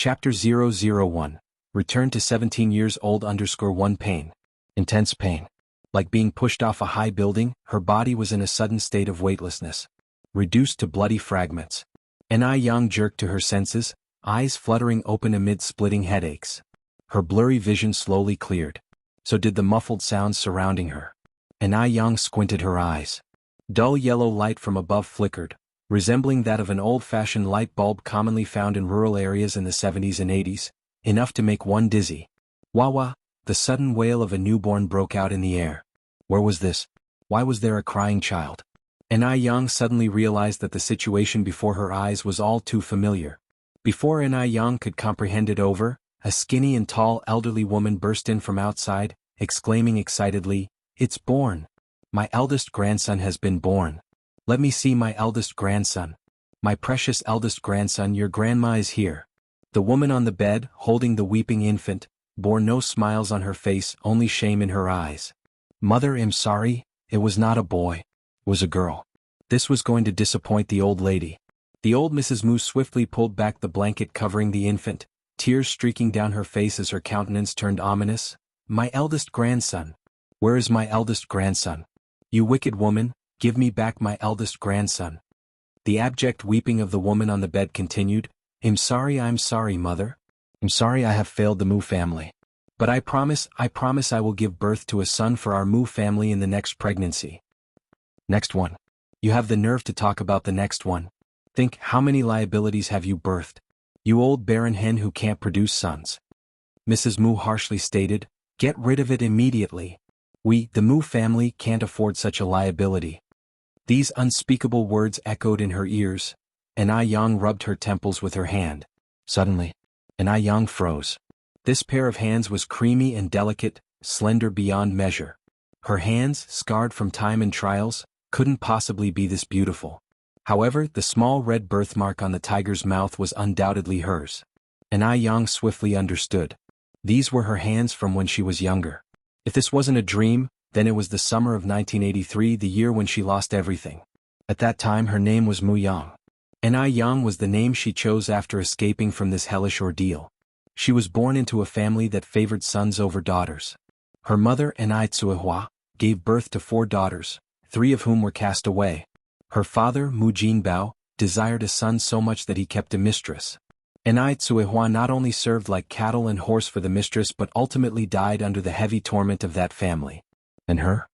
Chapter 001. Return to 17 years old _1 pain. Intense pain. Like being pushed off a high building, her body was in a sudden state of weightlessness. Reduced to bloody fragments. Yang jerked to her senses, eyes fluttering open amid splitting headaches. Her blurry vision slowly cleared. So did the muffled sounds surrounding her. Yang squinted her eyes. Dull yellow light from above flickered, resembling that of an old-fashioned light bulb commonly found in rural areas in the 70s and 80s, enough to make one dizzy. Wah-wah, the sudden wail of a newborn broke out in the air. Where was this? Why was there a crying child? Yang suddenly realized that the situation before her eyes was all too familiar. Before Yang could comprehend it over, a skinny and tall elderly woman burst in from outside, exclaiming excitedly, "It's born! My eldest grandson has been born! Let me see my eldest grandson. My precious eldest grandson, your grandma is here." The woman on the bed, holding the weeping infant, bore no smiles on her face, only shame in her eyes. "Mother, I'm sorry, it was not a boy. It was a girl." This was going to disappoint the old lady. The old Mrs. Mu swiftly pulled back the blanket covering the infant, tears streaking down her face as her countenance turned ominous. "My eldest grandson. Where is my eldest grandson? You wicked woman, give me back my eldest grandson." The abject weeping of the woman on the bed continued. I'm sorry, mother. I'm sorry I have failed the Mu family. But I promise I will give birth to a son for our Mu family in the next pregnancy." Next one. You have the nerve to talk about the next one. Think, how many liabilities have you birthed? You old barren hen who can't produce sons. Mrs. Mu harshly stated, "Get rid of it immediately. We, the Mu family, can't afford such a liability." These unspeakable words echoed in her ears. Yang rubbed her temples with her hand. Suddenly, Yang froze. This pair of hands was creamy and delicate, slender beyond measure. Her hands, scarred from time and trials, couldn't possibly be this beautiful. However, the small red birthmark on the tiger's mouth was undoubtedly hers. Yang swiftly understood. These were her hands from when she was younger. If this wasn't a dream, then it was the summer of 1983, the year when she lost everything. At that time her name was Mu Yang. Yang was the name she chose after escaping from this hellish ordeal. She was born into a family that favored sons over daughters. Her mother, Tsuehua, gave birth to 4 daughters, 3 of whom were cast away. Her father, Mu Jinbao, desired a son so much that he kept a mistress. Tsuehua not only served like cattle and horse for the mistress but ultimately died under the heavy torment of that family. And her?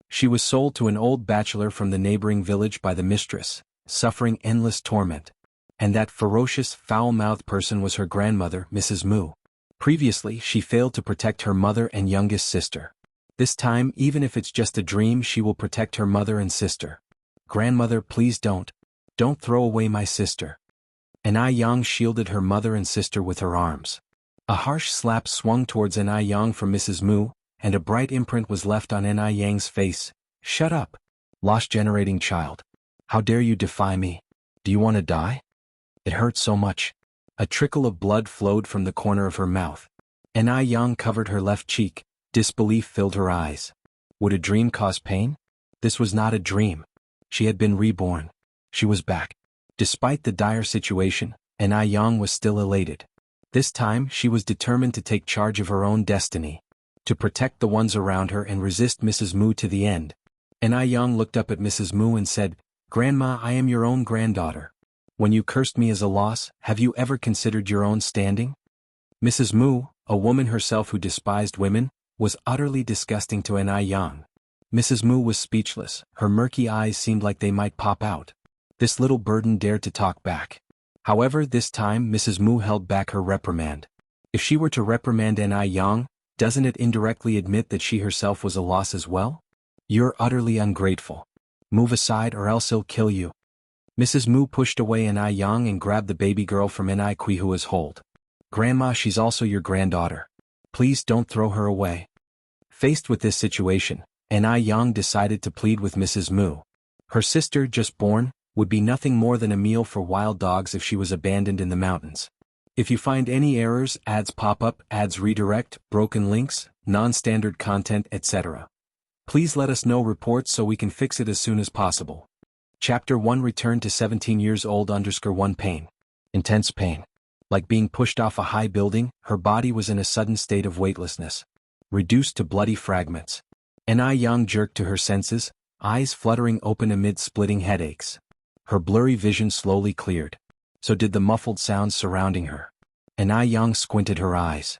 She was sold to an old bachelor from the neighboring village by the mistress, suffering endless torment. And that ferocious, foul-mouthed person was her grandmother, Mrs. Mu. Previously, she failed to protect her mother and youngest sister. This time, even if it's just a dream, she will protect her mother and sister. "Grandmother, please don't throw away my sister." Yang shielded her mother and sister with her arms. A harsh slap swung towards Yang from Mrs. Mu, and a bright imprint was left on Yang's face. "Shut up! Loss-generating child. How dare you defy me? Do you want to die?" It hurt so much. A trickle of blood flowed from the corner of her mouth. Yang covered her left cheek. Disbelief filled her eyes. Would a dream cause pain? This was not a dream. She had been reborn. She was back. Despite the dire situation, Yang was still elated. This time she was determined to take charge of her own destiny. To protect the ones around her and resist Mrs. Mu to the end. Yang looked up at Mrs. Mu and said, "Grandma, I am your own granddaughter. When you cursed me as a loss, have you ever considered your own standing?" Mrs. Mu, a woman herself who despised women, was utterly disgusting to Yang. Mrs. Mu was speechless, her murky eyes seemed like they might pop out. This little burden dared to talk back. However, this time Mrs. Mu held back her reprimand. If she were to reprimand Yang, doesn't it indirectly admit that she herself was a loss as well? "You're utterly ungrateful. Move aside or else I'll kill you." Mrs. Mu pushed away Yang and grabbed the baby girl from Quihua's hold. "Grandma, she's also your granddaughter. Please don't throw her away." Faced with this situation, Yang decided to plead with Mrs. Mu. Her sister, just born, would be nothing more than a meal for wild dogs if she was abandoned in the mountains. If you find any errors, ads pop up, ads redirect, broken links, non-standard content, etc., please let us know reports so we can fix it as soon as possible. Chapter 1. Return to 17 years old _1 pain. Intense pain. Like being pushed off a high building, her body was in a sudden state of weightlessness, reduced to bloody fragments. Xianxia jerked to her senses, eyes fluttering open amid splitting headaches. Her blurry vision slowly cleared. So did the muffled sounds surrounding her. Xianxia squinted her eyes.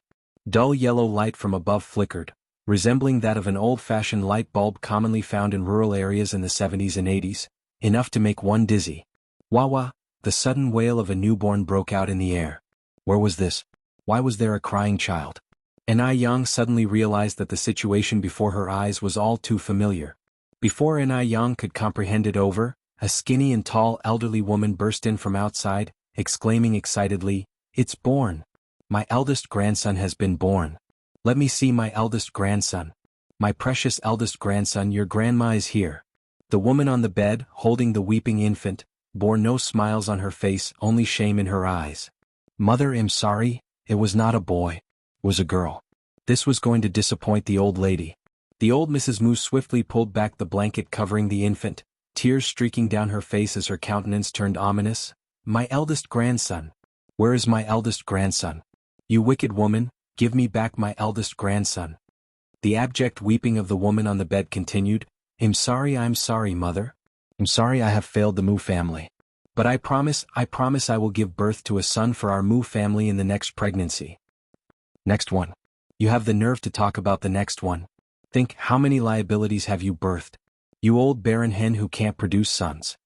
Dull yellow light from above flickered, resembling that of an old-fashioned light bulb commonly found in rural areas in the 70s and 80s, enough to make one dizzy. Wah wah, the sudden wail of a newborn broke out in the air. Where was this? Why was there a crying child? Xianxia suddenly realized that the situation before her eyes was all too familiar. Before Xianxia could comprehend it over, a skinny and tall elderly woman burst in from outside, exclaiming excitedly, "It's born! My eldest grandson has been born. Let me see my eldest grandson. My precious eldest grandson, your grandma is here." The woman on the bed, holding the weeping infant, bore no smiles on her face, only shame in her eyes. "Mother, I'm sorry, it was not a boy. It was a girl." This was going to disappoint the old lady. The old Mrs. Moo swiftly pulled back the blanket covering the infant, tears streaking down her face as her countenance turned ominous. "My eldest grandson. Where is my eldest grandson? You wicked woman, give me back my eldest grandson." The abject weeping of the woman on the bed continued. I'm sorry, mother. I'm sorry I have failed the Moo family. But I promise I will give birth to a son for our Moo family in the next pregnancy." Next one. You have the nerve to talk about the next one. Think, how many liabilities have you birthed? You old barren hen who can't produce sons.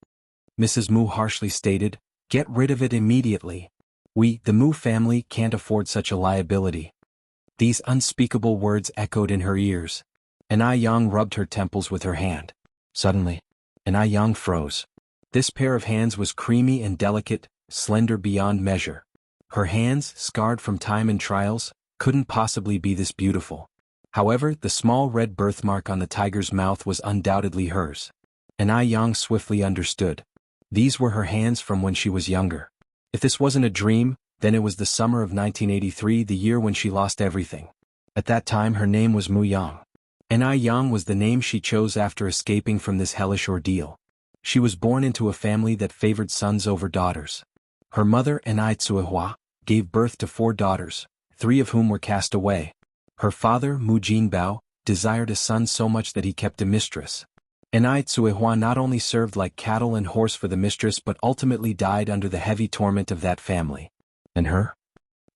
Mrs. Moo harshly stated, "Get rid of it immediately. We, the Moo family, can't afford such a liability." These unspeakable words echoed in her ears. Xianxia rubbed her temples with her hand. Suddenly, Xianxia froze. This pair of hands was creamy and delicate, slender beyond measure. Her hands, scarred from time and trials, couldn't possibly be this beautiful. However, the small red birthmark on the tiger's mouth was undoubtedly hers. Xianxia swiftly understood. These were her hands from when she was younger. If this wasn't a dream, then it was the summer of 1983, the year when she lost everything. At that time her name was Mu Yang. Xianxia was the name she chose after escaping from this hellish ordeal. She was born into a family that favored sons over daughters. Her mother, Xianxia, gave birth to 4 daughters, 3 of whom were cast away. Her father, Mu Jinbao, desired a son so much that he kept a mistress. Xianxia not only served like cattle and horse for the mistress but ultimately died under the heavy torment of that family. And her?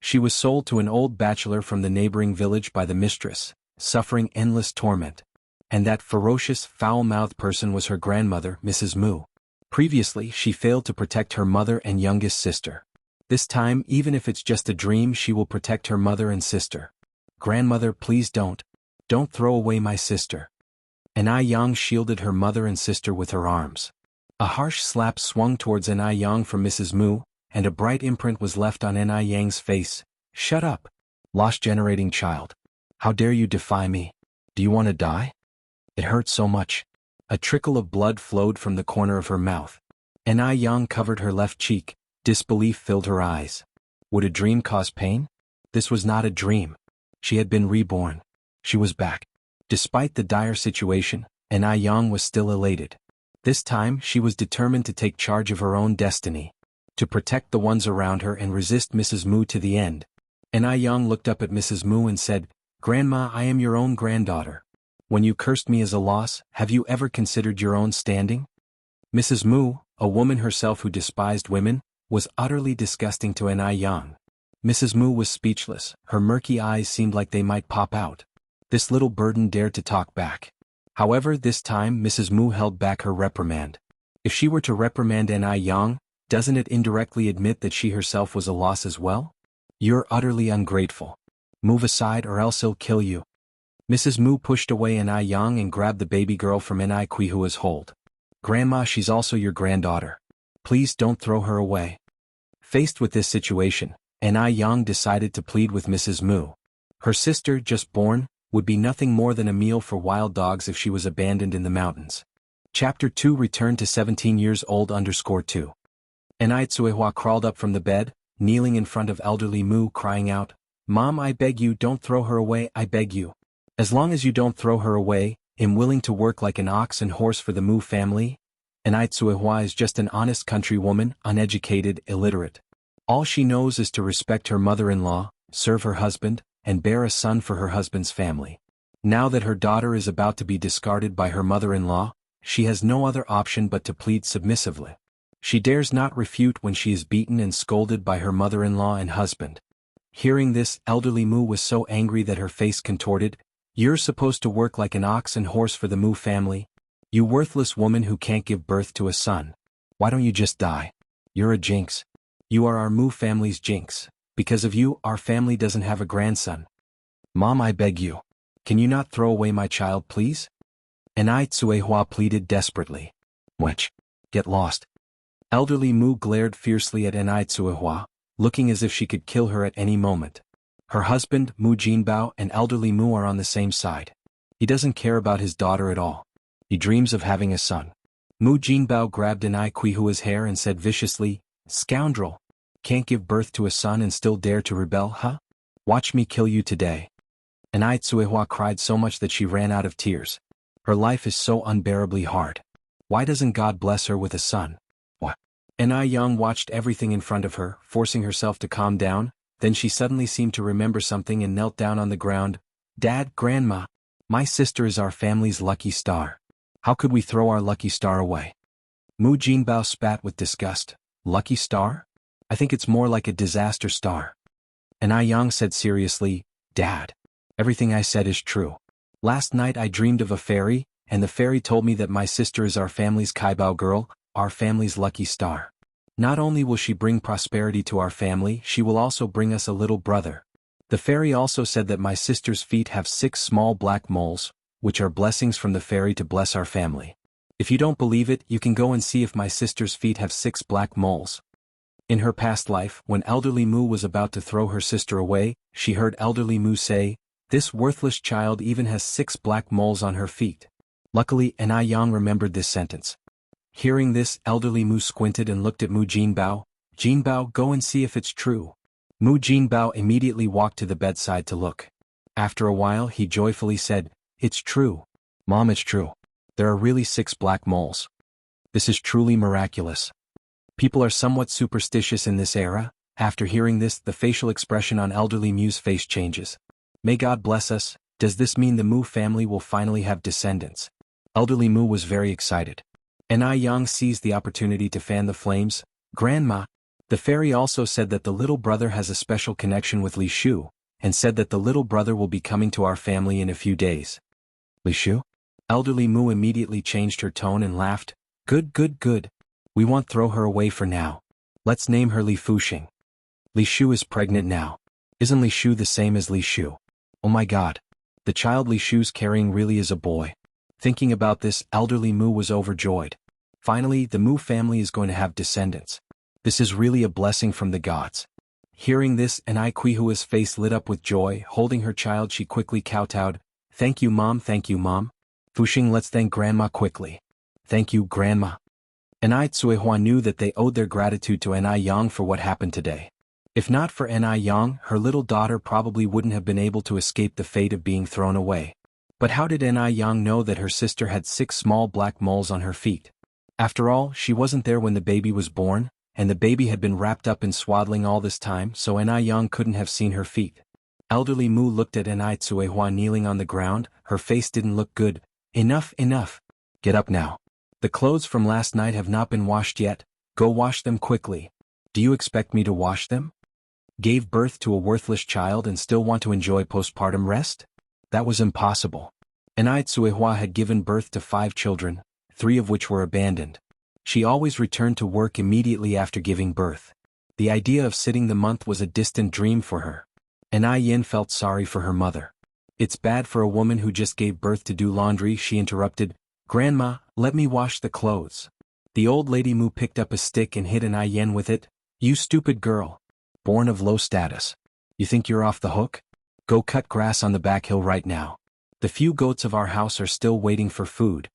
She was sold to an old bachelor from the neighboring village by the mistress, suffering endless torment. And that ferocious, foul-mouthed person was her grandmother, Mrs. Moo. Previously, she failed to protect her mother and youngest sister. This time, even if it's just a dream, she will protect her mother and sister. "Grandmother, please don't throw away my sister." Xianxia shielded her mother and sister with her arms. A harsh slap swung towards Xianxia from Mrs. Moo, and a bright imprint was left on Xianxia's face. "Shut up! Loss-generating child. How dare you defy me? Do you want to die?" It hurt so much. A trickle of blood flowed from the corner of her mouth. Xianxia covered her left cheek. Disbelief filled her eyes. Would a dream cause pain? This was not a dream. She had been reborn. She was back. Despite the dire situation, Xianxia was still elated. This time she was determined to take charge of her own destiny, to protect the ones around her and resist Mrs. Moo to the end. Xianxia looked up at Mrs. Moo and said, "Grandma, I am your own granddaughter. When you cursed me as a loss, have you ever considered your own standing?" Mrs. Moo, a woman herself who despised women, was utterly disgusting to Xianxia. Mrs. Moo was speechless, her murky eyes seemed like they might pop out. This little burden dared to talk back. However, this time Mrs. Moo held back her reprimand. If she were to reprimand Xianxia, doesn't it indirectly admit that she herself was a loss as well? "You're utterly ungrateful. Move aside or else I'll kill you." Mrs. Moo pushed away Xianxia and grabbed the baby girl from Xianxia's hold. "Grandma, she's also your granddaughter. Please don't throw her away." Faced with this situation, Xianxia decided to plead with Mrs. Moo. Her sister, just born, would be nothing more than a meal for wild dogs if she was abandoned in the mountains. Chapter 2 Return to 17 years old _2. Xianxia crawled up from the bed, kneeling in front of elderly Moo, crying out, "Mom, I beg you, don't throw her away, I beg you. As long as you don't throw her away, I'm willing to work like an ox and horse for the Moo family." Xianxia is just an honest country woman, uneducated, illiterate. All she knows is to respect her mother-in-law, serve her husband, and bear a son for her husband's family. Now that her daughter is about to be discarded by her mother-in-law, she has no other option but to plead submissively. She dares not refute when she is beaten and scolded by her mother-in-law and husband. Hearing this, elderly Mu was so angry that her face contorted. "You're supposed to work like an ox and horse for the Mu family? You worthless woman who can't give birth to a son. Why don't you just die? You're a jinx. You are our Mu family's jinx. Because of you, our family doesn't have a grandson. Mom, I beg you. Can you not throw away my child, please?" Anai Tsuehua pleaded desperately. "Witch. Get lost." Elderly Mu glared fiercely at Anai Tsuehua, looking as if she could kill her at any moment. Her husband, Mu Jinbao, and elderly Mu are on the same side. He doesn't care about his daughter at all. He dreams of having a son. Mu Jinbao grabbed Anai Kuihua's hair and said viciously, "Scoundrel! Can't give birth to a son and still dare to rebel, huh? Watch me kill you today." Anai Tsuehua cried so much that she ran out of tears. Her life is so unbearably hard. Why doesn't God bless her with a son? What? Anai Yang watched everything in front of her, forcing herself to calm down. Then she suddenly seemed to remember something and knelt down on the ground. "Dad, Grandma, my sister is our family's lucky star. How could we throw our lucky star away?" Mu Jinbao spat with disgust. "Lucky star? I think it's more like a disaster star." Anai Yang said seriously, "Dad, everything I said is true. Last night I dreamed of a fairy, and the fairy told me that my sister is our family's Kaibao girl, our family's lucky star. Not only will she bring prosperity to our family, she will also bring us a little brother. The fairy also said that my sister's feet have 6 small black moles, which are blessings from the fairy to bless our family. If you don't believe it, you can go and see if my sister's feet have 6 black moles." In her past life, when elderly Mu was about to throw her sister away, she heard elderly Mu say, "This worthless child even has 6 black moles on her feet." Luckily, Anai Yang remembered this sentence. Hearing this, elderly Mu squinted and looked at Mu Jinbao. "Jinbao, go and see if it's true." Mu Jinbao immediately walked to the bedside to look. After a while, he joyfully said, "It's true. Mom, it's true. There are really 6 black moles. This is truly miraculous." People are somewhat superstitious in this era. After hearing this, the facial expression on elderly Mu's face changes. "May God bless us. Does this mean the Mu family will finally have descendants?" Elderly Mu was very excited. Anai Yang seized the opportunity to fan the flames. "Grandma, the fairy also said that the little brother has a special connection with Li Shu, and said that the little brother will be coming to our family in a few days." "Li Shu?" Elderly Mu immediately changed her tone and laughed. "Good, good, good. We won't throw her away for now. Let's name her Li Fuxing. Li Shu is pregnant now. Isn't Li Shu the same as Li Shu? Oh my God. The child Li Shu's carrying really is a boy." Thinking about this, elderly Mu was overjoyed. Finally, the Mu family is going to have descendants. This is really a blessing from the gods. Hearing this, Anai Kuihua's face lit up with joy. Holding her child, she quickly kowtowed. Thank you, Mom. Fuxing, let's thank Grandma quickly." "Thank you, Grandma." Anai Tsuehua knew that they owed their gratitude to Anai Yang for what happened today. If not for Anai Yang, her little daughter probably wouldn't have been able to escape the fate of being thrown away. But how did Anai Yang know that her sister had 6 small black moles on her feet? After all, she wasn't there when the baby was born, and the baby had been wrapped up in swaddling all this time, so Anai Yang couldn't have seen her feet. Elderly Mu looked at Anai Tsuehua kneeling on the ground. Her face didn't look good. Enough. Get up now. The clothes from last night have not been washed yet. Go wash them quickly." "Do you expect me to wash them? Gave birth to a worthless child and still want to enjoy postpartum rest? That was impossible." Anai Tsuehua had given birth to 5 children, 3 of which were abandoned. She always returned to work immediately after giving birth. The idea of sitting the month was a distant dream for her. Anai Yin felt sorry for her mother. "It's bad for a woman who just gave birth to do laundry," she interrupted. "Grandma, let me wash the clothes." The old lady Mu picked up a stick and hit Anai Yin with it. "You stupid girl. Born of low status. You think you're off the hook? Go cut grass on the back hill right now. The few goats of our house are still waiting for food."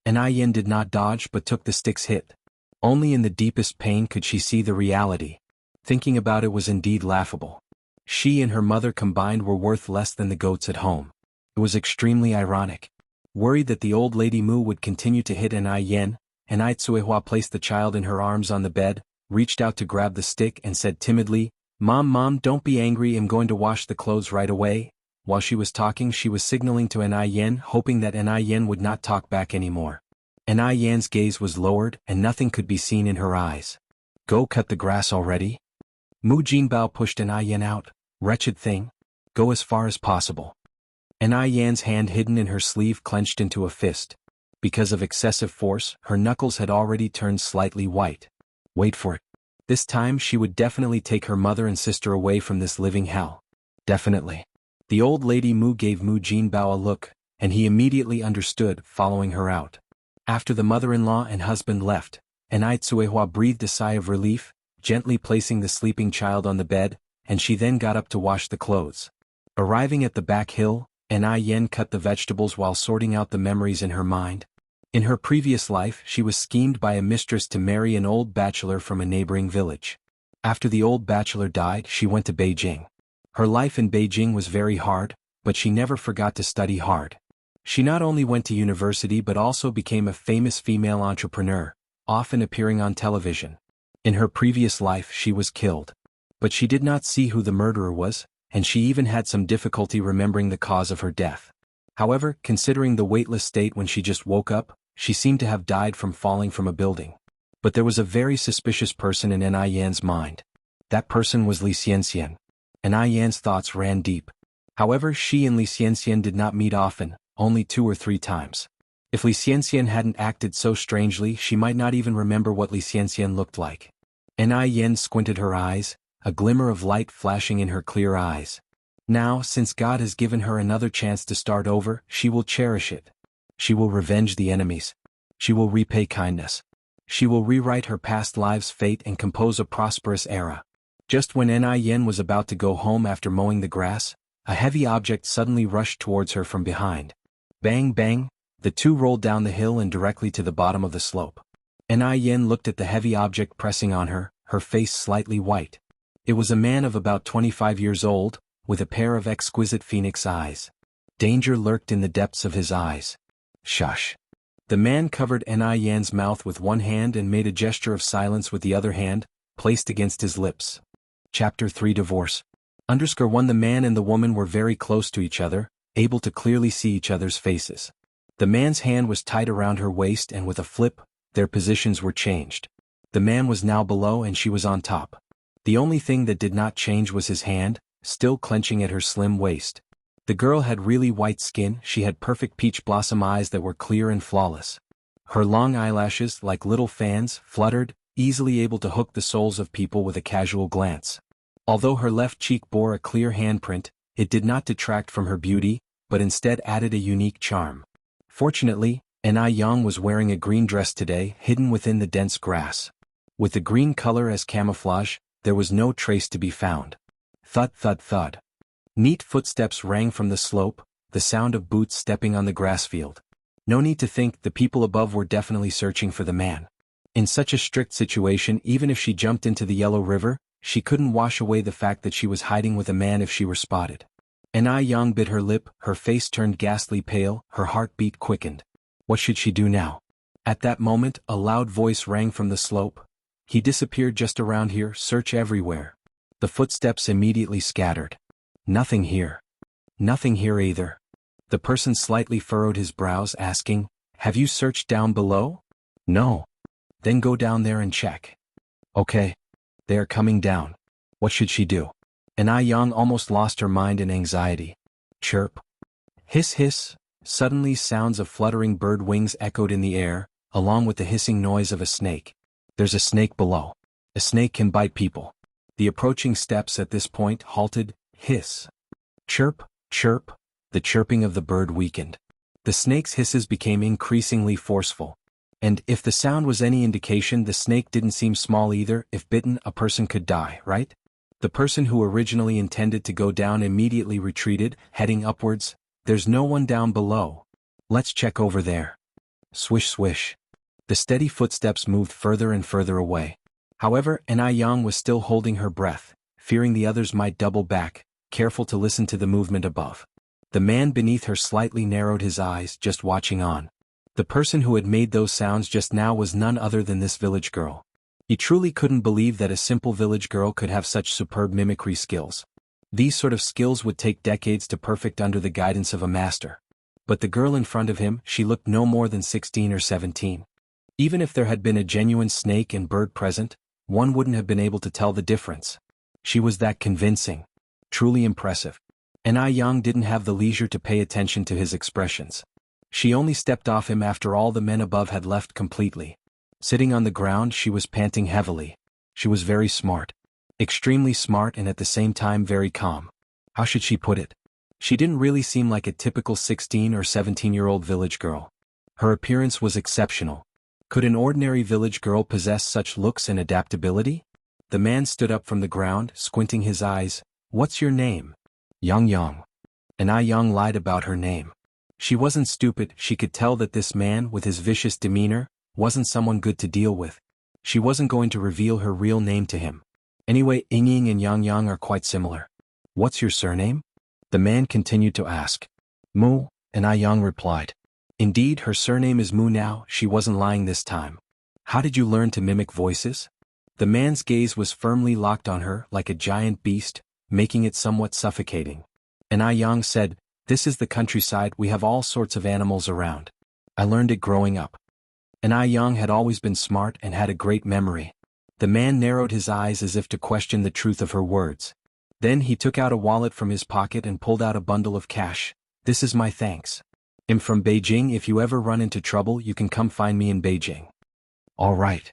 Anai Yin did not dodge but took the stick's hit. Only in the deepest pain could she see the reality. Thinking about it was indeed laughable. She and her mother combined were worth less than the goats at home. It was extremely ironic. Worried that the old lady Mu would continue to hit Anai Yin, Anai Tsuehua placed the child in her arms on the bed. reached out to grab the stick and said timidly, Mom, don't be angry, I'm going to wash the clothes right away." While she was talking, she was signaling to Yan, hoping that Yan would not talk back anymore. Yan's gaze was lowered and nothing could be seen in her eyes. "Go cut the grass already?" Mu Jinbao pushed Yan out. "Wretched thing. Go as far as possible." Yan's hand hidden in her sleeve clenched into a fist. Because of excessive force, her knuckles had already turned slightly white. Wait for it. This time she would definitely take her mother and sister away from this living hell. Definitely. The old lady Mu gave Mu Jinbao a look, and he immediately understood, following her out. After the mother-in-law and husband left, Tsuehua breathed a sigh of relief, gently placing the sleeping child on the bed, and she then got up to wash the clothes. Arriving at the back hill, Yen cut the vegetables while sorting out the memories in her mind. In her previous life, she was schemed by a mistress to marry an old bachelor from a neighboring village. After the old bachelor died, she went to Beijing. Her life in Beijing was very hard, but she never forgot to study hard. She not only went to university but also became a famous female entrepreneur, often appearing on television. In her previous life she was killed. But she did not see who the murderer was, and she even had some difficulty remembering the cause of her death. However, considering the weightless state when she just woke up, she seemed to have died from falling from a building. But there was a very suspicious person in Yan's mind. That person was Xianxia. Yan's thoughts ran deep. However, she and Xianxia did not meet often, only 2 or 3 times. If Xianxia hadn't acted so strangely, she might not even remember what Xianxia looked like. Yen squinted her eyes, a glimmer of light flashing in her clear eyes. Now, since God has given her another chance to start over, she will cherish it. She will revenge the enemies. She will repay kindness. She will rewrite her past life's fate and compose a prosperous era. Just when Yen was about to go home after mowing the grass, a heavy object suddenly rushed towards her from behind. Bang bang, the two rolled down the hill and directly to the bottom of the slope. Yen looked at the heavy object pressing on her, her face slightly white. It was a man of about 25 years old, with a pair of exquisite phoenix eyes. Danger lurked in the depths of his eyes. Shush. The man covered Yen's mouth with one hand and made a gesture of silence with the other hand, placed against his lips. Chapter 3 Divorce. _1 The man and the woman were very close to each other, able to clearly see each other's faces. The man's hand was tied around her waist and with a flip, their positions were changed. The man was now below and she was on top. The only thing that did not change was his hand, still clenching at her slim waist. The girl had really white skin, she had perfect peach blossom eyes that were clear and flawless. Her long eyelashes, like little fans, fluttered, easily able to hook the souls of people with a casual glance. Although her left cheek bore a clear handprint, it did not detract from her beauty, but instead added a unique charm. Fortunately, Yang was wearing a green dress today, hidden within the dense grass. With the green color as camouflage, there was no trace to be found. Thud thud thud. Neat footsteps rang from the slope, the sound of boots stepping on the grass field. No need to think, the people above were definitely searching for the man. In such a strict situation, even if she jumped into the Yellow River, she couldn't wash away the fact that she was hiding with a man if she were spotted. Yang bit her lip, her face turned ghastly pale, her heartbeat quickened. What should she do now? At that moment, a loud voice rang from the slope. He disappeared just around here, search everywhere. The footsteps immediately scattered. Nothing here. Nothing here either. The person slightly furrowed his brows, asking, have you searched down below? No. Then go down there and check. Okay. They are coming down. What should she do? Yang almost lost her mind in anxiety. Chirp. Hiss hiss. Suddenly sounds of fluttering bird wings echoed in the air, along with the hissing noise of a snake. There's a snake below. A snake can bite people. The approaching steps at this point halted. Hiss. Chirp, chirp. The chirping of the bird weakened. The snake's hisses became increasingly forceful. And if the sound was any indication, the snake didn't seem small either. If bitten, a person could die, right? The person who originally intended to go down immediately retreated, heading upwards. There's no one down below. Let's check over there. Swish swish. The steady footsteps moved further and further away. However, Yang was still holding her breath, fearing the others might double back, careful to listen to the movement above. The man beneath her slightly narrowed his eyes, just watching on. The person who had made those sounds just now was none other than this village girl. He truly couldn't believe that a simple village girl could have such superb mimicry skills. These sort of skills would take decades to perfect under the guidance of a master. But the girl in front of him, she looked no more than 16 or 17. Even if there had been a genuine snake and bird present, one wouldn't have been able to tell the difference. She was that convincing. Truly impressive. And Yang didn't have the leisure to pay attention to his expressions. She only stepped off him after all the men above had left completely. Sitting on the ground, she was panting heavily. She was very smart. Extremely smart and at the same time very calm. How should she put it? She didn't really seem like a typical 16 or 17-year-old village girl. Her appearance was exceptional. Could an ordinary village girl possess such looks and adaptability? The man stood up from the ground, squinting his eyes. What's your name? Yang. And Yang lied about her name. She wasn't stupid, she could tell that this man, with his vicious demeanor, wasn't someone good to deal with. She wasn't going to reveal her real name to him. Anyway, Ying and Yang are quite similar. What's your surname? The man continued to ask. Mu, and Yang replied. Indeed, her surname is Mu now, she wasn't lying this time. How did you learn to mimic voices? The man's gaze was firmly locked on her like a giant beast, making it somewhat suffocating. And Yang said, this is the countryside, we have all sorts of animals around. I learned it growing up. And Yang had always been smart and had a great memory. The man narrowed his eyes as if to question the truth of her words. Then he took out a wallet from his pocket and pulled out a bundle of cash. This is my thanks. I'm from Beijing, if you ever run into trouble you can come find me in Beijing. All right.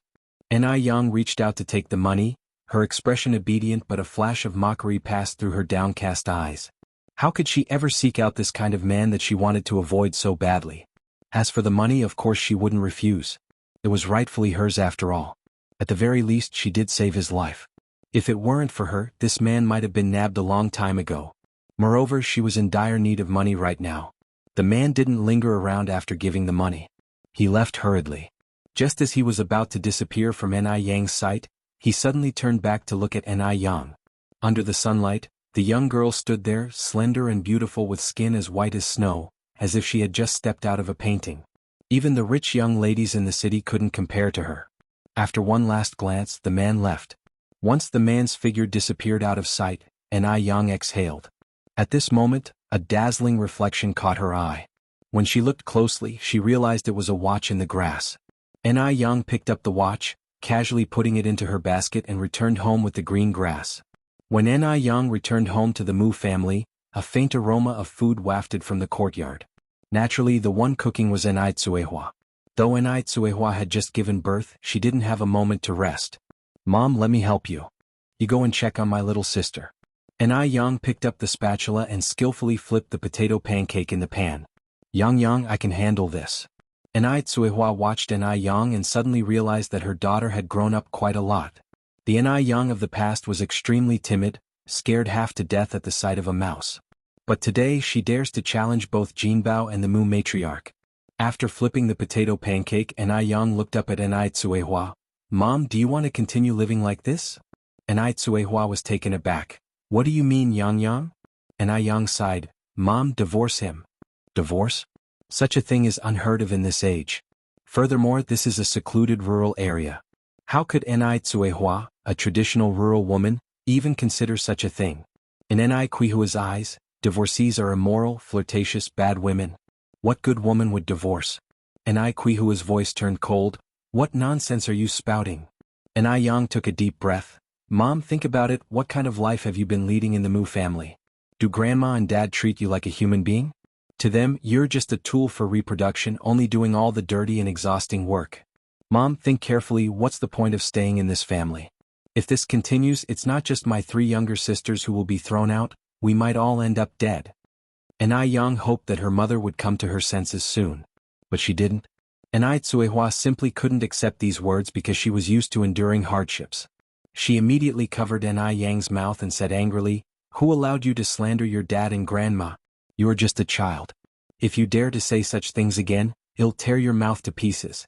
And Yang reached out to take the money, her expression obedient but a flash of mockery passed through her downcast eyes. How could she ever seek out this kind of man that she wanted to avoid so badly? As for the money, of course she wouldn't refuse. It was rightfully hers after all. At the very least she did save his life. If it weren't for her, this man might have been nabbed a long time ago. Moreover, she was in dire need of money right now. The man didn't linger around after giving the money. He left hurriedly. Just as he was about to disappear from Yang's sight, he suddenly turned back to look at Yang. Under the sunlight, the young girl stood there, slender and beautiful with skin as white as snow, as if she had just stepped out of a painting. Even the rich young ladies in the city couldn't compare to her. After one last glance, the man left. Once the man's figure disappeared out of sight, Yang exhaled. At this moment, a dazzling reflection caught her eye. When she looked closely, she realized it was a watch in the grass. Yang picked up the watch, casually putting it into her basket and returned home with the green grass. When Yang returned home to the Mu family, a faint aroma of food wafted from the courtyard. Naturally, the one cooking was Tsuehua. Though Tsuehua had just given birth, she didn't have a moment to rest. Mom, let me help you. You go and check on my little sister. Yang picked up the spatula and skillfully flipped the potato pancake in the pan. Yang, I can handle this. Tsuehua watched Yang and suddenly realized that her daughter had grown up quite a lot. The Yang of the past was extremely timid, scared half to death at the sight of a mouse. But today she dares to challenge both Jinbao and the Mu matriarch. After flipping the potato pancake, Yang looked up at Tsuehua. Mom, do you want to continue living like this? Tsuehua was taken aback. What do you mean, Yang? Yang sighed. Mom, divorce him. Divorce? Such a thing is unheard of in this age. Furthermore, this is a secluded rural area. How could Tsuehua, a traditional rural woman, even consider such a thing? In Quihua's eyes, divorcees are immoral, flirtatious, bad women. What good woman would divorce? Quihua's voice turned cold. What nonsense are you spouting? Yang took a deep breath. Mom, think about it, what kind of life have you been leading in the Mu family? Do grandma and dad treat you like a human being? To them, you're just a tool for reproduction, only doing all the dirty and exhausting work. Mom, think carefully, what's the point of staying in this family? If this continues, it's not just my 3 younger sisters who will be thrown out, we might all end up dead. Yang hoped that her mother would come to her senses soon. But she didn't. Tsuehua simply couldn't accept these words because she was used to enduring hardships. She immediately covered Yang's mouth and said angrily, Who allowed you to slander your dad and grandma? You're just a child. If you dare to say such things again, it'll tear your mouth to pieces.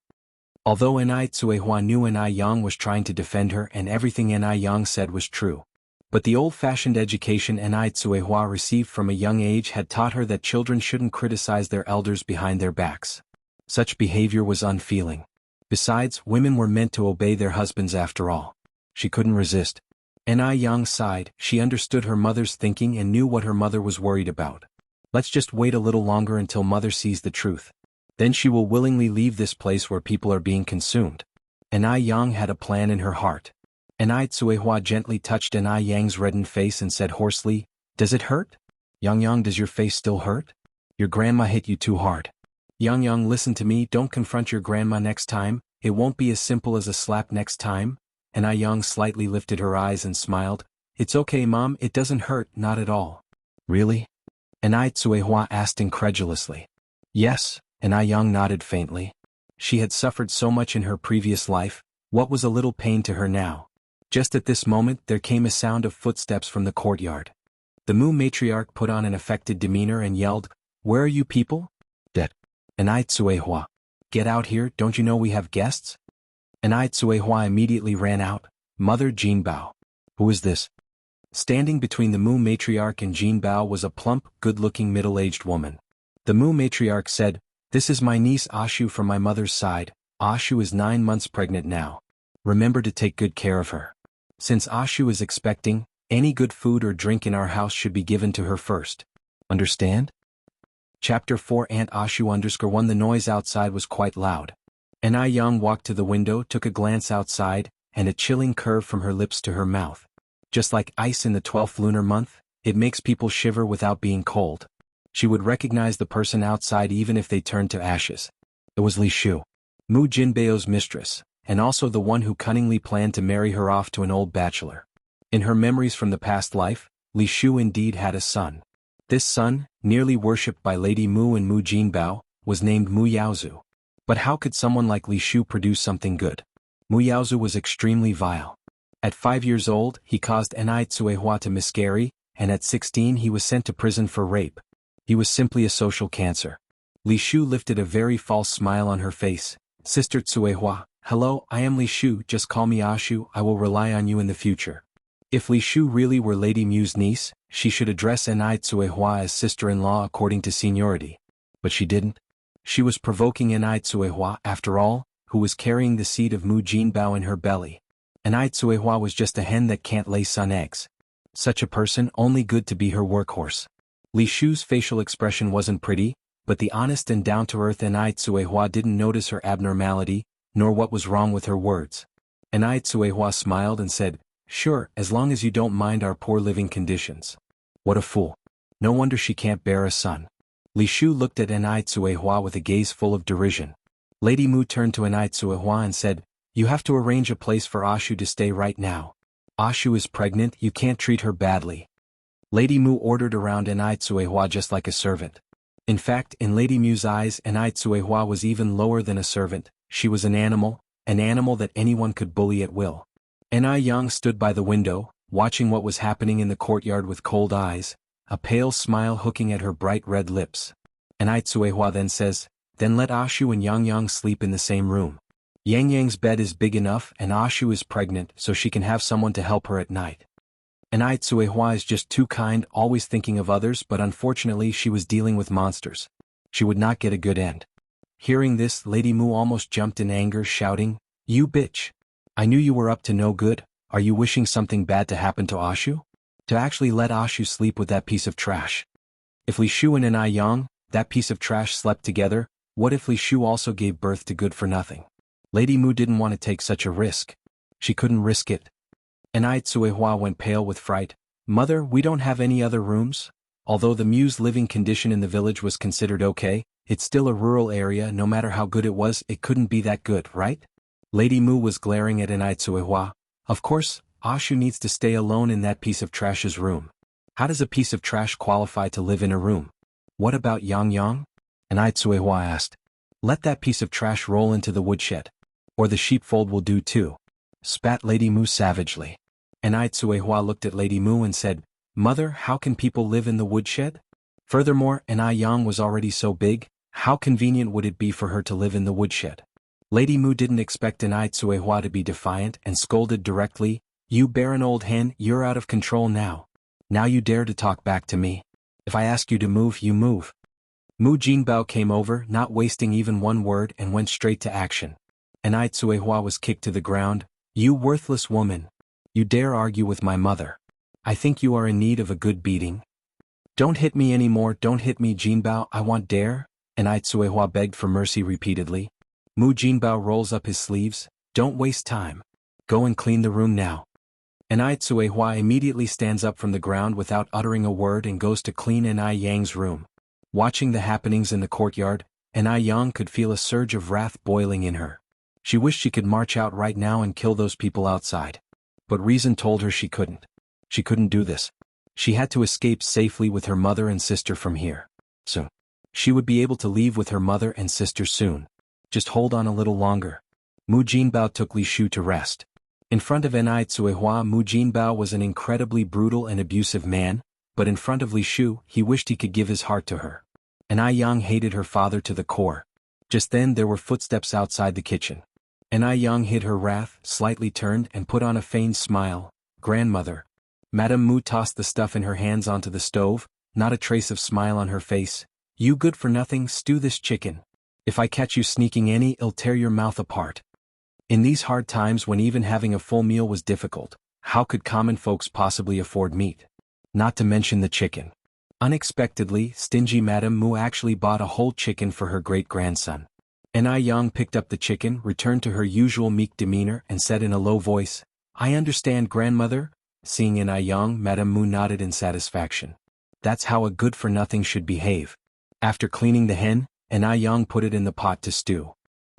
Although Tsuehua knew Yang was trying to defend her and everything Yang said was true. But the old-fashioned education Tsuehua received from a young age had taught her that children shouldn't criticize their elders behind their backs. Such behavior was unfeeling. Besides, women were meant to obey their husbands after all. She couldn't resist. Yang sighed. She understood her mother's thinking and knew what her mother was worried about. Let's just wait a little longer until mother sees the truth. Then she will willingly leave this place where people are being consumed. Yang had a plan in her heart. Tsuehua gently touched Yang's reddened face and said hoarsely, "Does it hurt? Yang, does your face still hurt? Your grandma hit you too hard. Yang, listen to me, don't confront your grandma next time, it won't be as simple as a slap next time." Yang slightly lifted her eyes and smiled. "It's okay, Mom, it doesn't hurt, not at all." "Really?" Tsuehua asked incredulously. "Yes," Yang nodded faintly. She had suffered so much in her previous life, what was a little pain to her now? Just at this moment there came a sound of footsteps from the courtyard. The Mu matriarch put on an affected demeanor and yelled, "Where are you people?" "Dead." Tsuehua. "Get out here, don't you know we have guests?" Tsuehua immediately ran out. "Mother Jinbao." "Who is this?" Standing between the Mu matriarch and Jinbao was a plump, good-looking middle-aged woman. The Mu matriarch said, "This is my niece Ashu from my mother's side. Ashu is 9 months pregnant now. Remember to take good care of her. Since Ashu is expecting, any good food or drink in our house should be given to her first. Understand?" Chapter 4 Aunt Ashu _1 The noise outside was quite loud. Yang walked to the window, took a glance outside, and a chilling curve from her lips to her mouth. Just like ice in the 12th lunar month, it makes people shiver without being cold. She would recognize the person outside even if they turned to ashes. It was Li Shu, Mu Jinbao's mistress, and also the one who cunningly planned to marry her off to an old bachelor. In her memories from the past life, Li Shu indeed had a son. This son, nearly worshipped by Lady Mu and Mu Jinbao, was named Mu Yaozu. But how could someone like Li Shu produce something good? Mu Yaozu was extremely vile. At 5 years old, he caused Tsuehua to miscarry, and at 16 he was sent to prison for rape. He was simply a social cancer. Li Shu lifted a very false smile on her face. "Sister Tsuehua, hello, I am Li Shu, just call me Ashu, I will rely on you in the future." If Li Shu really were Lady Mu's niece, she should address Tsuehua as sister-in-law according to seniority. But she didn't. She was provoking Tsuehua, after all, who was carrying the seed of Mu Jinbao in her belly. Tsuehua was just a hen that can't lay sun eggs. Such a person only good to be her workhorse. Li Shu's facial expression wasn't pretty, but the honest and down-to-earth Tsuehua didn't notice her abnormality, nor what was wrong with her words. Tsuehua smiled and said, "Sure, as long as you don't mind our poor living conditions." What a fool. No wonder she can't bear a son. Li Shu looked at Tsuehua with a gaze full of derision. Lady Mu turned to Tsuehua and said, "You have to arrange a place for Ashu to stay right now. Ashu is pregnant, you can't treat her badly." Lady Mu ordered around Tsuehua just like a servant. In fact, in Lady Mu's eyes, Tsuehua was even lower than a servant. She was an animal that anyone could bully at will. Yang stood by the window, watching what was happening in the courtyard with cold eyes, a pale smile hooking at her bright red lips. Tsuehua then says, "Then let Ashu and Yang sleep in the same room. Yang's bed is big enough and Ashu is pregnant so she can have someone to help her at night." Tsuehua is just too kind, always thinking of others, but unfortunately she was dealing with monsters. She would not get a good end. Hearing this, Lady Mu almost jumped in anger, shouting, "You bitch! I knew you were up to no good. Are you wishing something bad to happen to Ashu? To actually let Ashu sleep with that piece of trash? If Li Shu and Yang, that piece of trash, slept together, what if Li Shu also gave birth to good for nothing?" Lady Mu didn't want to take such a risk. She couldn't risk it. Tsuehua went pale with fright. "Mother, we don't have any other rooms?" Although the Mu's living condition in the village was considered okay, it's still a rural area. No matter how good it was, it couldn't be that good, right? Lady Mu was glaring at Tsuehua. "Of course, Ashu needs to stay alone in that piece of trash's room. How does a piece of trash qualify to live in a room? What about Yang?" Tsuehua asked. "Let that piece of trash roll into the woodshed. Or the sheepfold will do too," spat Lady Mu savagely. Tsuehua looked at Lady Mu and said, "Mother, how can people live in the woodshed? Furthermore, Yang was already so big, how convenient would it be for her to live in the woodshed?" Lady Mu didn't expect Tsuehua to be defiant and scolded directly, "You barren old hen, you're out of control now. Now you dare to talk back to me. If I ask you to move, you move." Mu Jinbao came over, not wasting even one word, and went straight to action. and Ai Tsuehua was kicked to the ground. "You worthless woman! You dare argue with my mother! I think you are in need of a good beating." "Don't hit me anymore, don't hit me Jinbao, I want dare," and Ai Tsuehua begged for mercy repeatedly. Mu Jinbao rolls up his sleeves. "Don't waste time. Go and clean the room now." And Ai Tsuehua immediately stands up from the ground without uttering a word and goes to clean Ai Yang's room. Watching the happenings in the courtyard, Ai Yang could feel a surge of wrath boiling in her. She wished she could march out right now and kill those people outside. But reason told her she couldn't. She couldn't do this. She had to escape safely with her mother and sister from here. Soon. She would be able to leave with her mother and sister soon. Just hold on a little longer. Mu Jinbao took Li Shu to rest. In front of Ai Tsuehua, Mu Jinbao was an incredibly brutal and abusive man, but in front of Li Shu, he wished he could give his heart to her. Ai Yang hated her father to the core. Just then there were footsteps outside the kitchen. Ai Yang hid her wrath, slightly turned and put on a feigned smile. "Grandmother." Madame Mu tossed the stuff in her hands onto the stove, not a trace of smile on her face. "You good-for-nothing, stew this chicken. If I catch you sneaking any, I'll tear your mouth apart." In these hard times when even having a full meal was difficult, how could common folks possibly afford meat? Not to mention the chicken. Unexpectedly, stingy Madame Mu actually bought a whole chicken for her great-grandson. Ai Yang picked up the chicken, returned to her usual meek demeanor and said in a low voice, "I understand, grandmother." Seeing Ai Yang, Madame Mu nodded in satisfaction. That's how a good-for-nothing should behave. After cleaning the hen, Ai Yang put it in the pot to stew.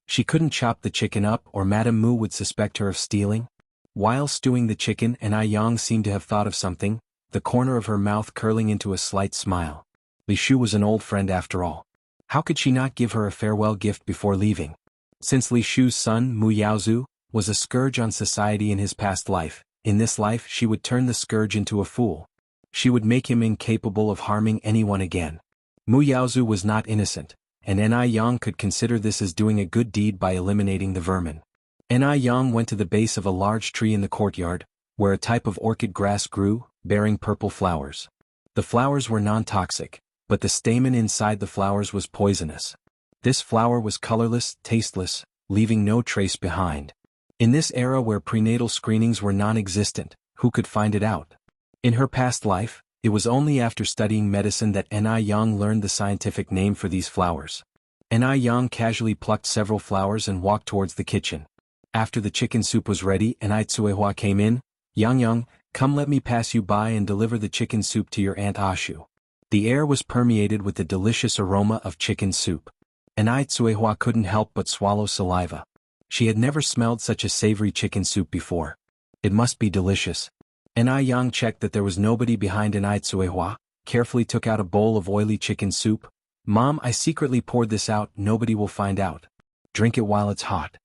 She couldn't chop the chicken up or Madame Mu would suspect her of stealing. While stewing the chicken, Ai Yang seemed to have thought of something, the corner of her mouth curling into a slight smile. Li Shu was an old friend after all. How could she not give her a farewell gift before leaving? Since Li Shu's son, Mu Yaozu, was a scourge on society in his past life, in this life she would turn the scourge into a fool. She would make him incapable of harming anyone again. Mu Yaozu was not innocent, and Ai Yang could consider this as doing a good deed by eliminating the vermin. Ai Yang went to the base of a large tree in the courtyard, where a type of orchid grass grew, bearing purple flowers. The flowers were non-toxic, but the stamen inside the flowers was poisonous. This flower was colorless, tasteless, leaving no trace behind. In this era where prenatal screenings were non-existent, who could find it out? In her past life, it was only after studying medicine that Ai Yang learned the scientific name for these flowers. Ai Yang casually plucked several flowers and walked towards the kitchen. After the chicken soup was ready and Ai Tsuehua came in, "Yang, come let me pass you by and deliver the chicken soup to your Aunt Ashu." The air was permeated with the delicious aroma of chicken soup. Ai Tsuehua couldn't help but swallow saliva. She had never smelled such a savory chicken soup before. It must be delicious. Ai Yang checked that there was nobody behind Ai Tsuehua, carefully took out a bowl of oily chicken soup. "Mom, I secretly poured this out, nobody will find out. Drink it while it's hot."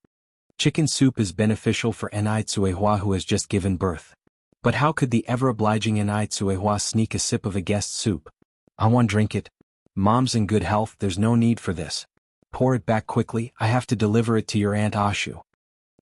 Chicken soup is beneficial for Ai Tsuehua who has just given birth. But how could the ever-obliging Ai Tsuehua sneak a sip of a guest's soup? "I want drink it. Mom's in good health, there's no need for this. Pour it back quickly, I have to deliver it to your Aunt Ashu."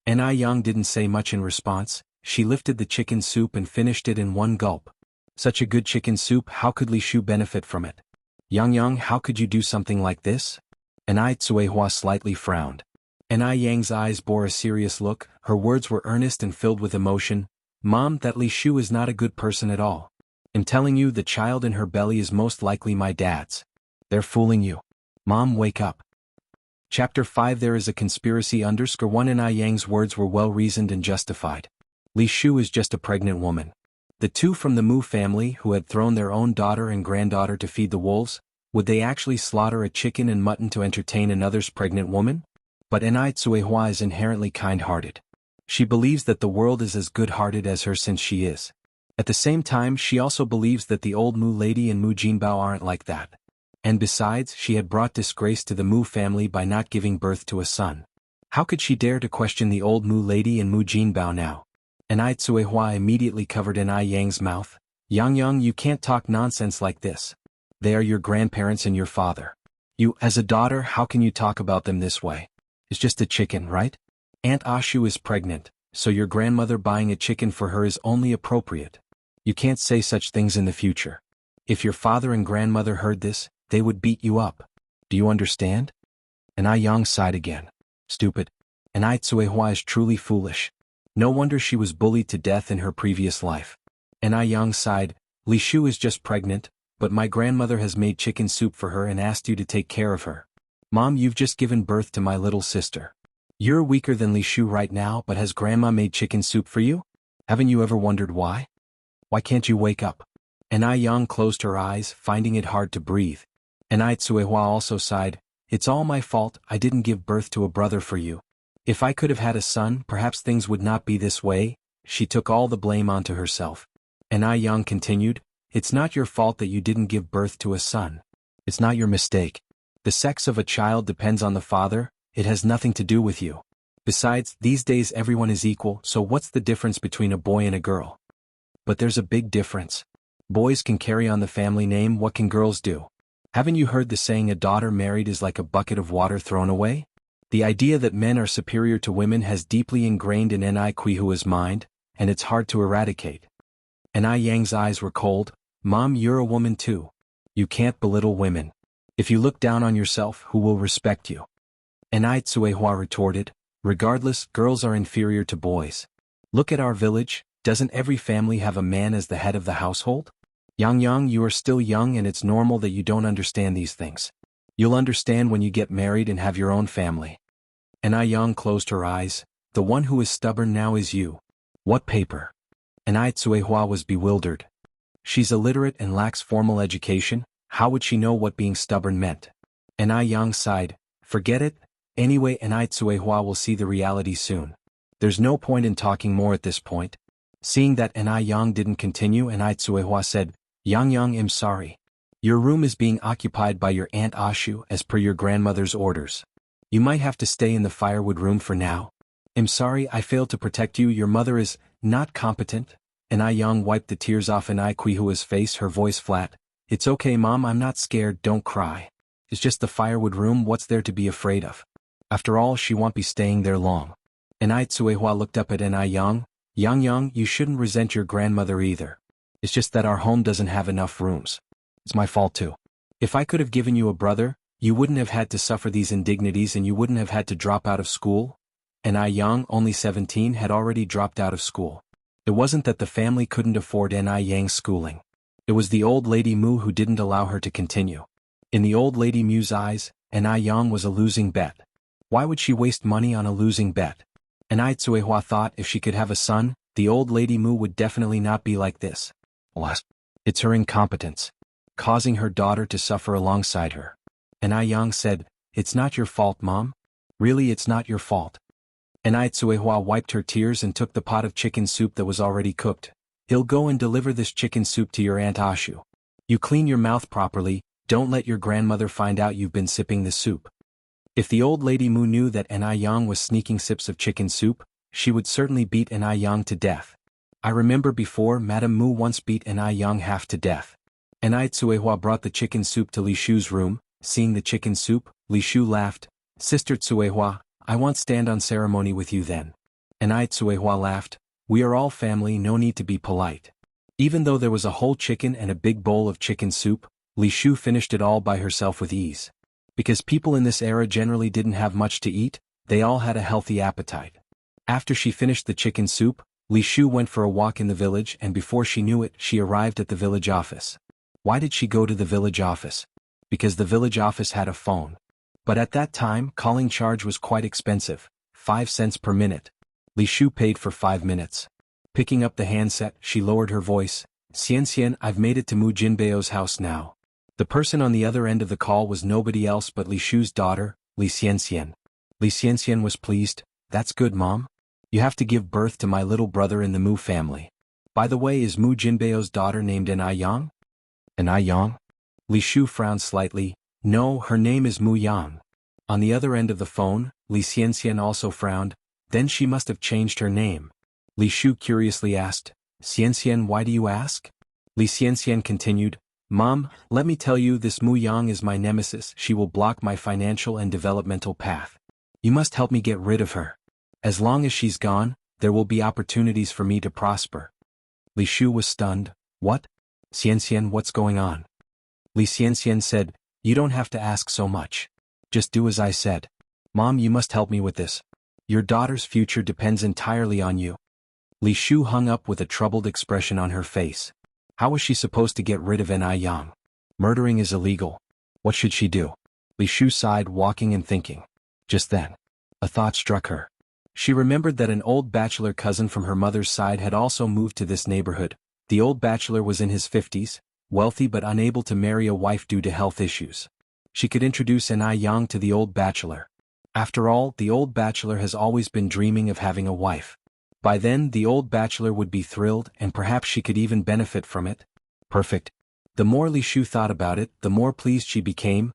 Ai Yang didn't say much in response. She lifted the chicken soup and finished it in one gulp. Such a good chicken soup, how could Li Shu benefit from it? "Yang, how could you do something like this?" Ai Tsuehua slightly frowned. Ai Yang's eyes bore a serious look, her words were earnest and filled with emotion. "Mom, that Li Shu is not a good person at all. I'm telling you, the child in her belly is most likely my dad's. They're fooling you. Mom, wake up." Chapter 5 There is a conspiracy _1 Ai Yang's words were well-reasoned and justified. Li Shu is just a pregnant woman. The two from the Mu family who had thrown their own daughter and granddaughter to feed the wolves, would they actually slaughter a chicken and mutton to entertain another's pregnant woman? But Ai Tsuehua is inherently kind-hearted. She believes that the world is as good-hearted as her since she is. At the same time, she also believes that the old Mu lady and Mu Jinbao aren't like that. And besides, she had brought disgrace to the Mu family by not giving birth to a son. How could she dare to question the old Mu lady and Mu Jinbao now? Ai Tsuehua immediately covered Ai Yang's mouth. Yang, you can't talk nonsense like this. They are your grandparents and your father. You, as a daughter, how can you talk about them this way? It's just a chicken, right? Aunt Ashu is pregnant, so your grandmother buying a chicken for her is only appropriate. You can't say such things in the future. If your father and grandmother heard this, they would beat you up. Do you understand? Ai Yang sighed again. Stupid. And Ai Tsuehua is truly foolish. No wonder she was bullied to death in her previous life. And Ai Yang sighed, Li Shu is just pregnant, but my grandmother has made chicken soup for her and asked you to take care of her. Mom, you've just given birth to my little sister. You're weaker than Li Shu right now, but has grandma made chicken soup for you? Haven't you ever wondered why? Why can't you wake up? And Ai Yang closed her eyes, finding it hard to breathe. And Ai Tsuehua also sighed, it's all my fault, I didn't give birth to a brother for you. If I could have had a son, perhaps things would not be this way. She took all the blame onto herself. And Ai Yang continued, it's not your fault that you didn't give birth to a son. It's not your mistake. The sex of a child depends on the father, it has nothing to do with you. Besides, these days everyone is equal, so what's the difference between a boy and a girl? But there's a big difference. Boys can carry on the family name, what can girls do? Haven't you heard the saying a daughter married is like a bucket of water thrown away? The idea that men are superior to women has deeply ingrained in Ni Kuihua's mind, and it's hard to eradicate. And Ai Yang's eyes were cold, Mom, you're a woman too. You can't belittle women. If you look down on yourself, who will respect you? And Ai Tsuehua retorted, regardless, girls are inferior to boys. Look at our village, doesn't every family have a man as the head of the household? Yang, you are still young and it's normal that you don't understand these things. You'll understand when you get married and have your own family. And Ai Yang closed her eyes, the one who is stubborn now is you. What paper? And Ai Tsuehua was bewildered. She's illiterate and lacks formal education, how would she know what being stubborn meant? And Ai Yang sighed, forget it, anyway and Ai Tsuehua will see the reality soon. There's no point in talking more at this point. Seeing that and Ai Yang didn't continue and Ai Tsuehua said, Yang, I'm sorry. Your room is being occupied by your Aunt Ashu as per your grandmother's orders. You might have to stay in the firewood room for now. I'm sorry I failed to protect you, your mother is not competent. And Ai Yang wiped the tears off Ni Kuihua's face, her voice flat. It's okay Mom, I'm not scared, don't cry. It's just the firewood room, what's there to be afraid of? After all, she won't be staying there long. And Ai Tsuehua looked up at Ai Yang. Yang, you shouldn't resent your grandmother either. It's just that our home doesn't have enough rooms. It's my fault too. If I could have given you a brother, you wouldn't have had to suffer these indignities and you wouldn't have had to drop out of school. And Ai Yang, only 17, had already dropped out of school. It wasn't that the family couldn't afford Ai Yang's schooling. It was the old lady Mu who didn't allow her to continue. In the old lady Mu's eyes, Ai Yang was a losing bet. Why would she waste money on a losing bet? And Ai Tsuehua thought if she could have a son, the old lady Mu would definitely not be like this. Alas, it's her incompetence, causing her daughter to suffer alongside her. And Ai Yang said, it's not your fault, Mom. Really, it's not your fault. And Ai Tsuehua wiped her tears and took the pot of chicken soup that was already cooked. He'll go and deliver this chicken soup to your Aunt Ashu. You clean your mouth properly, don't let your grandmother find out you've been sipping the soup. If the old lady Mu knew that Ai Yang was sneaking sips of chicken soup, she would certainly beat Ai Yang to death. I remember before Madame Mu once beat Ai Yang half to death. And Ai Tsuehua brought the chicken soup to Li Shu's room. Seeing the chicken soup, Li Shu laughed, Sister Tsuehua, I won't stand on ceremony with you then. And Ai Tsuehua laughed, we are all family, no need to be polite. Even though there was a whole chicken and a big bowl of chicken soup, Li Shu finished it all by herself with ease. Because people in this era generally didn't have much to eat, they all had a healthy appetite. After she finished the chicken soup, Li Shu went for a walk in the village and before she knew it, she arrived at the village office. Why did she go to the village office? Because the village office had a phone. But at that time, calling charge was quite expensive, 5 cents per minute. Li Shu paid for 5 minutes. Picking up the handset, she lowered her voice, Xianxia, I've made it to Mu Jinbeo's house now. The person on the other end of the call was nobody else but Li Shu's daughter, Li Xianxia. Li Xianxia was pleased, that's good Mom. You have to give birth to my little brother in the Mu family. By the way, is Mu Jinbeo's daughter named Ai Yang? Ai Yang? Li Shu frowned slightly, no, her name is Mu Yang. On the other end of the phone, Li Xianxia also frowned, then she must have changed her name. Li Shu curiously asked, Xianxia, why do you ask? Li Xianxia continued, Mom, let me tell you this Mu Yang is my nemesis, she will block my financial and developmental path. You must help me get rid of her. As long as she's gone, there will be opportunities for me to prosper. Li Shu was stunned, what? Xianxia, what's going on? Li Xianxia said, you don't have to ask so much. Just do as I said. Mom, you must help me with this. Your daughter's future depends entirely on you. Li Shu hung up with a troubled expression on her face. How was she supposed to get rid of N.I. Yang? Murdering is illegal. What should she do? Li Shu sighed, walking and thinking. Just then, a thought struck her. She remembered that an old bachelor cousin from her mother's side had also moved to this neighborhood. The old bachelor was in his 50s, wealthy but unable to marry a wife due to health issues. She could introduce N.I. Yang to the old bachelor. After all, the old bachelor has always been dreaming of having a wife. By then, the old bachelor would be thrilled, and perhaps she could even benefit from it. Perfect. The more Li Shu thought about it, the more pleased she became.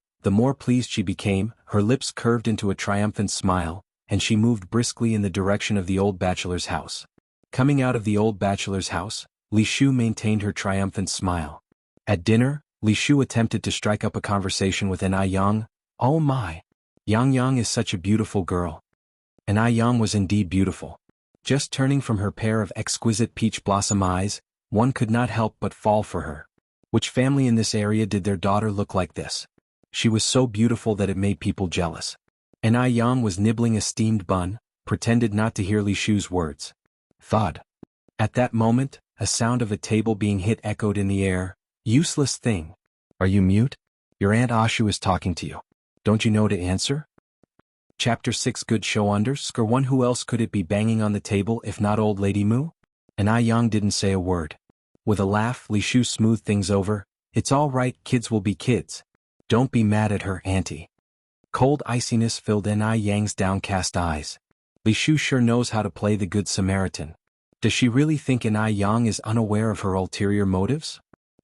Her lips curved into a triumphant smile, and she moved briskly in the direction of the old bachelor's house. Coming out of the old bachelor's house, Li Shu maintained her triumphant smile. At dinner, Li Shu attempted to strike up a conversation with N.I. Yang. Oh my! Yang is such a beautiful girl. N.I. Yang was indeed beautiful. Just turning from her pair of exquisite peach blossom eyes, one could not help but fall for her. Which family in this area did their daughter look like this? She was so beautiful that it made people jealous. N.I. Yang was nibbling a steamed bun, pretended not to hear Li Shu's words. Thud. At that moment, a sound of a table being hit echoed in the air. Useless thing. Are you mute? Your Aunt Ashu is talking to you. Don't you know to answer? Chapter 6 Good show underscore 1. Who else could it be banging on the table if not old lady Mu? N.I. Yang didn't say a word. With a laugh, Li Shu smoothed things over. It's all right, kids will be kids. Don't be mad at her, auntie. Cold iciness filled N.I. Yang's downcast eyes. Li Shu sure knows how to play the good Samaritan. Does she really think N.I. Yang is unaware of her ulterior motives?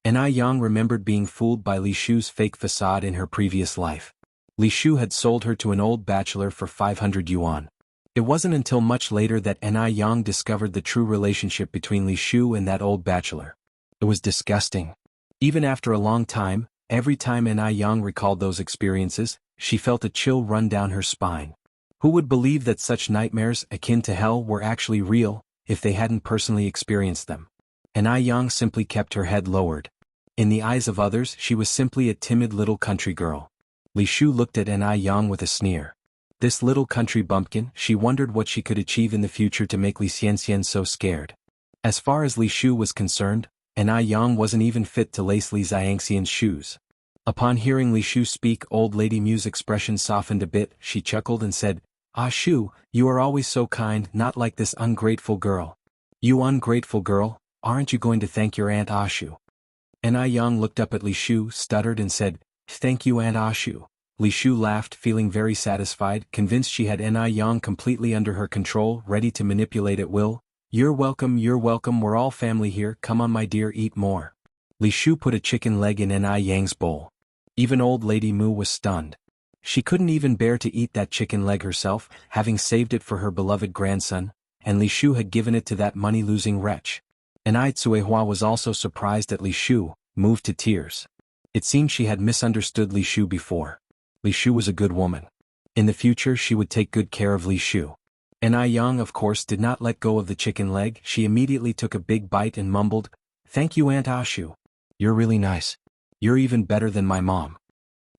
N.I. Yang remembered being fooled by Li Shu's fake facade in her previous life. Li Shu had sold her to an old bachelor for 500 yuan. It wasn't until much later that N.I. Yang discovered the true relationship between Li Shu and that old bachelor. It was disgusting. Even after a long time, every time N.I. Yang recalled those experiences, she felt a chill run down her spine. Who would believe that such nightmares akin to hell were actually real, if they hadn't personally experienced them? N.I. Yang simply kept her head lowered. In the eyes of others, she was simply a timid little country girl. Li Shu looked at N.I. Yang with a sneer. This little country bumpkin, she wondered what she could achieve in the future to make Li Xianxia so scared. As far as Li Shu was concerned, N.I. Yang wasn't even fit to lace Li Xianxia's shoes. Upon hearing Li Shu speak, old lady Mu's expression softened a bit. She chuckled and said, Ah Shu, you are always so kind, not like this ungrateful girl. You ungrateful girl, aren't you going to thank your Aunt Ashu? N.I. Yang looked up at Li Shu, stuttered and said, Thank you, Aunt Ashu. Li Shu laughed, feeling very satisfied, convinced she had N.I. Yang completely under her control, ready to manipulate at will. You're welcome, we're all family here, come on my dear, eat more. Li Shu put a chicken leg in N.I. Yang's bowl. Even old lady Mu was stunned. She couldn't even bear to eat that chicken leg herself, having saved it for her beloved grandson, and Li Shu had given it to that money-losing wretch. N.I. Tsuehua was also surprised at Li Shu, moved to tears. It seemed she had misunderstood Li Shu before. Li Shu was a good woman. In the future she would take good care of Li Shu. N.I. Yang of course did not let go of the chicken leg. She immediately took a big bite and mumbled, Thank you, Aunt Ashu. You're really nice. You're even better than my mom.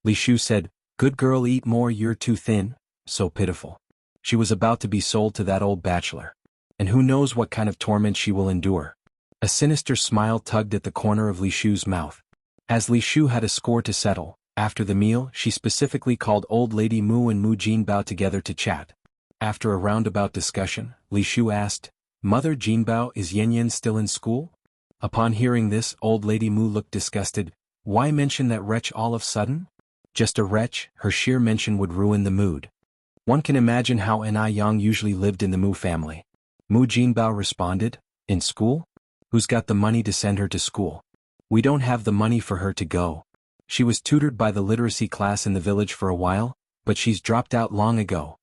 Li Shu said, Good girl, eat more, you're too thin. So pitiful. She was about to be sold to that old bachelor. And who knows what kind of torment she will endure. A sinister smile tugged at the corner of Li Shu's mouth. As Li Shu had a score to settle, after the meal she specifically called old lady Mu and Mu Jinbao together to chat. After a roundabout discussion, Li Shu asked, Mother Jinbao, is Yan still in school? Upon hearing this, old lady Mu looked disgusted. Why mention that wretch all of a sudden? Just a wretch, her sheer mention would ruin the mood. One can imagine how N.I. Yang usually lived in the Mu family. Mu Jinbao responded, In school? Who's got the money to send her to school? We don't have the money for her to go. She was tutored by the literacy class in the village for a while, but she's dropped out long ago.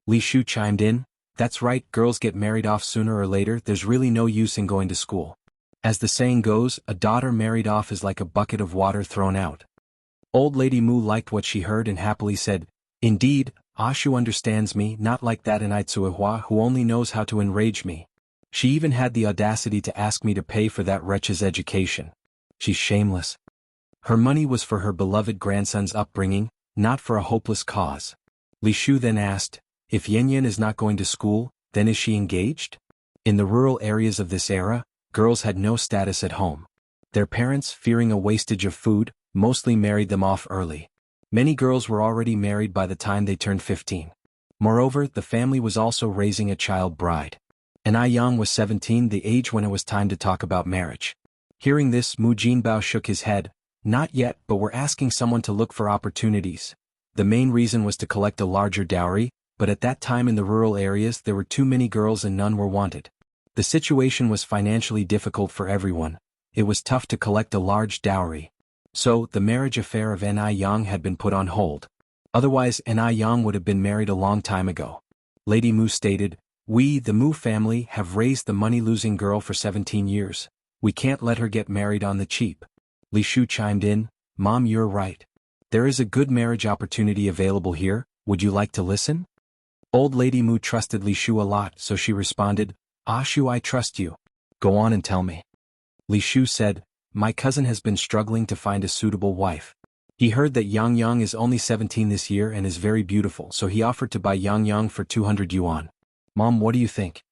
Li Shu chimed in, That's right, girls get married off sooner or later, there's really no use in going to school. As the saying goes, a daughter married off is like a bucket of water thrown out. Old lady Mu liked what she heard and happily said, Indeed, Ashu understands me, not like that N.I. Tsuehua who only knows how to enrage me. She even had the audacity to ask me to pay for that wretch's education. She's shameless. Her money was for her beloved grandson's upbringing, not for a hopeless cause. Li Shu then asked, If Yanyan is not going to school, then is she engaged? In the rural areas of this era, girls had no status at home. Their parents, fearing a wastage of food, mostly married them off early. Many girls were already married by the time they turned 15. Moreover, the family was also raising a child bride. And Yang was 17, the age when it was time to talk about marriage. Hearing this, Mu Jinbao shook his head. Not yet, but we're asking someone to look for opportunities. The main reason was to collect a larger dowry, but at that time in the rural areas there were too many girls and none were wanted. The situation was financially difficult for everyone. It was tough to collect a large dowry. So, the marriage affair of Yang had been put on hold. Otherwise Yang would have been married a long time ago. Lady Mu stated, "We, the Mu family, have raised the money-losing girl for 17 years. We can't let her get married on the cheap." Li Shu chimed in, "Mom, you're right. There is a good marriage opportunity available here, would you like to listen?" Old Lady Mu trusted Li Shu a lot, so she responded, "Ah Shu, I trust you. Go on and tell me." Li Shu said, "My cousin has been struggling to find a suitable wife. He heard that Yang is only 17 this year and is very beautiful, so he offered to buy Yang for 200 yuan. Mom, what do you think?"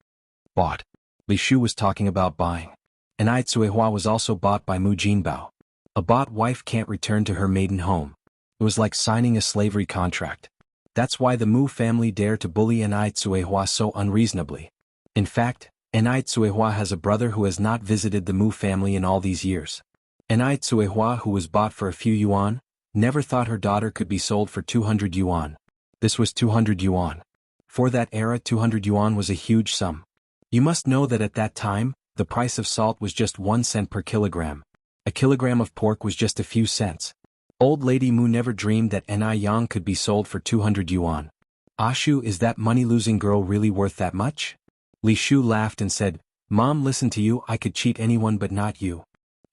Bought. Li Shu was talking about buying. And Ai Cuihua was also bought by Mu Jinbao. A bought wife can't return to her maiden home. It was like signing a slavery contract. That's why the Mu family dared to bully Ai Cuihua so unreasonably. In fact, Ai Cuihua has a brother who has not visited the Mu family in all these years. Ai Cuihua, who was bought for a few yuan, never thought her daughter could be sold for 200 yuan. This was 200 yuan. For that era 200 yuan was a huge sum. You must know that at that time, the price of salt was just 1 cent per kilogram. A kilogram of pork was just a few cents. Old Lady Mu never dreamed that Yang could be sold for 200 yuan. "Ashu, is that money-losing girl really worth that much?" Li Shu laughed and said, "Mom, listen to you, I could cheat anyone but not you.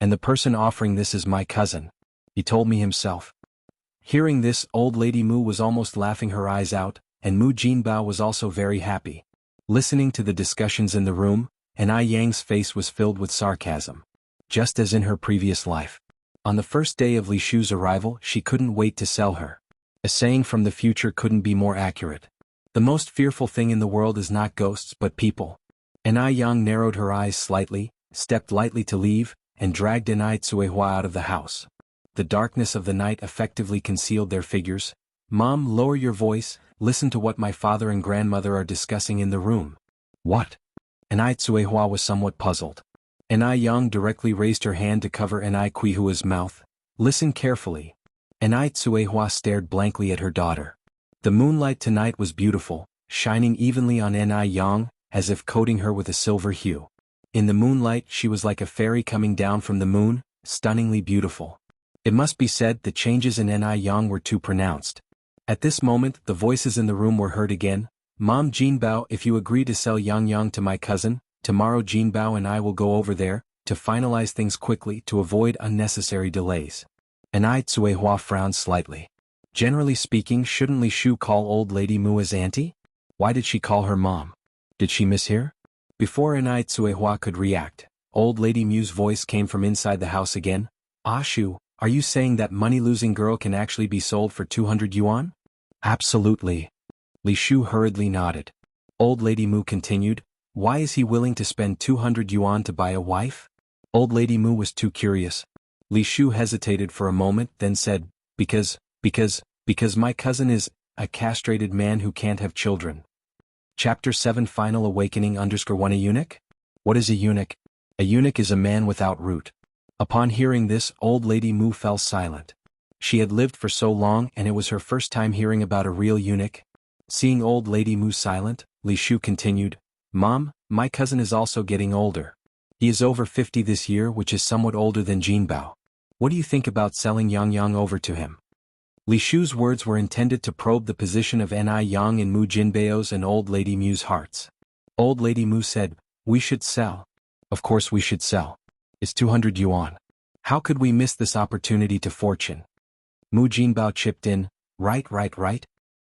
And the person offering this is my cousin. He told me himself." Hearing this, Old Lady Mu was almost laughing her eyes out, and Mu Jinbao was also very happy. Listening to the discussions in the room, Yang's face was filled with sarcasm. Just as in her previous life. On the first day of Li Shu's arrival, she couldn't wait to sell her. A saying from the future couldn't be more accurate. The most fearful thing in the world is not ghosts but people. Yang narrowed her eyes slightly, stepped lightly to leave, and dragged Ai Cuihua out of the house. The darkness of the night effectively concealed their figures. "Mom, lower your voice, listen to what my father and grandmother are discussing in the room." "What?" Ai Cuihua was somewhat puzzled. Yang directly raised her hand to cover Ai Cuihua's mouth. "Listen carefully." Ai Cuihua stared blankly at her daughter. The moonlight tonight was beautiful, shining evenly on Yang, as if coating her with a silver hue. In the moonlight she was like a fairy coming down from the moon, stunningly beautiful. It must be said the changes in Yang were too pronounced. At this moment the voices in the room were heard again. "Mom Jinbao, if you agree to sell Yang to my cousin, tomorrow Jinbao and I will go over there, to finalize things quickly to avoid unnecessary delays." Ai Cuihua frowned slightly. Generally speaking, shouldn't Li Shu call Old Lady Mu as auntie? Why did she call her mom? Did she mishear? Before Ai Cuihua could react, Old Lady Mu's voice came from inside the house again. "Ashu, are you saying that money-losing girl can actually be sold for 200 yuan? "Absolutely." Li Shu hurriedly nodded. Old Lady Mu continued, "Why is he willing to spend 200 yuan to buy a wife?" Old Lady Mu was too curious. Li Shu hesitated for a moment, then said, Because my cousin is a castrated man who can't have children." Chapter 7 Final Awakening _1 A eunuch? What is a eunuch? A eunuch is a man without root. Upon hearing this, Old Lady Mu fell silent. She had lived for so long and it was her first time hearing about a real eunuch. Seeing Old Lady Mu silent, Li Shu continued, "Mom, my cousin is also getting older. He is over 50 this year, which is somewhat older than Jinbao. What do you think about selling Yang over to him?" Li Shu's words were intended to probe the position of Yang in Mu Jinbao's and Old Lady Mu's hearts. Old Lady Mu said, "We should sell. Of course we should sell. It's 200 yuan. How could we miss this opportunity to fortune?" Mu Jinbao chipped in, Right.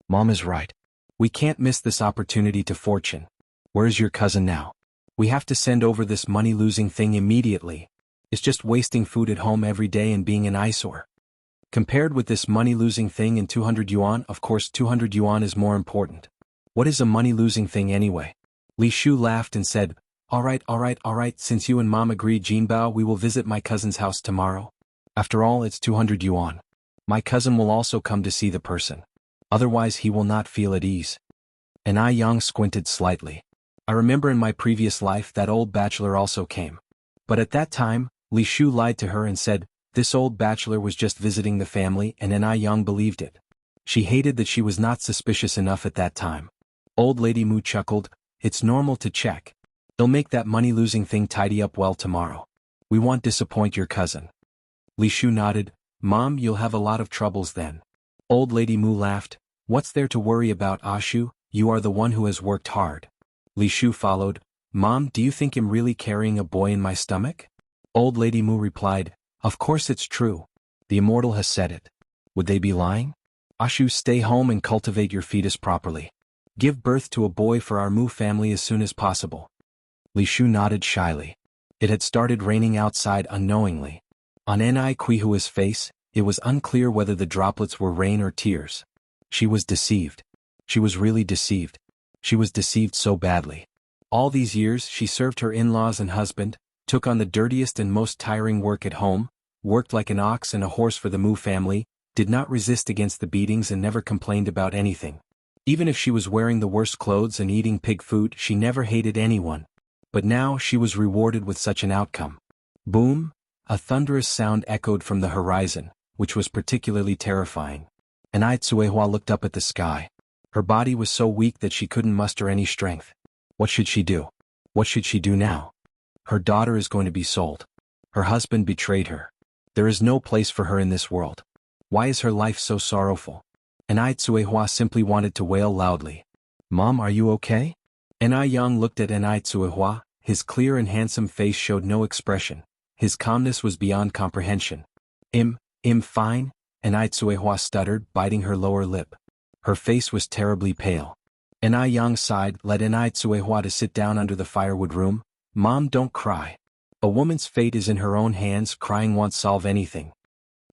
Mom is right. We can't miss this opportunity to fortune. Where's your cousin now? We have to send over this money-losing thing immediately. It's just wasting food at home every day and being an eyesore. Compared with this money-losing thing and 200 yuan, of course 200 yuan is more important. What is a money-losing thing anyway? Li Shu laughed and said, all right, since you and Mom agree Jinbao, we will visit my cousin's house tomorrow. After all, it's 200 yuan. My cousin will also come to see the person. Otherwise he will not feel at ease. And Yang squinted slightly. I remember in my previous life that old bachelor also came. But at that time, Li Shu lied to her and said, this old bachelor was just visiting the family, and Yang believed it. She hated that she was not suspicious enough at that time. Old Lady Mu chuckled, it's normal to check. They'll make that money-losing thing tidy up well tomorrow. We won't disappoint your cousin. Li Shu nodded, Mom, you'll have a lot of troubles then. Old Lady Mu laughed, what's there to worry about, Ashu? You are the one who has worked hard. Li Shu followed, Mom, do you think I'm really carrying a boy in my stomach? Old Lady Mu replied, of course it's true. The Immortal has said it. Would they be lying? Ashu, stay home and cultivate your fetus properly. Give birth to a boy for our Mu family as soon as possible. Li Shu nodded shyly. It had started raining outside unknowingly. On Qihua's face, it was unclear whether the droplets were rain or tears. She was deceived. She was really deceived. She was deceived so badly. All these years she served her in-laws and husband, took on the dirtiest and most tiring work at home, worked like an ox and a horse for the Mu family, did not resist against the beatings and never complained about anything. Even if she was wearing the worst clothes and eating pig food, she never hated anyone. But now she was rewarded with such an outcome. Boom! A thunderous sound echoed from the horizon, which was particularly terrifying. And Tsuehua looked up at the sky. Her body was so weak that she couldn't muster any strength. What should she do? What should she do now? Her daughter is going to be sold. Her husband betrayed her. There is no place for her in this world. Why is her life so sorrowful? And Tsuehua simply wanted to wail loudly. Mom, are you okay? Yang looked at Tsuehua. His clear and handsome face showed no expression. His calmness was beyond comprehension. I'm fine, Tsuehua stuttered, biting her lower lip. Her face was terribly pale. Yang sighed, led Tsuehua to sit down under the firewood room. Mom, don't cry. A woman's fate is in her own hands, crying won't solve anything.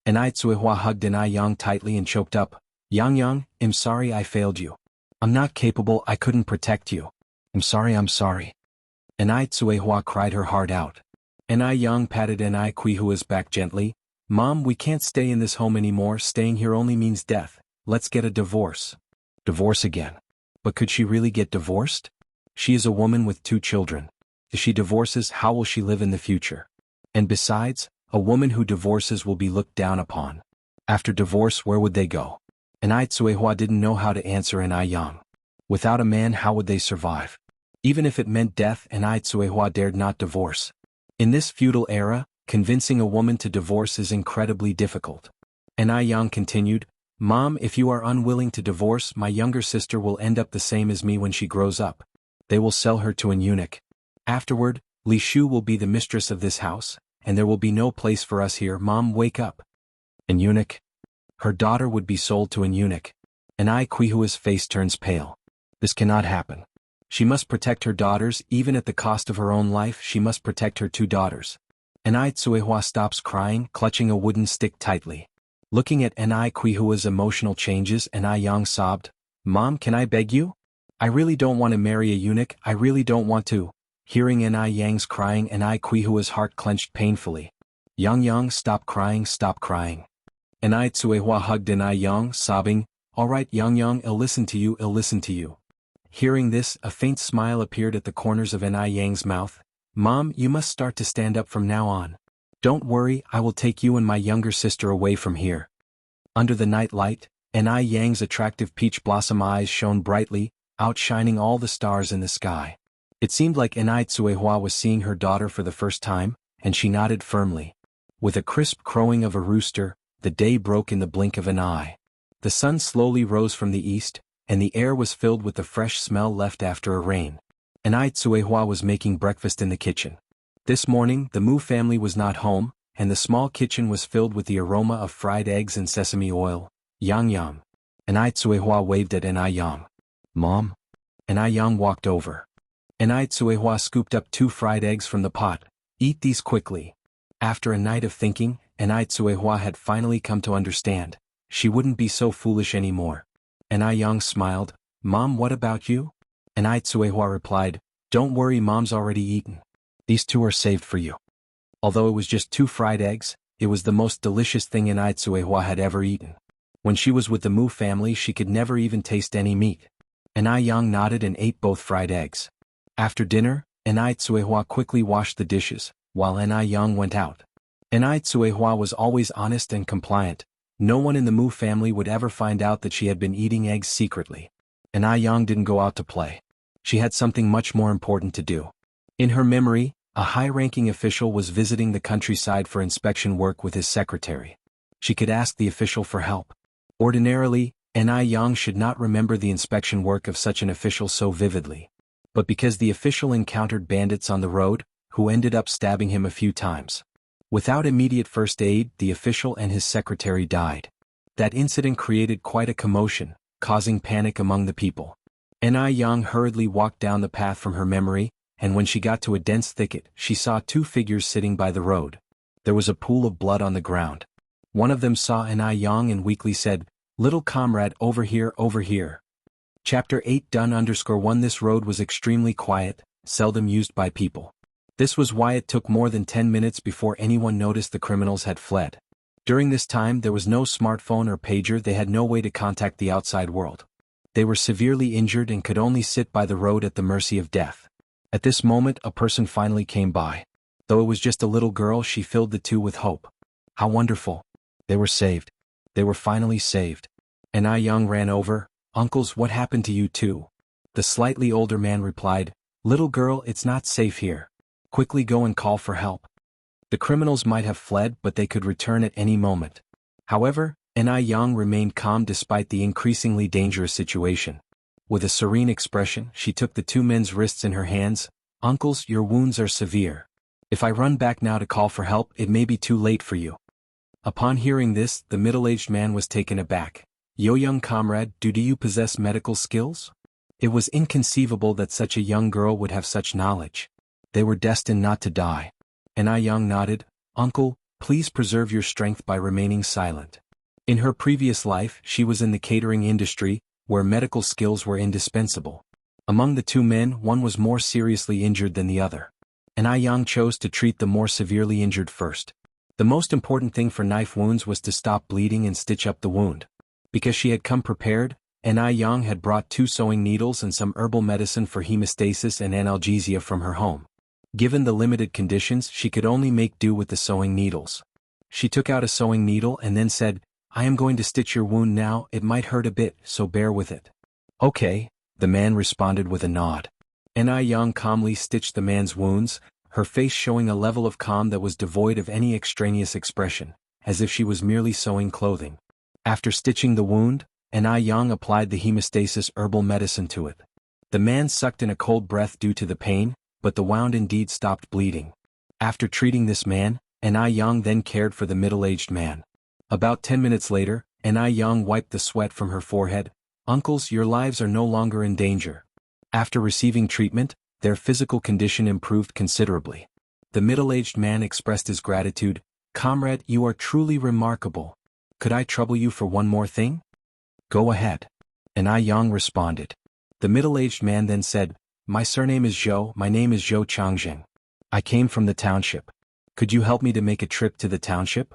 Tsuehua hugged Yang tightly and choked up. Yang, I'm sorry I failed you. I'm not capable, I couldn't protect you. I'm sorry. Tsuehua cried her heart out. Yang patted Qihua's back gently. Mom, we can't stay in this home anymore, staying here only means death. Let's get a divorce. Divorce again. But could she really get divorced? She is a woman with 2 children. If she divorces, how will she live in the future? And besides, a woman who divorces will be looked down upon. After divorce, where would they go? Tsuehua didn't know how to answer Yang. Without a man, how would they survive? Even if it meant death, Tsuehua dared not divorce. In this feudal era, convincing a woman to divorce is incredibly difficult. Yang continued, Mom, if you are unwilling to divorce, my younger sister will end up the same as me when she grows up. They will sell her to an eunuch. Afterward, Li Shu will be the mistress of this house, and there will be no place for us here. Mom, wake up. An eunuch? Her daughter would be sold to an eunuch. Qihua's face turns pale. This cannot happen. She must protect her daughters, even at the cost of her own life. She must protect her 2 daughters. Tsuehua stops crying, clutching a wooden stick tightly. Looking at Qihua's emotional changes, Yang sobbed, Mom, can I beg you? I really don't want to marry a eunuch, I really don't want to. Hearing Yang's crying, Qihua's heart clenched painfully. Yang, stop crying. Tsuehua hugged Yang, sobbing, all right Yang, I'll listen to you. Hearing this, a faint smile appeared at the corners of Yang's mouth. Mom, you must start to stand up from now on. Don't worry, I will take you and my younger sister away from here. Under the night light, Yang's attractive peach blossom eyes shone brightly, outshining all the stars in the sky. It seemed like Tsuehua was seeing her daughter for the first time, and she nodded firmly. With a crisp crowing of a rooster, the day broke in the blink of an eye. The sun slowly rose from the east, and the air was filled with the fresh smell left after a rain. Tsuehua was making breakfast in the kitchen. This morning, the Mu family was not home, and the small kitchen was filled with the aroma of fried eggs and sesame oil. Yang. Tsuehua waved at Yang. Mom? Yang walked over. Tsuehua scooped up 2 fried eggs from the pot. Eat these quickly. After a night of thinking, Tsuehua had finally come to understand. She wouldn't be so foolish anymore. Yang smiled. "Mom, what about you?" And Tsuehua replied, "Don't worry, Mom's already eaten. These two are saved for you." Although it was just 2 fried eggs, it was the most delicious thing Tsuehua had ever eaten. When she was with the Mu family she could never even taste any meat. Yang nodded and ate both fried eggs. After dinner, Tsuehua quickly washed the dishes, while Yang went out. Tsuehua was always honest and compliant. No one in the Mu family would ever find out that she had been eating eggs secretly. Yang didn't go out to play. She had something much more important to do. In her memory, a high-ranking official was visiting the countryside for inspection work with his secretary. She could ask the official for help. Ordinarily, Yang should not remember the inspection work of such an official so vividly. But because the official encountered bandits on the road, who ended up stabbing him a few times. Without immediate first aid, the official and his secretary died. That incident created quite a commotion, causing panic among the people. Yang hurriedly walked down the path from her memory, and when she got to a dense thicket, she saw 2 figures sitting by the road. There was a pool of blood on the ground. One of them saw Yang and weakly said, "Little comrade, over here, over here." Chapter 8 Done_1 This road was extremely quiet, seldom used by people. This was why it took more than 10 minutes before anyone noticed the criminals had fled. During this time there was no smartphone or pager, they had no way to contact the outside world. They were severely injured and could only sit by the road at the mercy of death. At this moment a person finally came by. Though it was just a little girl, she filled the two with hope. How wonderful! They were saved. They were finally saved. Yang ran over. "Uncles, what happened to you two?" The slightly older man replied, "Little girl, it's not safe here. Quickly go and call for help." The criminals might have fled, but they could return at any moment. However, Yang remained calm despite the increasingly dangerous situation. With a serene expression, she took the 2 men's wrists in her hands. "Uncles, your wounds are severe. If I run back now to call for help, it may be too late for you." Upon hearing this, the middle-aged man was taken aback. "Yo, young comrade, do you possess medical skills?" It was inconceivable that such a young girl would have such knowledge. They were destined not to die. Yang nodded. "Uncle, please preserve your strength by remaining silent." In her previous life, she was in the catering industry, where medical skills were indispensable. Among the 2 men, one was more seriously injured than the other. Yang chose to treat the more severely injured first. The most important thing for knife wounds was to stop bleeding and stitch up the wound. Because she had come prepared, Yang had brought 2 sewing needles and some herbal medicine for hemostasis and analgesia from her home. Given the limited conditions, she could only make do with the sewing needles. She took out a sewing needle and then said, "I am going to stitch your wound now, it might hurt a bit, so bear with it." "Okay," the man responded with a nod. Yang calmly stitched the man's wounds, her face showing a level of calm that was devoid of any extraneous expression, as if she was merely sewing clothing. After stitching the wound, Yang applied the hemostasis herbal medicine to it. The man sucked in a cold breath due to the pain, but the wound indeed stopped bleeding. After treating this man, Yang then cared for the middle-aged man. About 10 minutes later, Yang wiped the sweat from her forehead. "Uncles, your lives are no longer in danger." After receiving treatment, their physical condition improved considerably. The middle-aged man expressed his gratitude. "Comrade, you are truly remarkable. Could I trouble you for one more thing?" "Go ahead." Yang responded. The middle-aged man then said, "My surname is Zhou, my name is Zhou Changzheng. I came from the township. Could you help me to make a trip to the township?"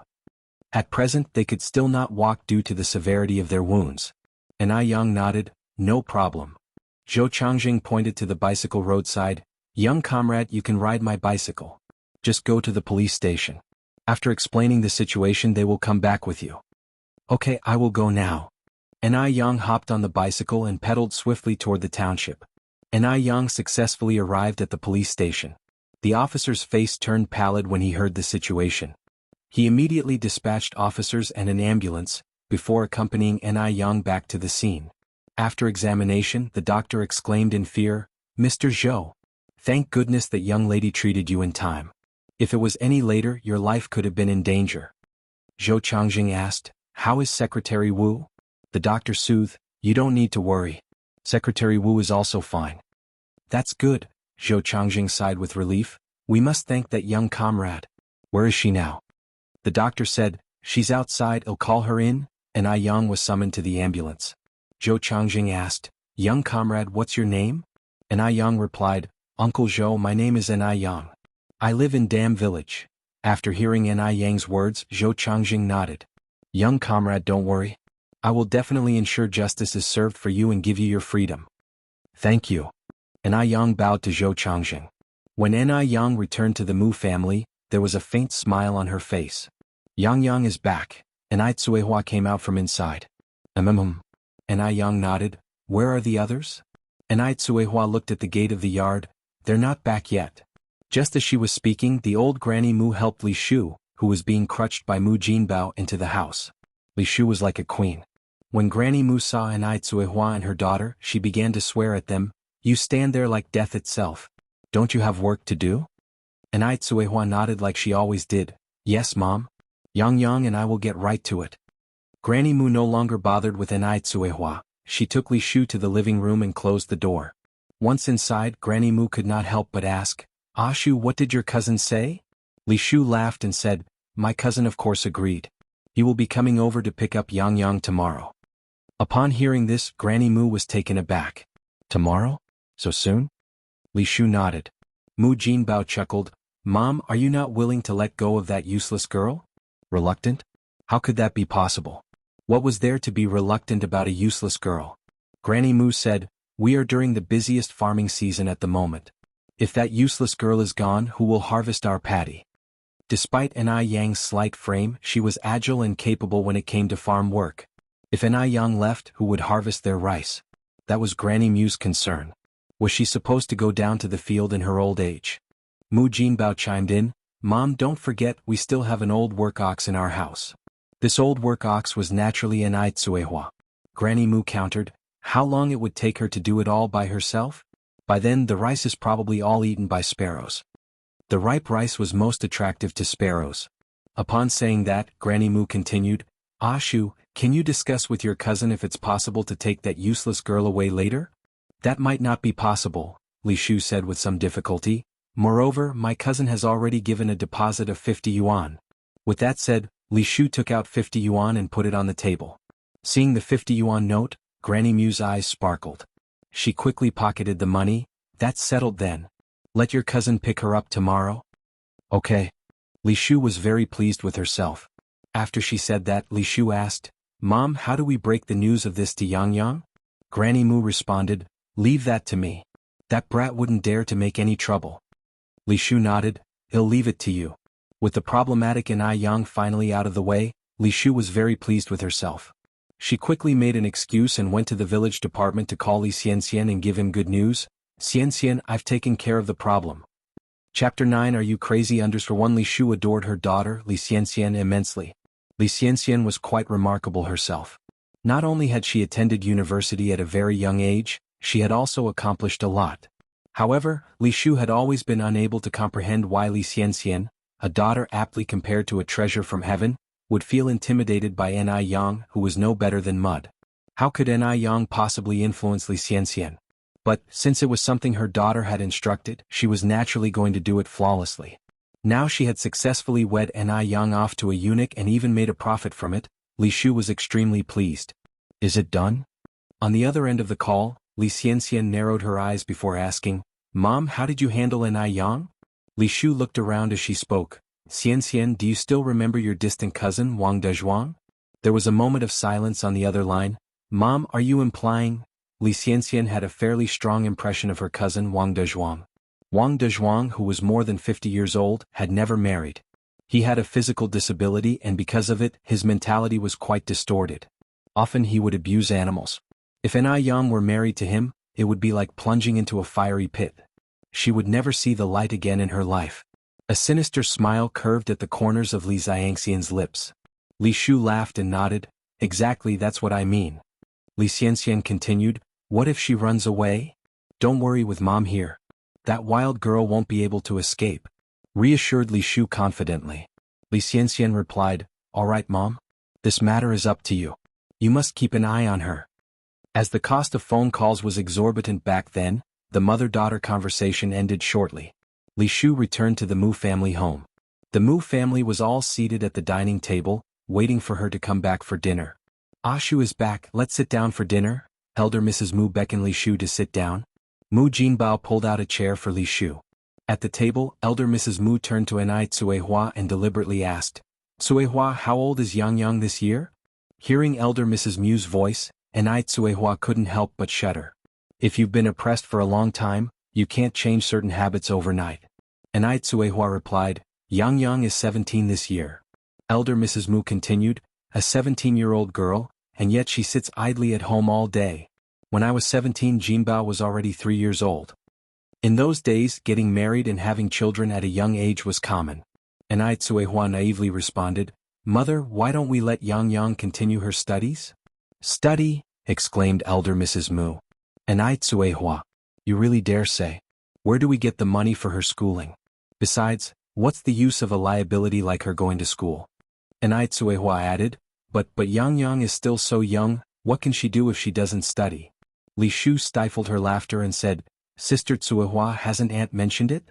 At present they could still not walk due to the severity of their wounds. Yang nodded, "No problem." Zhou Changzheng pointed to the bicycle roadside. "Young comrade, you can ride my bicycle. Just go to the police station. After explaining the situation they will come back with you." "Okay, I will go now." Yang hopped on the bicycle and pedaled swiftly toward the township. Yang successfully arrived at the police station. The officer's face turned pallid when he heard the situation. He immediately dispatched officers and an ambulance, before accompanying Yang back to the scene. After examination, the doctor exclaimed in fear, "Mr. Zhou, thank goodness that young lady treated you in time. If it was any later, your life could have been in danger." Zhou Changzheng asked, "How is Secretary Wu?" The doctor soothed, "You don't need to worry. Secretary Wu is also fine." "That's good," Zhou Changzheng sighed with relief. "We must thank that young comrade. Where is she now?" The doctor said, "She's outside, I'll call her in," and Yang was summoned to the ambulance. Zhou Changzheng asked, "Young comrade, what's your name?" Anai Yang replied, "Uncle Zhou, my name is Anai Yang. I live in Dam Village." After hearing Anai Yang's words, Zhou Changjing nodded. "Young comrade, don't worry. I will definitely ensure justice is served for you and give you your freedom." "Thank you." Anai Yang bowed to Zhou Changjing. When Anai Yang returned to the Mu family, there was a faint smile on her face. "Yang is back." Anai Tsuehua came out from inside. Anai Yang nodded. "Where are the others?" Anai Tsuehua looked at the gate of the yard. "They're not back yet." Just as she was speaking, the old Granny Mu helped Li Shu, who was being crutched by Mu Jinbao, into the house. Li Shu was like a queen. When Granny Mu saw Anai Tsuehua and her daughter, she began to swear at them. "You stand there like death itself. Don't you have work to do?" Anai Tsuehua nodded like she always did. "Yes, Mom. Yang and I will get right to it." Granny Mu no longer bothered with Anai Tsuehua. She took Li Shu to the living room and closed the door. Once inside, Granny Mu could not help but ask, "Shu, what did your cousin say?" Li Shu laughed and said, "My cousin of course agreed. He will be coming over to pick up Yang tomorrow." Upon hearing this, Granny Mu was taken aback. "Tomorrow? So soon?" Li Shu nodded. Mu Jinbao chuckled. "Mom, are you not willing to let go of that useless girl?" "Reluctant? How could that be possible? What was there to be reluctant about a useless girl?" Granny Mu said, "We are during the busiest farming season at the moment. If that useless girl is gone, who will harvest our paddy?" Despite Anai Yang's slight frame, she was agile and capable when it came to farm work. If Anai Yang left, who would harvest their rice? That was Granny Mu's concern. Was she supposed to go down to the field in her old age? Mu Jinbao chimed in, "Mom, don't forget we still have an old work ox in our house." This old work ox was naturally Anai Tsuehua. Granny Mu countered, how long it would take her to do it all by herself? By then the rice is probably all eaten by sparrows. The ripe rice was most attractive to sparrows. Upon saying that, Granny Mu continued, "Shu, can you discuss with your cousin if it's possible to take that useless girl away later?" "That might not be possible," Li Shu said with some difficulty. "Moreover, my cousin has already given a deposit of 50 yuan. With that said, Li Shu took out 50 yuan and put it on the table. Seeing the 50 yuan note, Granny Mu's eyes sparkled. She quickly pocketed the money. "That's settled then. Let your cousin pick her up tomorrow?" "Okay." Li Shu was very pleased with herself. After she said that, Li Shu asked, "Mom, how do we break the news of this to Yang?" Granny Mu responded, "Leave that to me. That brat wouldn't dare to make any trouble." Li Shu nodded, "He'll leave it to you." With the problematic Anai Yang finally out of the way, Li Shu was very pleased with herself. She quickly made an excuse and went to the village department to call Li Xianxia and give him good news. "Xianxia, I've taken care of the problem." Chapter 9 Are You Crazy? 1 Li Shu adored her daughter, Li Xianxia, immensely. Li Xianxia was quite remarkable herself. Not only had she attended university at a very young age, she had also accomplished a lot. However, Li Shu had always been unable to comprehend why Li Xianxia, a daughter aptly compared to a treasure from heaven, would feel intimidated by Anai Yang, who was no better than mud. How could Anai Yang possibly influence Li Xianxia? But, since it was something her daughter had instructed, she was naturally going to do it flawlessly. Now she had successfully wed Anai Yang off to a eunuch and even made a profit from it. Li Shu was extremely pleased. "Is it done?" On the other end of the call, Li Xianxia narrowed her eyes before asking, "Mom, how did you handle Anai Yang?" Li Shu looked around as she spoke. "Xianxia, do you still remember your distant cousin Wang Dezhuang?" There was a moment of silence on the other line. "Mom, are you implying?" Li Xianxia had a fairly strong impression of her cousin Wang Dezhuang. Wang Dezhuang, who was more than 50 years old, had never married. He had a physical disability and because of it, his mentality was quite distorted. Often he would abuse animals. If Anai Yang were married to him, it would be like plunging into a fiery pit. She would never see the light again in her life. A sinister smile curved at the corners of Li Xianxian's lips. Li Shu laughed and nodded. "Exactly, that's what I mean." Li Xianxian continued, "What if she runs away?" "Don't worry with Mom here. That wild girl won't be able to escape," reassured Li Shu confidently. Li Xianxian replied, "All right, Mom. This matter is up to you. You must keep an eye on her." As the cost of phone calls was exorbitant back then, the mother-daughter conversation ended shortly. Li Shu returned to the Mu family home. The Mu family was all seated at the dining table, waiting for her to come back for dinner. "Shu is back, let's sit down for dinner." Elder Mrs. Mu beckoned Li Shu to sit down. Mu Jinbao pulled out a chair for Li Shu. At the table, Elder Mrs. Mu turned to Enai Tsuehua and deliberately asked, "Tsuehua, how old is Yang this year?" Hearing Elder Mrs. Mu's voice, Enai Tsuehua couldn't help but shudder. If you've been oppressed for a long time, you can't change certain habits overnight. Enai Tsuehua replied, Yang is 17 this year. Elder Mrs. Mu continued, a 17-year-old girl, and yet she sits idly at home all day. When I was 17, Jinbao was already 3 years old. In those days, getting married and having children at a young age was common. Enai Tsuehua naively responded, Mother, why don't we let Yang continue her studies? Study? Exclaimed Elder Mrs. Mu. Enai Tsuehua, you really dare say? Where do we get the money for her schooling? Besides, what's the use of a liability like her going to school? Enai Tsuehua added, But Yang is still so young, what can she do if she doesn't study? Li Shu stifled her laughter and said, Sister Tsuehua, hasn't Aunt mentioned it?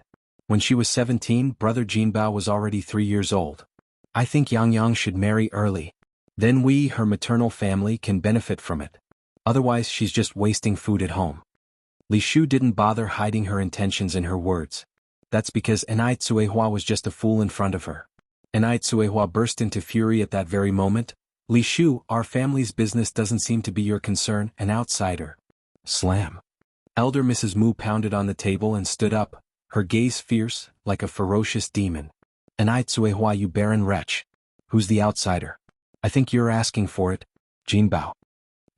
When she was 17, Brother Jinbao was already 3 years old. I think Yang should marry early. Then we, her maternal family, can benefit from it. Otherwise she's just wasting food at home. Li Shu didn't bother hiding her intentions in her words. That's because Enai Tsuehua was just a fool in front of her. Enai Tsuehua burst into fury at that very moment. Li Shu, our family's business doesn't seem to be your concern, an outsider. Slam. Elder Mrs. Mu pounded on the table and stood up, her gaze fierce, like a ferocious demon. Enai Tsuehua, you barren wretch. Who's the outsider? I think you're asking for it, Jinbao.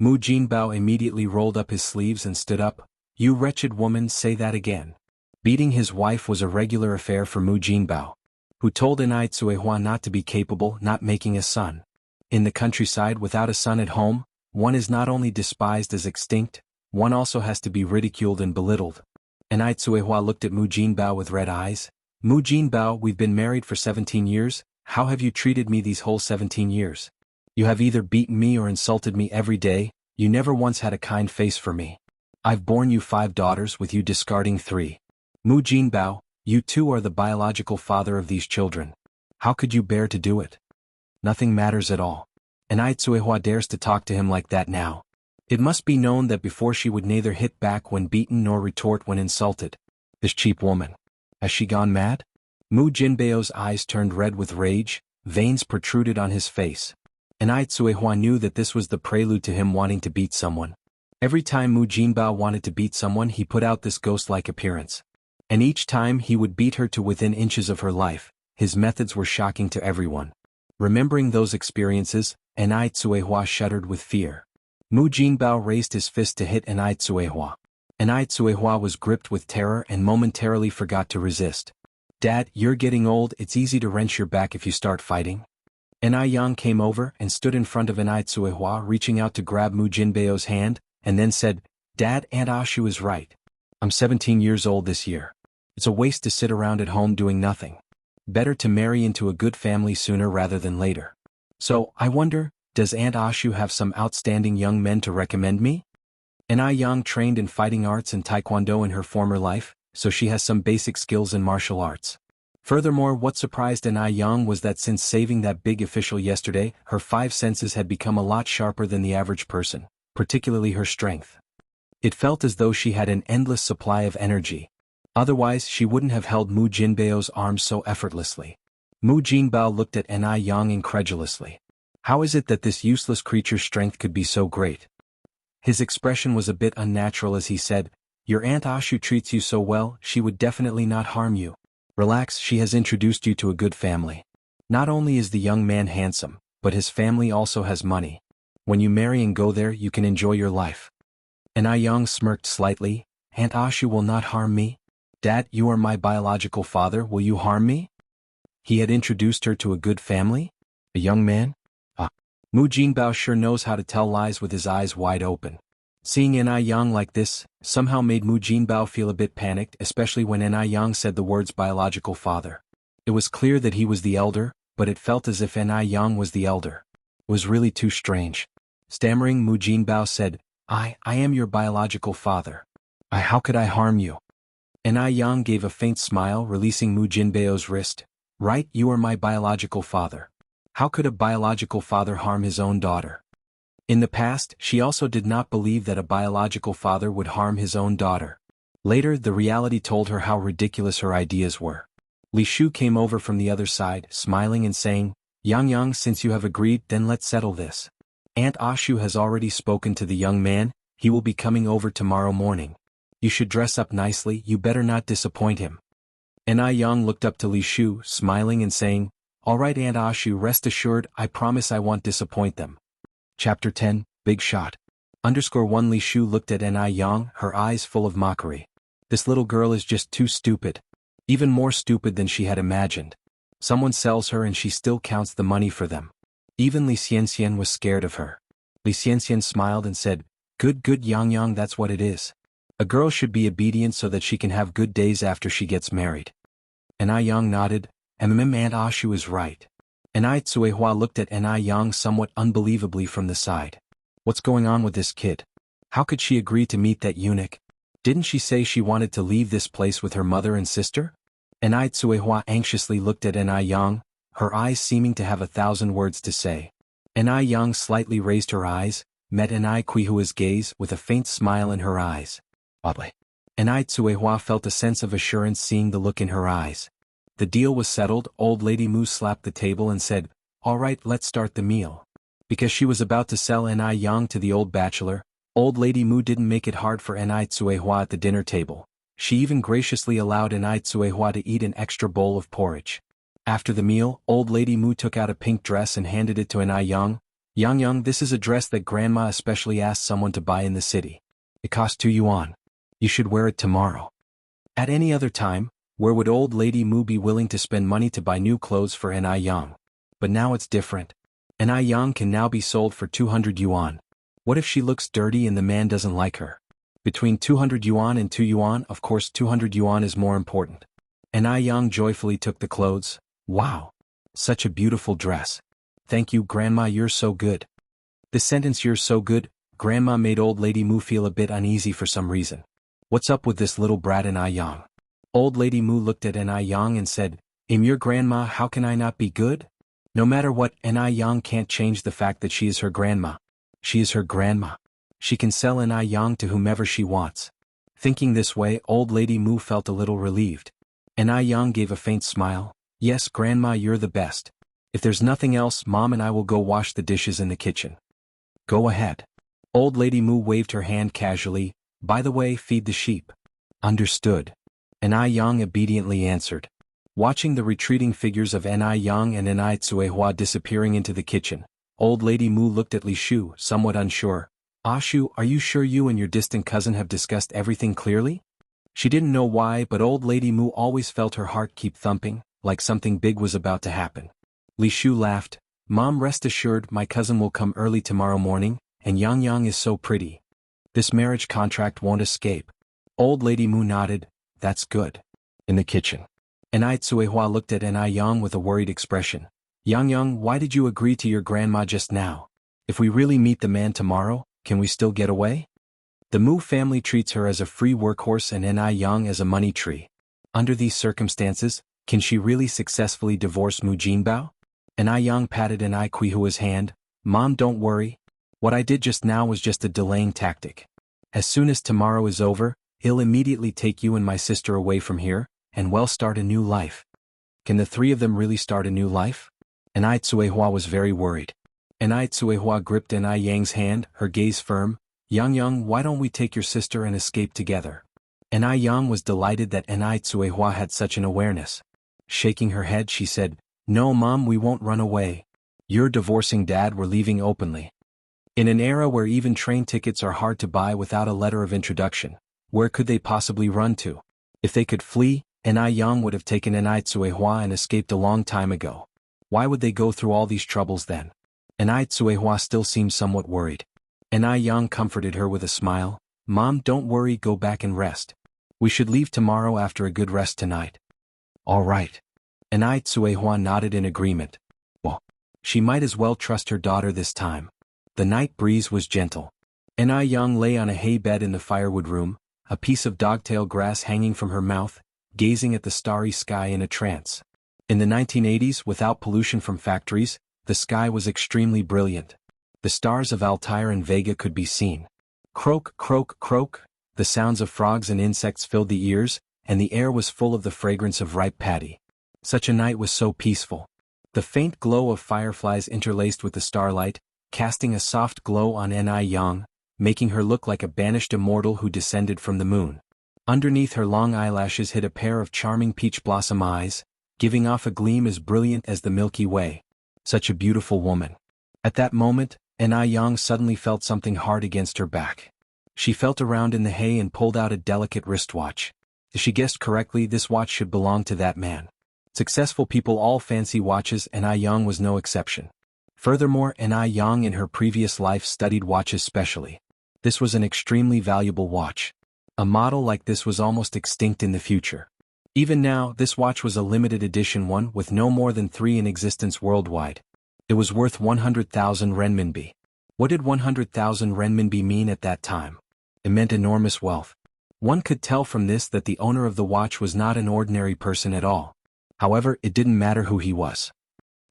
Mu Jinbao immediately rolled up his sleeves and stood up. You wretched woman, say that again. Beating his wife was a regular affair for Mu Jinbao, who told Enai Tsuehua not to be capable, not making a son. In the countryside without a son at home, one is not only despised as extinct, one also has to be ridiculed and belittled. Enai Tsuehua looked at Mu Jinbao with red eyes. Mu Jinbao, we've been married for 17 years, how have you treated me these whole 17 years? You have either beaten me or insulted me every day, you never once had a kind face for me. I've borne you 5 daughters with you discarding 3. Mu Jinbao, you too are the biological father of these children. How could you bear to do it? Nothing matters at all. Enai Tsuehua dares to talk to him like that now. It must be known that before she would neither hit back when beaten nor retort when insulted. This cheap woman. Has she gone mad? Mu Jinbao's eyes turned red with rage, veins protruded on his face. Enai Tsuehua knew that this was the prelude to him wanting to beat someone. Every time Mu Jinbao wanted to beat someone he put out this ghost-like appearance. And each time he would beat her to within inches of her life. His methods were shocking to everyone. Remembering those experiences, Enai Tsuehua shuddered with fear. Mu Jinbao raised his fist to hit Enai Tsuehua. Enai Tsuehua was gripped with terror and momentarily forgot to resist. Dad, you're getting old, it's easy to wrench your back if you start fighting. Enai Yang came over and stood in front of Enai Tsuehua, reaching out to grab Mu Jinbao's hand, and then said, Dad, Aunt Ashu is right. I'm 17 years old this year. It's a waste to sit around at home doing nothing. Better to marry into a good family sooner rather than later. So, I wonder, does Aunt Ashu have some outstanding young men to recommend me? Enai Yang trained in fighting arts and taekwondo in her former life, so she has some basic skills in martial arts. Furthermore, what surprised Enai Yang was that since saving that big official yesterday, her 5 senses had become a lot sharper than the average person, particularly her strength. It felt as though she had an endless supply of energy. Otherwise she wouldn't have held Mu Jinbao's arms so effortlessly. Mu Jinbao looked at Enai Yang incredulously. How is it that this useless creature's strength could be so great? His expression was a bit unnatural as he said, Your Aunt Ashu treats you so well, she would definitely not harm you. Relax, she has introduced you to a good family. Not only is the young man handsome, but his family also has money. When you marry and go there you can enjoy your life. Enai Yang smirked slightly, Aunt Ashu will not harm me? Dad, you are my biological father, will you harm me? He had introduced her to a good family? A young man? Mu Jinbao sure knows how to tell lies with his eyes wide open. Seeing Enai Yang like this, somehow made Mu Jinbao feel a bit panicked, especially when Enai Yang said the words biological father. It was clear that he was the elder, but it felt as if Enai Yang was the elder. It was really too strange. Stammering, Mu Jinbao said, I am your biological father. How could I harm you? Enai Yang gave a faint smile, releasing Mu Jinbao's wrist. Right, you are my biological father. How could a biological father harm his own daughter? In the past, she also did not believe that a biological father would harm his own daughter. Later, the reality told her how ridiculous her ideas were. Li Shu came over from the other side, smiling and saying, Yang, since you have agreed, then let's settle this. Aunt Ashu has already spoken to the young man, he will be coming over tomorrow morning. You should dress up nicely, you better not disappoint him. Yang looked up to Li Shu, smiling and saying, All right Aunt Ashu, rest assured, I promise I won't disappoint them. Chapter 10, Big Shot. _1 Li Shu looked at Yang, her eyes full of mockery. This little girl is just too stupid. Even more stupid than she had imagined. Someone sells her and she still counts the money for them. Even Li Xianxia was scared of her. Li Xianxia smiled and said, Good Yang, that's what it is. A girl should be obedient so that she can have good days after she gets married. Yang nodded, Aunt Ashu is right. Tsuehua looked at Yang somewhat unbelievably from the side. What's going on with this kid? How could she agree to meet that eunuch? Didn't she say she wanted to leave this place with her mother and sister? Tsuehua anxiously looked at Yang, her eyes seeming to have 1,000 words to say. Yang slightly raised her eyes, met Quihua's gaze with a faint smile in her eyes. Oddly. Tsuehua felt a sense of assurance seeing the look in her eyes. The deal was settled. Old Lady Mu slapped the table and said, All right, let's start the meal. Because she was about to sell Yang to the old bachelor, Old Lady Mu didn't make it hard for Tsuehua at the dinner table. She even graciously allowed Tsuehua to eat an extra bowl of porridge. After the meal, Old Lady Mu took out a pink dress and handed it to Yang. Yang, this is a dress that Grandma especially asked someone to buy in the city. It cost 2 yuan. You should wear it tomorrow. At any other time, where would Old Lady Mu be willing to spend money to buy new clothes for Yang? But now it's different. Yang can now be sold for 200 yuan. What if she looks dirty and the man doesn't like her? Between 200 yuan and 2 yuan, of course 200 yuan is more important. Yang joyfully took the clothes. Wow! Such a beautiful dress. Thank you Grandma, you're so good. The sentence you're so good, Grandma made Old Lady Mu feel a bit uneasy for some reason. What's up with this little brat Yang? Old Lady Mu looked at Yang and said, Your Grandma, how can I not be good? No matter what, Yang can't change the fact that she is her grandma. She is her grandma. She can sell Yang to whomever she wants. Thinking this way, Old Lady Mu felt a little relieved. Yang gave a faint smile. Yes Grandma, you're the best. If there's nothing else, Mom and I will go wash the dishes in the kitchen. Go ahead. Old Lady Mu waved her hand casually. By the way, feed the sheep. Understood. Yang obediently answered. Watching the retreating figures of Yang and Tsuehua disappearing into the kitchen, Old Lady Mu looked at Li Shu, somewhat unsure. Ashu, are you sure you and your distant cousin have discussed everything clearly? She didn't know why, but Old Lady Mu always felt her heart keep thumping, like something big was about to happen. Li Shu laughed. Mom, rest assured, my cousin will come early tomorrow morning, and Yang is so pretty. This marriage contract won't escape. Old Lady Mu nodded. That's good. In the kitchen. Tsuehua looked at Yang with a worried expression. Yang, why did you agree to your grandma just now? If we really meet the man tomorrow, can we still get away? The Mu family treats her as a free workhorse and Yang as a money tree. Under these circumstances, can she really successfully divorce Mu Jinbao? Yang patted Quihua's hand. Mom, don't worry. What I did just now was just a delaying tactic. As soon as tomorrow is over, he'll immediately take you and my sister away from here, and we'll start a new life. Can the 3 of them really start a new life? Tsuehua was very worried. Tsuehua gripped Yang's hand, her gaze firm. Yang, why don't we take your sister and escape together? Yang was delighted that Tsuehua had such an awareness. Shaking her head, she said, No Mom, we won't run away. You're divorcing Dad, we're leaving openly. In an era where even train tickets are hard to buy without a letter of introduction, where could they possibly run to? If they could flee, Yang would have taken Tsuehua and escaped a long time ago. Why would they go through all these troubles then? Tsuehua still seemed somewhat worried. Yang comforted her with a smile. Mom, don't worry, go back and rest. We should leave tomorrow after a good rest tonight. All right. Tsuehua nodded in agreement. Well, she might as well trust her daughter this time. The night breeze was gentle. Yang lay on a hay bed in the firewood room, a piece of dogtail grass hanging from her mouth, gazing at the starry sky in a trance. In the 1980s, without pollution from factories, the sky was extremely brilliant. The stars of Altair and Vega could be seen. Croak, croak, croak, the sounds of frogs and insects filled the ears, and the air was full of the fragrance of ripe paddy. Such a night was so peaceful. The faint glow of fireflies interlaced with the starlight, casting a soft glow on Yang, making her look like a banished immortal who descended from the moon. Underneath her long eyelashes hid a pair of charming peach blossom eyes, giving off a gleam as brilliant as the Milky Way. Such a beautiful woman. At that moment, Yang suddenly felt something hard against her back. She felt around in the hay and pulled out a delicate wristwatch. If she guessed correctly, this watch should belong to that man. Successful people all fancy watches, and Yang was no exception. Furthermore, Yang in her previous life studied watches specially. This was an extremely valuable watch. A model like this was almost extinct in the future. Even now, this watch was a limited edition one with no more than 3 in existence worldwide. It was worth 100,000 renminbi. What did 100,000 renminbi mean at that time? It meant enormous wealth. One could tell from this that the owner of the watch was not an ordinary person at all. However, it didn't matter who he was.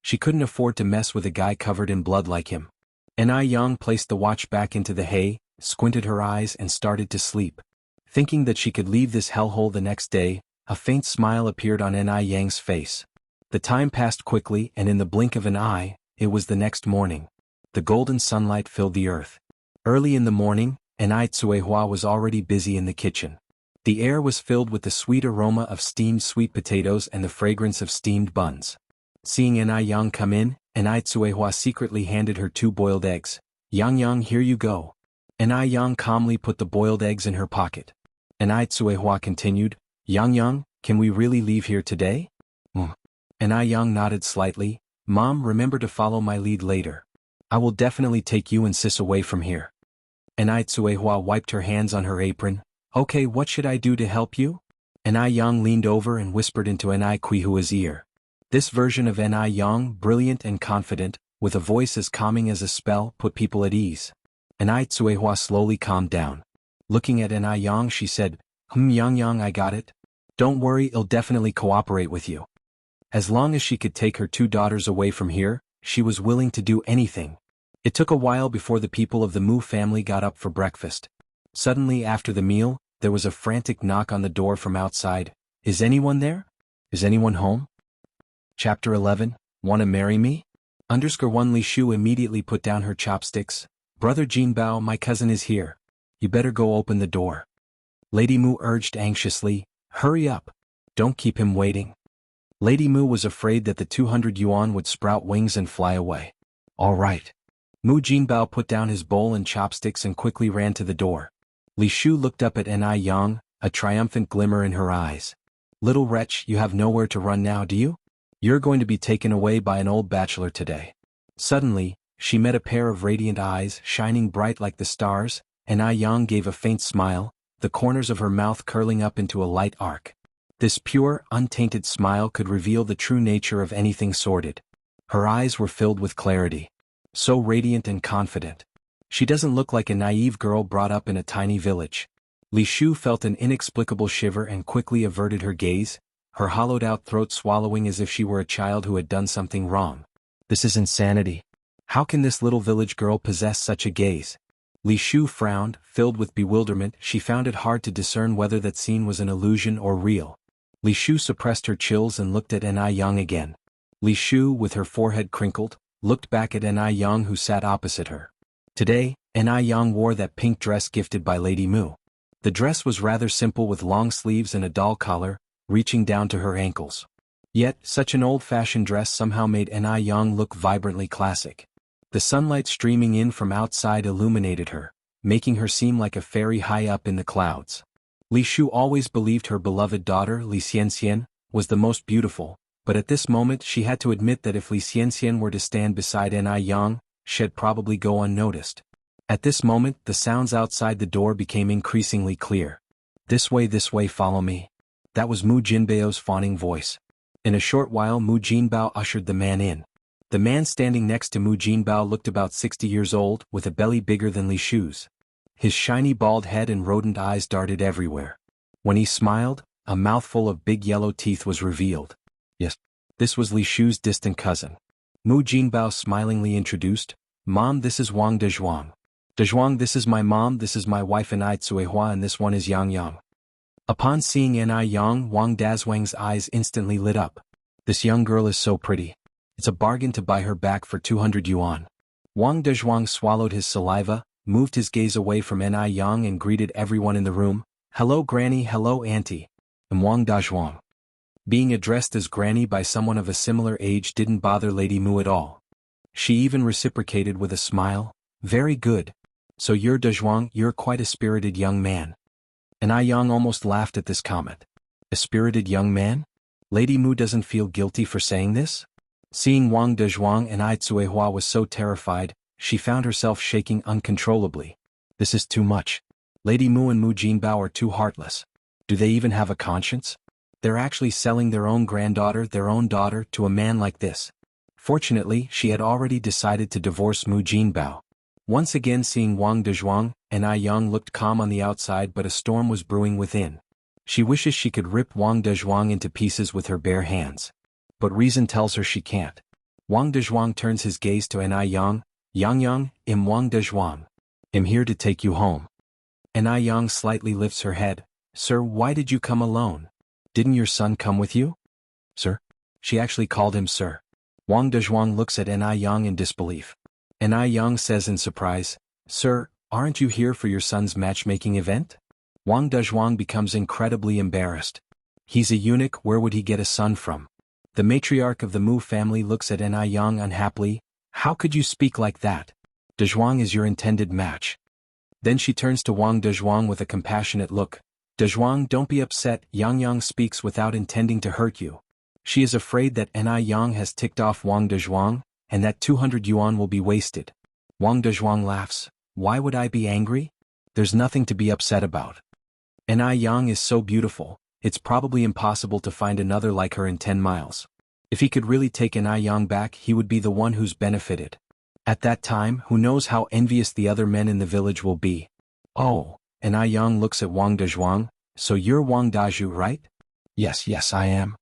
She couldn't afford to mess with a guy covered in blood like him. Yang placed the watch back into the hay, squinted her eyes and started to sleep. Thinking that she could leave this hellhole the next day, a faint smile appeared on Yang's face. The time passed quickly, and in the blink of an eye, it was the next morning. The golden sunlight filled the earth. Early in the morning, Tsuehua was already busy in the kitchen. The air was filled with the sweet aroma of steamed sweet potatoes and the fragrance of steamed buns. Seeing Yang come in, Tsuehua secretly handed her 2 boiled eggs. Yang, here you go. Yang calmly put the boiled eggs in her pocket. Tsuehua continued, Yang, can we really leave here today? Yang nodded slightly. Mom, remember to follow my lead later. I will definitely take you and sis away from here. Tsuehua wiped her hands on her apron. Okay, what should I do to help you? Yang leaned over and whispered into Quihua's ear. This version of Yang, brilliant and confident, with a voice as calming as a spell, put people at ease. Tsuehua slowly calmed down. Looking at Yang, she said, Yang, I got it. Don't worry, I'll definitely cooperate with you. As long as she could take her 2 daughters away from here, she was willing to do anything. It took a while before the people of the Mu family got up for breakfast. Suddenly after the meal, there was a frantic knock on the door from outside. Is anyone there? Is anyone home? Chapter 11, Wanna Marry Me? _1 Li Shu immediately put down her chopsticks. Brother Jinbao, my cousin is here. You better go open the door. Lady Mu urged anxiously, hurry up. Don't keep him waiting. Lady Mu was afraid that the 200 yuan would sprout wings and fly away. All right. Mu Jinbao put down his bowl and chopsticks and quickly ran to the door. Li Shu looked up at Yang, a triumphant glimmer in her eyes. Little wretch, you have nowhere to run now, do you? You're going to be taken away by an old bachelor today. Suddenly, she met a pair of radiant eyes shining bright like the stars, and Yang gave a faint smile, the corners of her mouth curling up into a light arc. This pure, untainted smile could reveal the true nature of anything sordid. Her eyes were filled with clarity. So radiant and confident. She doesn't look like a naive girl brought up in a tiny village. Li Shu felt an inexplicable shiver and quickly averted her gaze, her hollowed-out throat swallowing as if she were a child who had done something wrong. This is insanity. How can this little village girl possess such a gaze? Li Shu frowned, filled with bewilderment. She found it hard to discern whether that scene was an illusion or real. Li Shu suppressed her chills and looked at Yang again. Li Shu, with her forehead crinkled, looked back at Yang who sat opposite her. Today, Yang wore that pink dress gifted by Lady Mu. The dress was rather simple with long sleeves and a doll collar, reaching down to her ankles. Yet, such an old-fashioned dress somehow made Yang look vibrantly classic. The sunlight streaming in from outside illuminated her, making her seem like a fairy high up in the clouds. Li Shu always believed her beloved daughter, Li Xianxia, was the most beautiful, but at this moment she had to admit that if Li Xianxia were to stand beside Yang, she'd probably go unnoticed. At this moment, the sounds outside the door became increasingly clear. This way, follow me. That was Mu Jinbao's fawning voice. In a short while Mu Jinbao ushered the man in. The man standing next to Mu Jinbao looked about 60 years old, with a belly bigger than Li Shu's. His shiny bald head and rodent eyes darted everywhere. When he smiled, a mouthful of big yellow teeth was revealed. Yes, this was Li Shu's distant cousin. Mu Jinbao smilingly introduced, Mom, this is Wang Dezhuang. Dezhuang, this is my mom, this is my wife Anai Tsuehua, and this one is Yang Yang. Upon seeing Anai Yang, Wang Dazhuang's eyes instantly lit up. This young girl is so pretty. It's a bargain to buy her back for 200 yuan. Wang Dezhuang swallowed his saliva, moved his gaze away from Anai Yang and greeted everyone in the room. Hello Granny, hello Auntie. I'm Wang Dezhuang. Being addressed as Granny by someone of a similar age didn't bother Lady Mu at all. She even reciprocated with a smile. Very good. So you're Dezhuang, you're quite a spirited young man. Anai Yang almost laughed at this comment. A spirited young man? Lady Mu doesn't feel guilty for saying this? Seeing Wang Dezhuang, Anai Tsuehua was so terrified, she found herself shaking uncontrollably. This is too much. Lady Mu and Mu Jinbao are too heartless. Do they even have a conscience? They're actually selling their own granddaughter, their own daughter, to a man like this. Fortunately, she had already decided to divorce Mu Jinbao. Once again seeing Wang Dezhuang, Anai Yang looked calm on the outside, but a storm was brewing within. She wishes she could rip Wang Dezhuang into pieces with her bare hands. But reason tells her she can't. Wang Dezhuang turns his gaze to Anai Yang. Yang, I'm Wang Dezhuang. I'm here to take you home. Anai Yang slightly lifts her head. Sir, why did you come alone? Didn't your son come with you? Sir? She actually called him sir. Wang Dezhuang looks at Anai Yang in disbelief. Anai Yang says in surprise, Sir, aren't you here for your son's matchmaking event? Wang Dezhuang becomes incredibly embarrassed. He's a eunuch, where would he get a son from? The matriarch of the Mu family looks at Anai Yang unhappily. How could you speak like that? Dezhuang is your intended match. Then she turns to Wang Dezhuang with a compassionate look. Dezhuang, don't be upset, Yang speaks without intending to hurt you. She is afraid that Anai Yang has ticked off Wang Dezhuang, and that 200 yuan will be wasted. Wang Dezhuang laughs. Why would I be angry? There's nothing to be upset about. Anai Yang is so beautiful, it's probably impossible to find another like her in 10 miles. If he could really take Anai Yang back, he would be the one who's benefited. At that time, who knows how envious the other men in the village will be. Oh. Anai Yang looks at Wang Dezhuang. So you're Wang Dazhu, right? Yes, I am.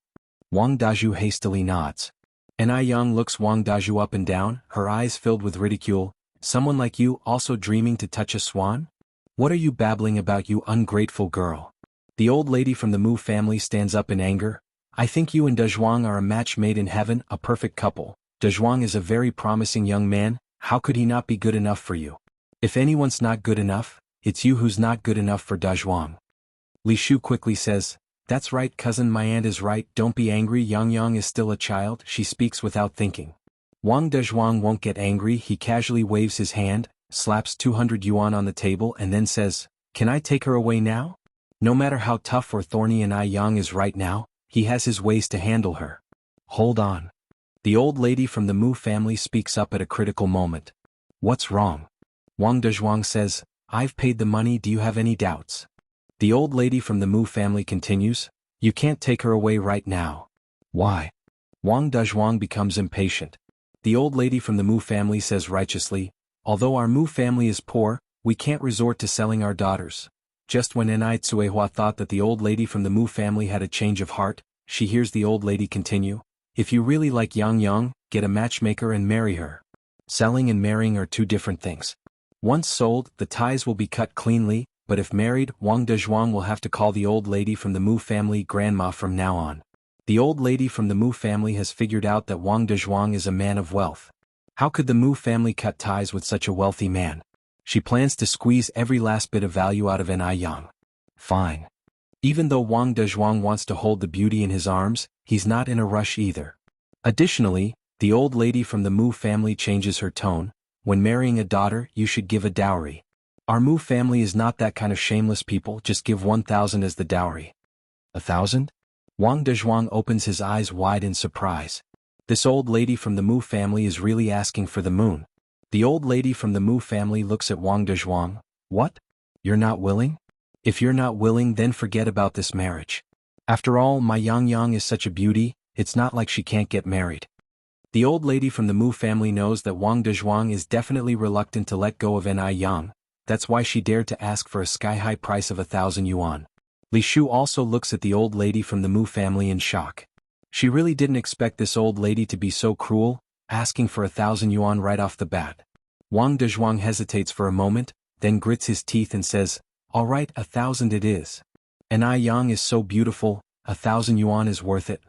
Wang Dazhu hastily nods. Anai Yang looks Wang Dazhu up and down, her eyes filled with ridicule. Someone like you also dreaming to touch a swan? What are you babbling about, you ungrateful girl? The old lady from the Mu family stands up in anger. I think you and Dezhuang are a match made in heaven, a perfect couple. Dezhuang is a very promising young man, how could he not be good enough for you? If anyone's not good enough, it's you who's not good enough for Dezhuang. Li Shu quickly says, That's right cousin, my aunt is right, don't be angry, Yang is still a child, she speaks without thinking. Wang Dezhuang won't get angry, he casually waves his hand, slaps 200 yuan on the table and then says, Can I take her away now? No matter how tough or thorny Anai Yang is right now, he has his ways to handle her. Hold on. The old lady from the Mu family speaks up at a critical moment. What's wrong? Wang Dezhuang says, I've paid the money, do you have any doubts? The old lady from the Mu family continues, You can't take her away right now. Why? Wang Dezhuang becomes impatient. The old lady from the Mu family says righteously, Although our Mu family is poor, we can't resort to selling our daughters. Just when Anai Tsuehua thought that the old lady from the Mu family had a change of heart, she hears the old lady continue, If you really like Yang, get a matchmaker and marry her. Selling and marrying are two different things. Once sold, the ties will be cut cleanly, but if married, Wang Dezhuang will have to call the old lady from the Mu family grandma from now on. The old lady from the Mu family has figured out that Wang Dezhuang is a man of wealth. How could the Mu family cut ties with such a wealthy man? She plans to squeeze every last bit of value out of Anai Yang. Fine. Even though Wang Dezhuang wants to hold the beauty in his arms, he's not in a rush either. Additionally, the old lady from the Mu family changes her tone. When marrying a daughter, you should give a dowry. Our Mu family is not that kind of shameless people, just give 1,000 as the dowry. 1,000? Wang Dezhuang opens his eyes wide in surprise. This old lady from the Mu family is really asking for the moon. The old lady from the Mu family looks at Wang Dezhuang. What? You're not willing? If you're not willing, then forget about this marriage. After all, my Yang is such a beauty, it's not like she can't get married. The old lady from the Mu family knows that Wang Dezhuang is definitely reluctant to let go of Anai Yang, that's why she dared to ask for a sky-high price of 1,000 yuan. Li Shu also looks at the old lady from the Mu family in shock. She really didn't expect this old lady to be so cruel, asking for 1,000 yuan right off the bat. Wang Dezhuang hesitates for a moment, then grits his teeth and says, "All right, 1,000 it is. And Yang is so beautiful, 1,000 yuan is worth it."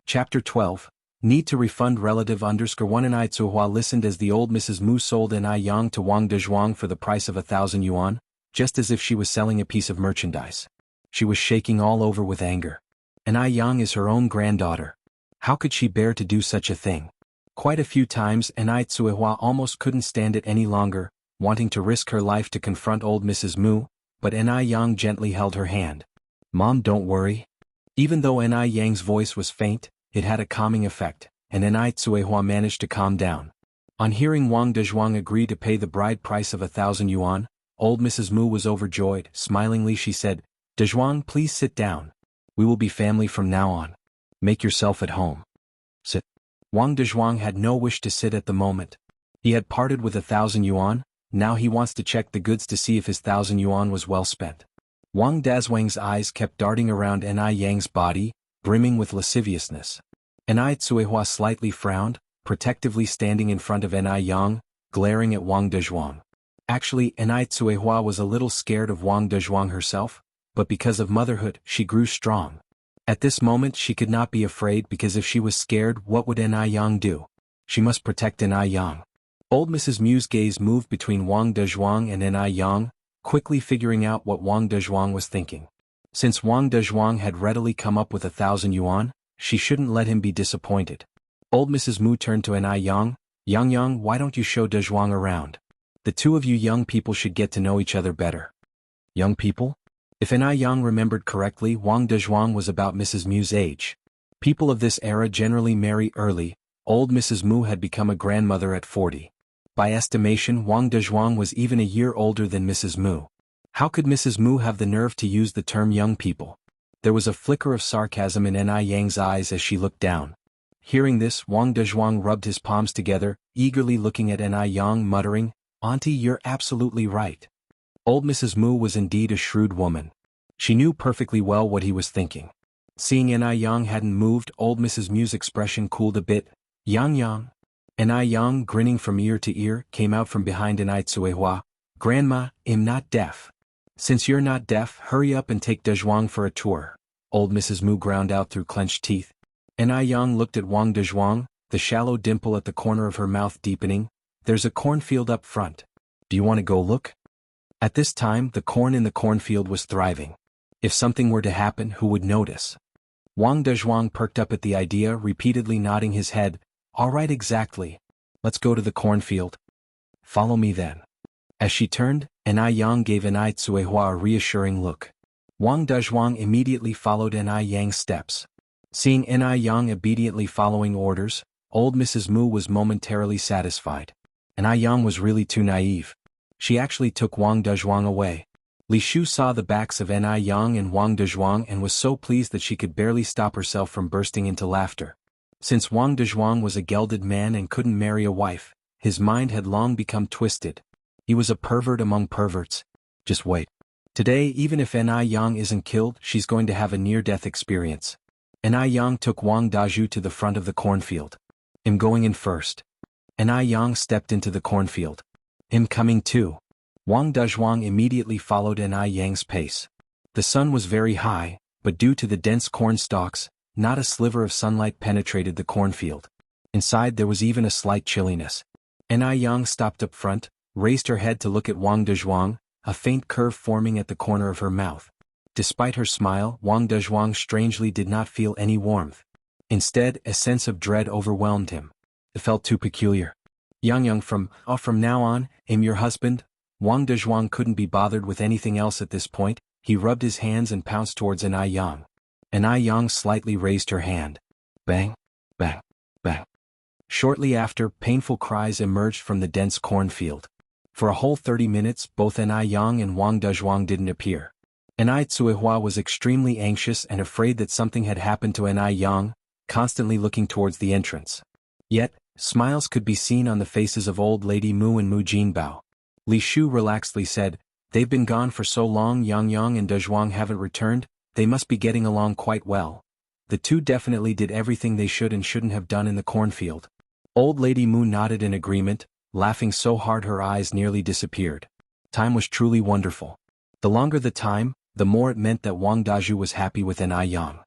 Chapter 12. Need to refund relative _1 and Tsuhua listened as the old Mrs. Mu sold Yang to Wang Dezhuang for the price of 1,000 yuan, just as if she was selling a piece of merchandise. She was shaking all over with anger. Yang is her own granddaughter. How could she bear to do such a thing? Quite a few times Tsuehua almost couldn't stand it any longer, wanting to risk her life to confront old Mrs. Mu, but Yang gently held her hand. "Mom, don't worry." Even though Yang's voice was faint, it had a calming effect, and Tsuehua managed to calm down. On hearing Wang Dezhuang agree to pay the bride price of 1,000 yuan, old Mrs. Mu was overjoyed. Smilingly she said, "Dezhuang, please sit down. We will be family from now on. Make yourself at home." Sit. Wang Dezhuang had no wish to sit at the moment. He had parted with 1,000 yuan, now he wants to check the goods to see if his 1,000 yuan was well spent. Wang Dazhuang's eyes kept darting around Yang's body, brimming with lasciviousness. Tsuehua slightly frowned, protectively standing in front of Yang, glaring at Wang Dezhuang. Actually, Tsuehua was a little scared of Wang Dezhuang herself, but because of motherhood, she grew strong. At this moment she could not be afraid because if she was scared, what would Yang do? She must protect Yang. Old Mrs. Mu's gaze moved between Wang Dezhuang and Yang, quickly figuring out what Wang Dezhuang was thinking. Since Wang Dezhuang had readily come up with 1,000 yuan, she shouldn't let him be disappointed. Old Mrs. Mu turned to Yang, "Yang, why don't you show Dezhuang around? The two of you young people should get to know each other better." Young people? If Yang remembered correctly, Wang Dezhuang was about Mrs. Mu's age. People of this era generally marry early. Old Mrs. Mu had become a grandmother at 40. By estimation, Wang Dezhuang was even a year older than Mrs. Mu. How could Mrs. Mu have the nerve to use the term young people? There was a flicker of sarcasm in Yang's eyes as she looked down. Hearing this, Wang Dezhuang rubbed his palms together, eagerly looking at Yang, muttering, "Auntie, you're absolutely right." Old Mrs. Mu was indeed a shrewd woman. She knew perfectly well what he was thinking. Seeing Yang hadn't moved, old Mrs. Mu's expression cooled a bit. "Yang." Yang, grinning from ear to ear, came out from behind Tsuehua. "Grandma, I'm not deaf." "Since you're not deaf, hurry up and take Dezhuang for a tour." Old Mrs. Mu ground out through clenched teeth. Yang looked at Wang Dezhuang, the shallow dimple at the corner of her mouth deepening. "There's a cornfield up front. Do you want to go look?" At this time, the corn in the cornfield was thriving. If something were to happen, who would notice? Wang Dezhuang perked up at the idea, repeatedly nodding his head. "All right, exactly. Let's go to the cornfield." "Follow me then." As she turned, Yang gave Tsuehua a reassuring look. Wang Dezhuang immediately followed Yang's steps. Seeing Yang obediently following orders, old Mrs. Mu was momentarily satisfied. Yang was really too naive. She actually took Wang Dezhuang away. Li Shu saw the backs of Yang and Wang Dezhuang and was so pleased that she could barely stop herself from bursting into laughter. Since Wang Dezhuang was a gelded man and couldn't marry a wife, his mind had long become twisted. He was a pervert among perverts. Just wait. Today, even if Yang isn't killed, she's going to have a near-death experience. Yang took Wang Dazhu to the front of the cornfield. "I'm going in first." Yang stepped into the cornfield. "I'm coming too." Wang Dezhuang immediately followed Yang's pace. The sun was very high, but due to the dense corn stalks, not a sliver of sunlight penetrated the cornfield. Inside there was even a slight chilliness. Yang stopped up front, raised her head to look at Wang Dezhuang, a faint curve forming at the corner of her mouth. Despite her smile, Wang Dezhuang strangely did not feel any warmth. Instead, a sense of dread overwhelmed him. It felt too peculiar. "Yang, from now on, I'm your husband." Wang Dezhuang couldn't be bothered with anything else at this point. He rubbed his hands and pounced towards Yang. Yang slightly raised her hand. Bang, bang, bang. Shortly after, painful cries emerged from the dense cornfield. For a whole 30 minutes, both Yang and Wang Dezhuang didn't appear. Tsuehua was extremely anxious and afraid that something had happened to Yang, constantly looking towards the entrance. Yet, smiles could be seen on the faces of old Lady Mu and Mu Jinbao. Li Shu relaxedly said, "They've been gone for so long, Yang and Dezhuang haven't returned, they must be getting along quite well. The two definitely did everything they should and shouldn't have done in the cornfield." Old Lady Mu nodded in agreement, laughing so hard her eyes nearly disappeared. Time was truly wonderful. The longer the time, the more it meant that Wang Daju was happy with An Yang.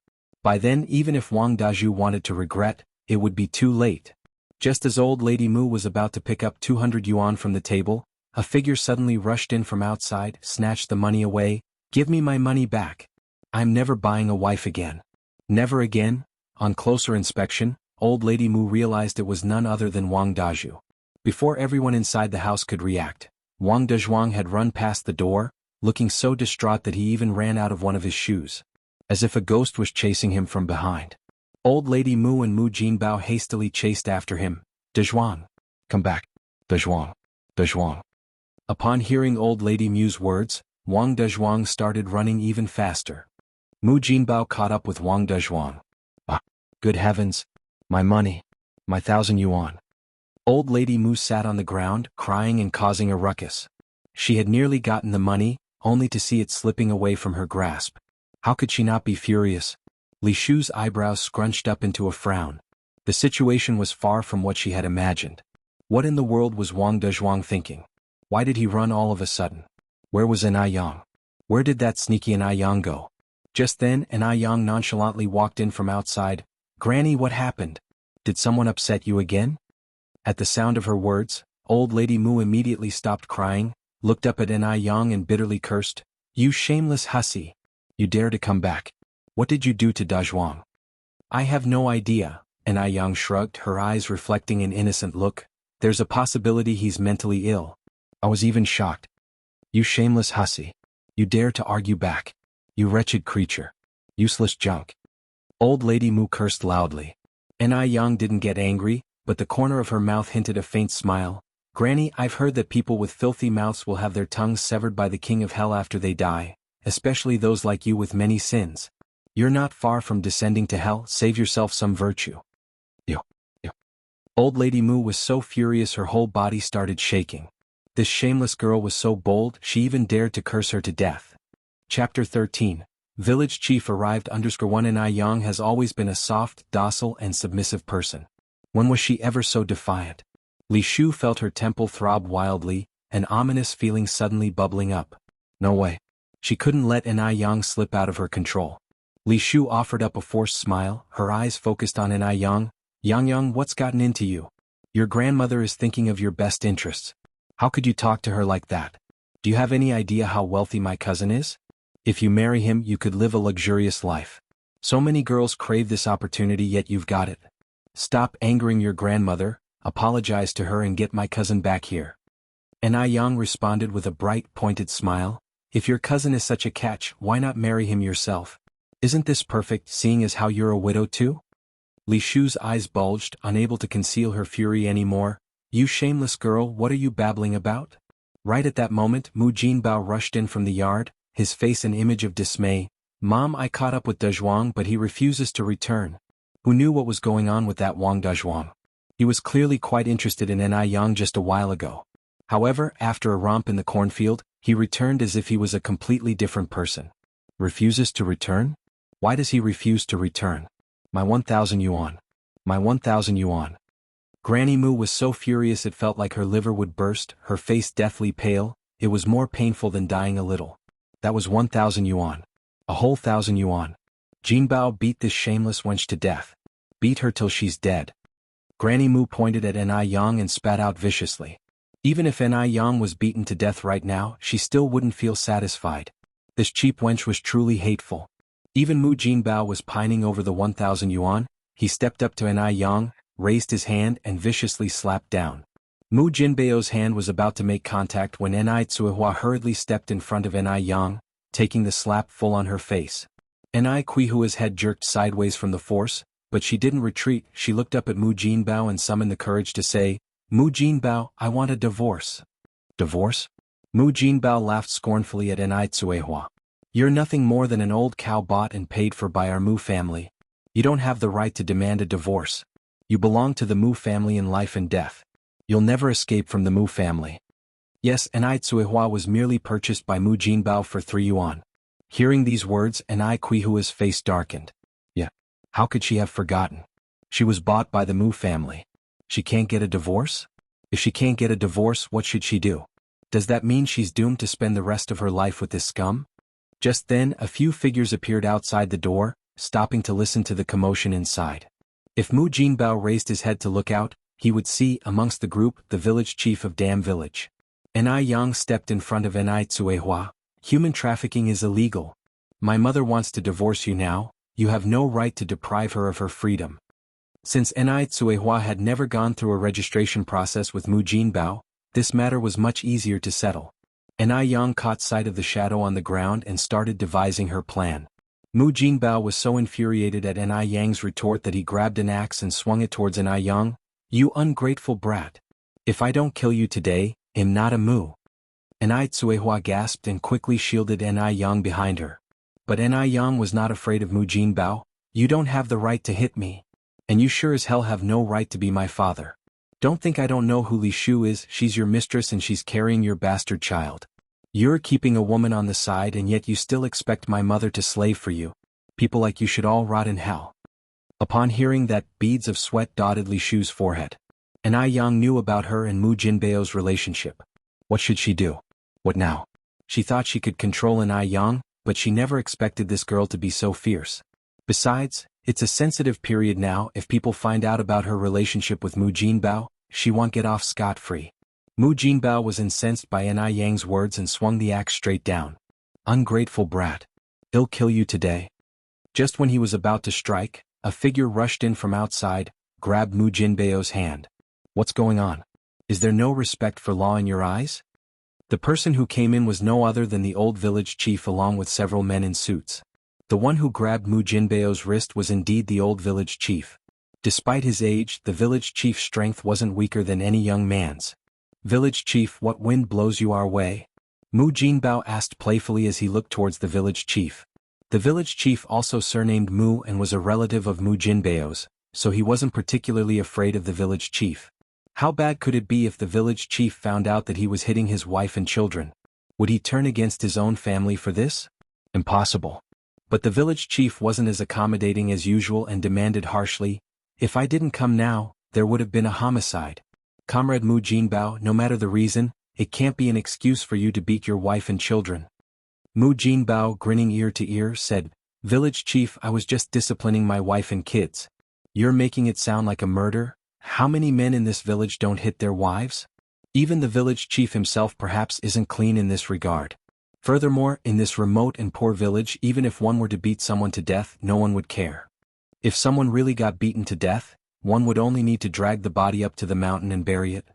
By then, even if Wang Daju wanted to regret, it would be too late. Just as old lady Mu was about to pick up 200 yuan from the table, a figure suddenly rushed in from outside, snatched the money away. "Give me my money back. I'm never buying a wife again." Never again? On closer inspection, old lady Mu realized it was none other than Wang Daju. Before everyone inside the house could react, Wang Dezhuang had run past the door, looking so distraught that he even ran out of one of his shoes. As if a ghost was chasing him from behind. Old lady Mu and Mu Jinbao hastily chased after him. "Dezhuang. Come back. Dezhuang. Dezhuang." Upon hearing old lady Mu's words, Wang Dezhuang started running even faster. Mu Jinbao caught up with Wang Dezhuang. "Ah, good heavens. My money. My 1,000 yuan." Old lady Mu sat on the ground, crying and causing a ruckus. She had nearly gotten the money, only to see it slipping away from her grasp. How could she not be furious? Li Shu's eyebrows scrunched up into a frown. The situation was far from what she had imagined. What in the world was Wang Dezhuang thinking? Why did he run all of a sudden? Where was An Yang? Where did that sneaky An Yang go? Just then, An Yang nonchalantly walked in from outside. "Granny, what happened? Did someone upset you again?" At the sound of her words, old lady Mu immediately stopped crying, looked up at An Yang and bitterly cursed. "You shameless hussy. You dare to come back. What did you do to Dezhuang?" "I have no idea," An Yang shrugged, her eyes reflecting an innocent look. "There's a possibility he's mentally ill." I was even shocked. "You shameless hussy. You dare to argue back. You wretched creature. Useless junk." Old lady Mu cursed loudly. An Yang didn't get angry, but the corner of her mouth hinted a faint smile. "Granny, I've heard that people with filthy mouths will have their tongues severed by the king of hell after they die, especially those like you with many sins. You're not far from descending to hell. Save yourself some virtue." Yo. Old lady Mu was so furious her whole body started shaking. This shameless girl was so bold, she even dared to curse her to death. Chapter 13. Village Chief arrived. _1 An Yang has always been a soft, docile and submissive person. When was she ever so defiant? Li Shu felt her temple throb wildly, an ominous feeling suddenly bubbling up. No way. She couldn't let An Yang slip out of her control. Li Shu offered up a forced smile, her eyes focused on An Yang. "Yang, what's gotten into you? Your grandmother is thinking of your best interests. How could you talk to her like that? Do you have any idea how wealthy my cousin is? If you marry him, you could live a luxurious life. So many girls crave this opportunity, yet you've got it. Stop angering your grandmother, apologize to her and get my cousin back here." An Yang responded with a bright, pointed smile. "If your cousin is such a catch, why not marry him yourself? Isn't this perfect, seeing as how you're a widow too?" Li Shu's eyes bulged, unable to conceal her fury anymore. "You shameless girl, what are you babbling about?" Right at that moment, Mu Jinbao rushed in from the yard, his face an image of dismay. "Mom, I caught up with Dezhuang, but he refuses to return." Who knew what was going on with that Wang Dezhuang? He was clearly quite interested in An Yang just a while ago. However, after a romp in the cornfield, he returned as if he was a completely different person. Refuses to return? Why does he refuse to return? My 1,000 yuan. My 1,000 yuan. Granny Mu was so furious it felt like her liver would burst, her face deathly pale. It was more painful than dying a little. That was 1,000 yuan. A whole 1,000 yuan. Jinbao, beat this shameless wench to death. Beat her till she's dead. Granny Mu pointed at An Yang and spat out viciously. Even if An Yang was beaten to death right now, she still wouldn't feel satisfied. This cheap wench was truly hateful. Even Mu Jinbao was pining over the 1,000 yuan. He stepped up to An Yang, raised his hand and viciously slapped down. Mu Jinbao's hand was about to make contact when An Tsuehua hurriedly stepped in front of An Yang, taking the slap full on her face. An Quihua's head jerked sideways from the force, but she didn't retreat. She looked up at Mu Jinbao and summoned the courage to say, "Mu Jinbao, I want a divorce." "Divorce?" Mu Jinbao laughed scornfully at An Tsuehua. "You're nothing more than an old cow bought and paid for by our Mu family. You don't have the right to demand a divorce. You belong to the Mu family in life and death. You'll never escape from the Mu family." Yes, An Tsuehua was merely purchased by Mu Jinbao for 3 yuan. Hearing these words, An Quihua's face darkened. Yeah, how could she have forgotten? She was bought by the Mu family. She can't get a divorce? If she can't get a divorce, what should she do? Does that mean she's doomed to spend the rest of her life with this scum? Just then, a few figures appeared outside the door, stopping to listen to the commotion inside. If Mu Jinbao raised his head to look out, he would see, amongst the group, the village chief of Dam Village. Enai Yang stepped in front of Enai Tsuehua. Human trafficking is illegal. My mother wants to divorce you now. You have no right to deprive her of her freedom. Since Enai Tsuehua had never gone through a registration process with Mu Jinbao, this matter was much easier to settle. Enai Yang caught sight of the shadow on the ground and started devising her plan. Mu Jinbao was so infuriated at Enai Yang's retort that he grabbed an axe and swung it towards Enai Yang. You ungrateful brat. If I don't kill you today, I'm not a Mu. Enai Tsuehua gasped and quickly shielded Enai Yang behind her. But Enai Yang was not afraid of Mu Jinbao. You don't have the right to hit me. And you sure as hell have no right to be my father. Don't think I don't know who Li Shu is. She's your mistress and she's carrying your bastard child. You're keeping a woman on the side and yet you still expect my mother to slave for you. People like you should all rot in hell. Upon hearing that, beads of sweat dotted Li Shu's forehead. Enai Yang knew about her and Mu Jinbao's relationship. What should she do? What now? She thought she could control Enai Yang, but she never expected this girl to be so fierce. Besides, it's a sensitive period now. If people find out about her relationship with Mu Jinbao, she won't get off scot-free. Mu Jinbao was incensed by Enai Yang's words and swung the axe straight down. Ungrateful brat. I'll kill you today. Just when he was about to strike, a figure rushed in from outside, grabbed Mu Jinbao's hand. What's going on? Is there no respect for law in your eyes? The person who came in was no other than the old village chief along with several men in suits. The one who grabbed Mu Jinbao's wrist was indeed the old village chief. Despite his age, the village chief's strength wasn't weaker than any young man's. Village chief, what wind blows you our way? Mu Jinbao asked playfully as he looked towards the village chief. The village chief also surnamed Mu and was a relative of Mu Jinbao's, so he wasn't particularly afraid of the village chief. How bad could it be if the village chief found out that he was hitting his wife and children? Would he turn against his own family for this? Impossible. But the village chief wasn't as accommodating as usual and demanded harshly, if I didn't come now, there would have been a homicide. Comrade Mu Jinbao, no matter the reason, it can't be an excuse for you to beat your wife and children. Mu Jinbao, grinning ear to ear, said, Village chief, I was just disciplining my wife and kids. You're making it sound like a murder? How many men in this village don't hit their wives? Even the village chief himself perhaps isn't clean in this regard. Furthermore, in this remote and poor village, even if one were to beat someone to death, no one would care. If someone really got beaten to death, one would only need to drag the body up to the mountain and bury it.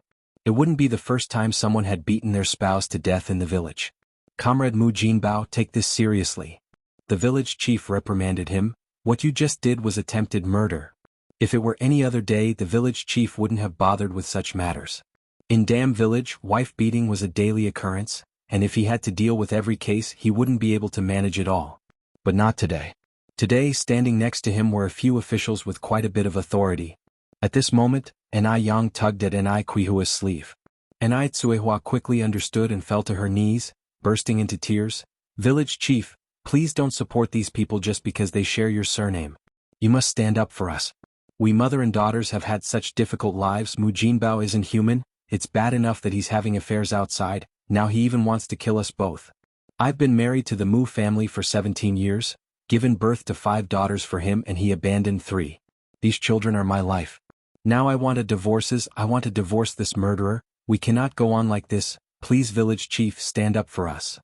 It wouldn't be the first time someone had beaten their spouse to death in the village. Comrade Mu Jinbao, take this seriously. The village chief reprimanded him. What you just did was attempted murder. If it were any other day, the village chief wouldn't have bothered with such matters. In Dam Village, wife beating was a daily occurrence, and if he had to deal with every case, he wouldn't be able to manage it all. But not today. Today, standing next to him were a few officials with quite a bit of authority. At this moment, Enai Yang tugged at Enai Quihua's sleeve. Enai Tsuehua quickly understood and fell to her knees, bursting into tears. Village chief, please don't support these people just because they share your surname. You must stand up for us. We mother and daughters have had such difficult lives. Mu Jinbao isn't human. It's bad enough that he's having affairs outside, now he even wants to kill us both. I've been married to the Mu family for 17 years, given birth to 5 daughters for him and he abandoned 3. These children are my life. Now I want to divorce this murderer. We cannot go on like this. Please village chief, stand up for us.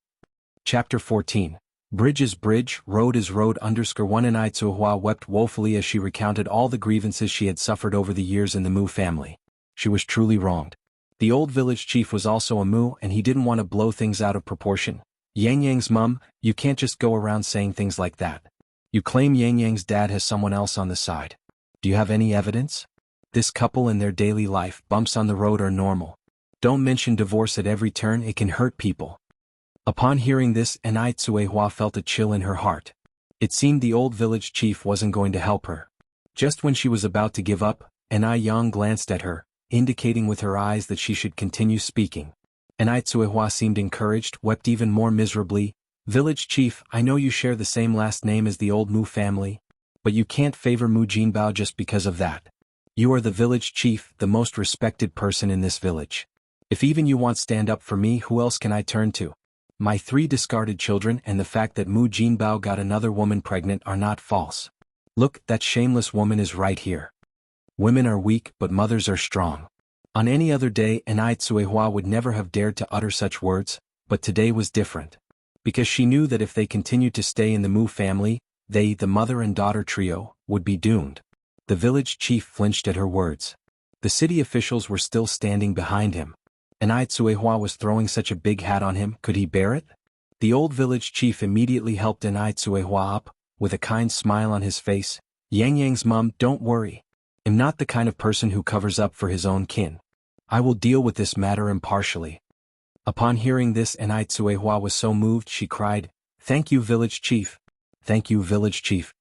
Chapter 14. Bridge is bridge, road is road. _1 Enai Tsuehua wept woefully as she recounted all the grievances she had suffered over the years in the Mu family. She was truly wronged. The old village chief was also a Mu and he didn't want to blow things out of proportion. Yang Yang's mum, you can't just go around saying things like that. You claim Yang Yang's dad has someone else on the side. Do you have any evidence? This couple and their daily life, bumps on the road are normal. Don't mention divorce at every turn, it can hurt people. Upon hearing this, Enai Tsuehua felt a chill in her heart. It seemed the old village chief wasn't going to help her. Just when she was about to give up, Enai Yang glanced at her, indicating with her eyes that she should continue speaking. Enai Tsuehua seemed encouraged, wept even more miserably. Village chief, I know you share the same last name as the old Mu family, but you can't favor Mu Jinbao just because of that. You are the village chief, the most respected person in this village. If even you won't stand up for me, who else can I turn to? My 3 discarded children and the fact that Mu Jinbao got another woman pregnant are not false. Look, that shameless woman is right here. Women are weak, but mothers are strong. On any other day, Anai Tsuehua would never have dared to utter such words, but today was different. Because she knew that if they continued to stay in the Mu family, they, the mother and daughter trio, would be doomed. The village chief flinched at her words. The city officials were still standing behind him. Anai Tsuehua was throwing such a big hat on him, could he bear it? The old village chief immediately helped Anai Tsuehua up, with a kind smile on his face. Yang mum, don't worry. I'm not the kind of person who covers up for his own kin. I will deal with this matter impartially. Upon hearing this, Anai Tsuehua was so moved she cried, "Thank you, village chief. Thank you, village chief."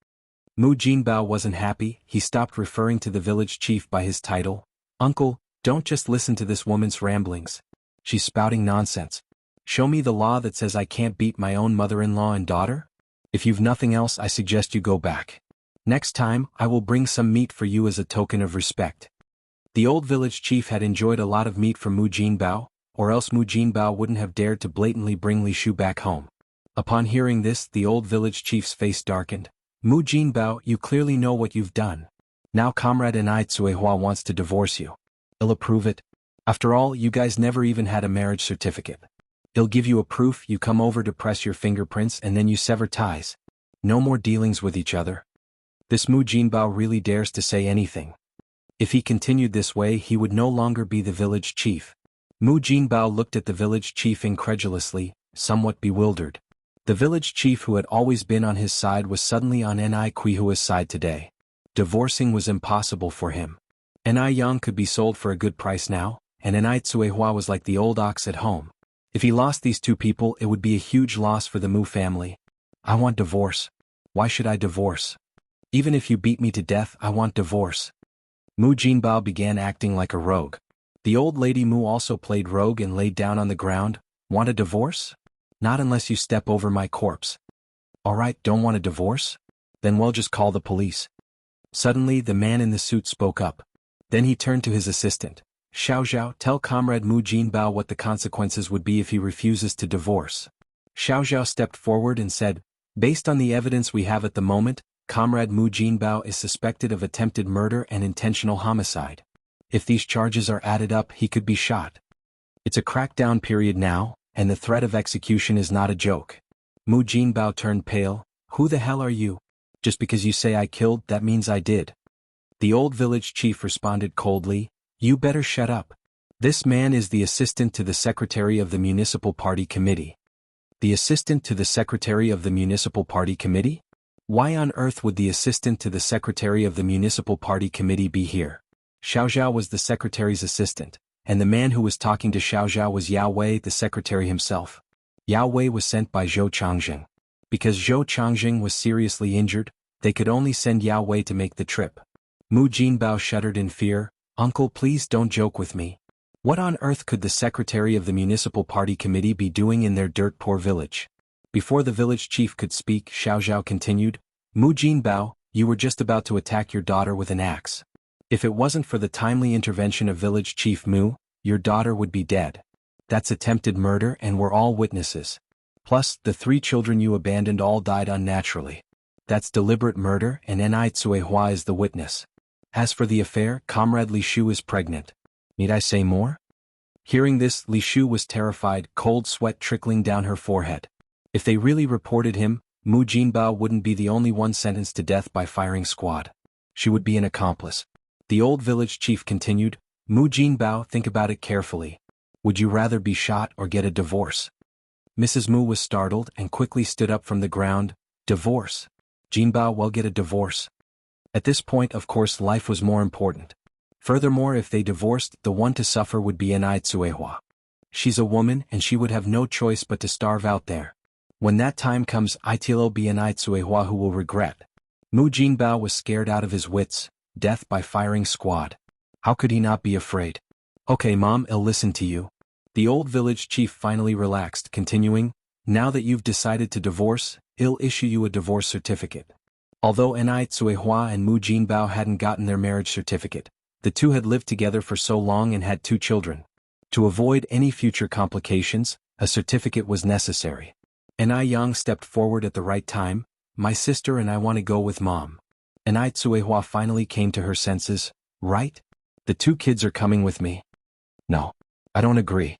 Mu Jinbao wasn't happy. He stopped referring to the village chief by his title. "Uncle, don't just listen to this woman's ramblings. She's spouting nonsense. Show me the law that says I can't beat my own mother-in-law and daughter? If you've nothing else, I suggest you go back. Next time, I will bring some meat for you as a token of respect." The old village chief had enjoyed a lot of meat from Mu Jinbao, or else Mu Jinbao wouldn't have dared to blatantly bring Li Shu back home. Upon hearing this, the old village chief's face darkened. "Mu Jinbao, you clearly know what you've done. Now comrade Anai Tsuehua wants to divorce you. I'll approve it. After all, you guys never even had a marriage certificate. He'll give you a proof, you come over to press your fingerprints and then you sever ties. No more dealings with each other." This Mu Jinbao really dares to say anything. If he continued this way, he would no longer be the village chief. Mu Jinbao looked at the village chief incredulously, somewhat bewildered. The village chief who had always been on his side was suddenly on Nai Kuihua's side today. Divorcing was impossible for him. Nai Yang could be sold for a good price now, and Nai Tsuehua was like the old ox at home. If he lost these 2 people, it would be a huge loss for the Mu family. "I want divorce. Why should I divorce? Even if you beat me to death, I want divorce." Mu Jinbao began acting like a rogue. The old lady Mu also played rogue and laid down on the ground. "Want a divorce? Not unless you step over my corpse." "Alright, don't want a divorce? Then we'll just call the police." Suddenly the man in the suit spoke up. Then he turned to his assistant. "Xiaoxiao, tell comrade Mu Jinbao what the consequences would be if he refuses to divorce." Xiaoxiao stepped forward and said, "Based on the evidence we have at the moment, comrade Mu Jinbao is suspected of attempted murder and intentional homicide. If these charges are added up, he could be shot. It's a crackdown period now, and the threat of execution is not a joke." Mu Jinbao turned pale. "Who the hell are you? Just because you say I killed, that means I did." The old village chief responded coldly, "You better shut up. This man is the assistant to the secretary of the municipal party committee." The assistant to the secretary of the municipal party committee? Why on earth would the assistant to the secretary of the municipal party committee be here? Xiaoxiao was the secretary's assistant, and the man who was talking to Xiaoxiao was Yao Wei, the secretary himself. Yao Wei was sent by Zhou Changjing. Because Zhou Changjing was seriously injured, they could only send Yao Wei to make the trip. Mu Jinbao shuddered in fear. "Uncle, please don't joke with me. What on earth could the secretary of the municipal party committee be doing in their dirt-poor village?" Before the village chief could speak, Xiaoxiao continued, "Mu Jinbao, you were just about to attack your daughter with an axe. If it wasn't for the timely intervention of village chief Mu, your daughter would be dead. That's attempted murder and we're all witnesses. Plus, the 3 children you abandoned all died unnaturally. That's deliberate murder and Nai Tsuehua is the witness. As for the affair, comrade Li Shu is pregnant. Need I say more?" Hearing this, Li Shu was terrified, cold sweat trickling down her forehead. If they really reported him, Mu Jinbao wouldn't be the only one sentenced to death by firing squad. She would be an accomplice. The old village chief continued, "Mu Jinbao, think about it carefully. Would you rather be shot or get a divorce?" Mrs. Mu was startled and quickly stood up from the ground. "Divorce? Jinbao will get a divorce." At this point, of course, life was more important. Furthermore, if they divorced, the one to suffer would be Nai Tsuehua. She's a woman and she would have no choice but to starve out there. When that time comes, it'll be Nai Tsuehua who will regret. Mu Jinbao was scared out of his wits. Death by firing squad. How could he not be afraid? "Okay mom, I'll listen to you." The old village chief finally relaxed, continuing, "Now that you've decided to divorce, I'll issue you a divorce certificate." Although Nai Tsuehua and Mu Jinbao hadn't gotten their marriage certificate, The two had lived together for so long and had 2 children. To avoid any future complications, a certificate was necessary. And Yang stepped forward at the right time. My sister and I want to go with Mom. And Tsuehua finally came to her senses. Right? The 2 kids are coming with me. No. I don't agree.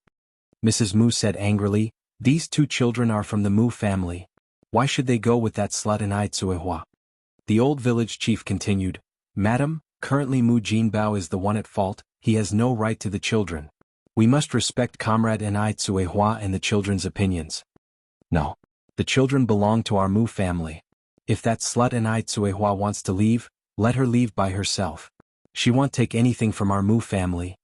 Mrs. Mu said angrily. These 2 children are from the Mu family. Why should they go with that slut and Tsuehua? The old village chief continued. Madam, currently Mu Jinbao is the one at fault. He has no right to the children. We must respect Comrade and Tsuehua and the children's opinions. No. The children belong to our Mu family. If that slut and Tsuehua wants to leave, let her leave by herself. She won't take anything from our Mu family.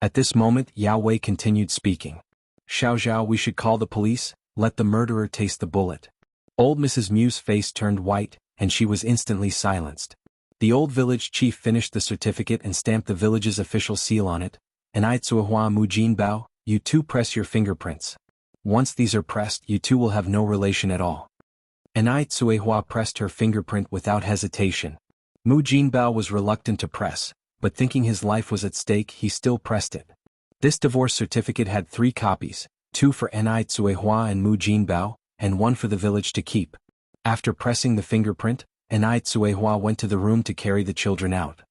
At this moment Yao Wei continued speaking. Xiao, we should call the police, let the murderer taste the bullet. Old Mrs. Mu's face turned white, and she was instantly silenced. The old village chief finished the certificate and stamped the village's official seal on it. And Tsuehua Mu Jinbao, you 2 press your fingerprints. Once these are pressed, you 2 will have no relation at all. And Tsuehua pressed her fingerprint without hesitation. Mu Jinbao was reluctant to press, but thinking his life was at stake he still pressed it. This divorce certificate had 3 copies, 2 for Tsuehua and Mu Jinbao, and 1 for the village to keep. After pressing the fingerprint, Tsuehua went to the room to carry the children out.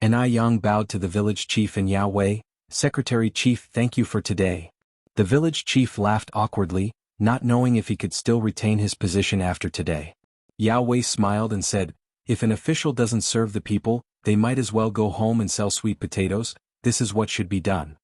Yang bowed to the village chief and Yao Wei. Secretary Chief, thank you for today. The village chief laughed awkwardly, not knowing if he could still retain his position after today. Yao Wei smiled and said, if an official doesn't serve the people, they might as well go home and sell sweet potatoes. This is what should be done.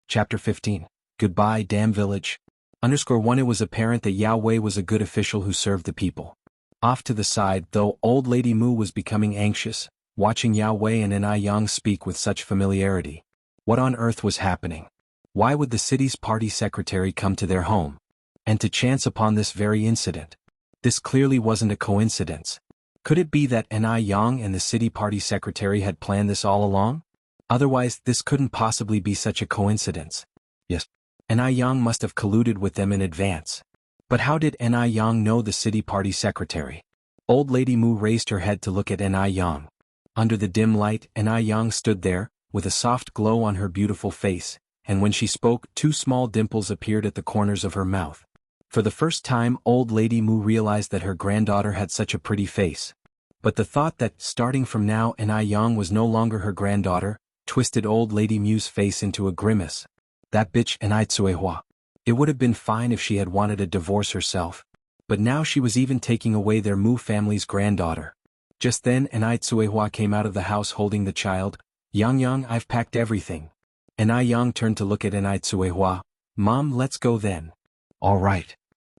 Chapter 15. Goodbye, damn village. _1 It was apparent that Yao Wei was a good official who served the people. Off to the side, though, old Lady Mu was becoming anxious, watching Yao Wei and Yang speak with such familiarity. What on earth was happening? Why would the city's party secretary come to their home? And to chance upon this very incident? This clearly wasn't a coincidence. Could it be that Yang and the city party secretary had planned this all along? Otherwise, this couldn't possibly be such a coincidence. Yes. Yang must have colluded with them in advance. But how did Yang know the city party secretary? Old Lady Mu raised her head to look at Yang. Under the dim light, Yang stood there, with a soft glow on her beautiful face, and when she spoke 2 small dimples appeared at the corners of her mouth. For the first time old Lady Mu realized that her granddaughter had such a pretty face. But the thought that, starting from now, Yang was no longer her granddaughter, twisted old Lady Mu's face into a grimace. That bitch Tsuehua. It would have been fine if she had wanted a divorce herself. But now she was even taking away their Mu family's granddaughter. Just then Tsuehua came out of the house holding the child. Yang, I've packed everything. Yang turned to look at Tsuehua. Mom, let's go then. All right.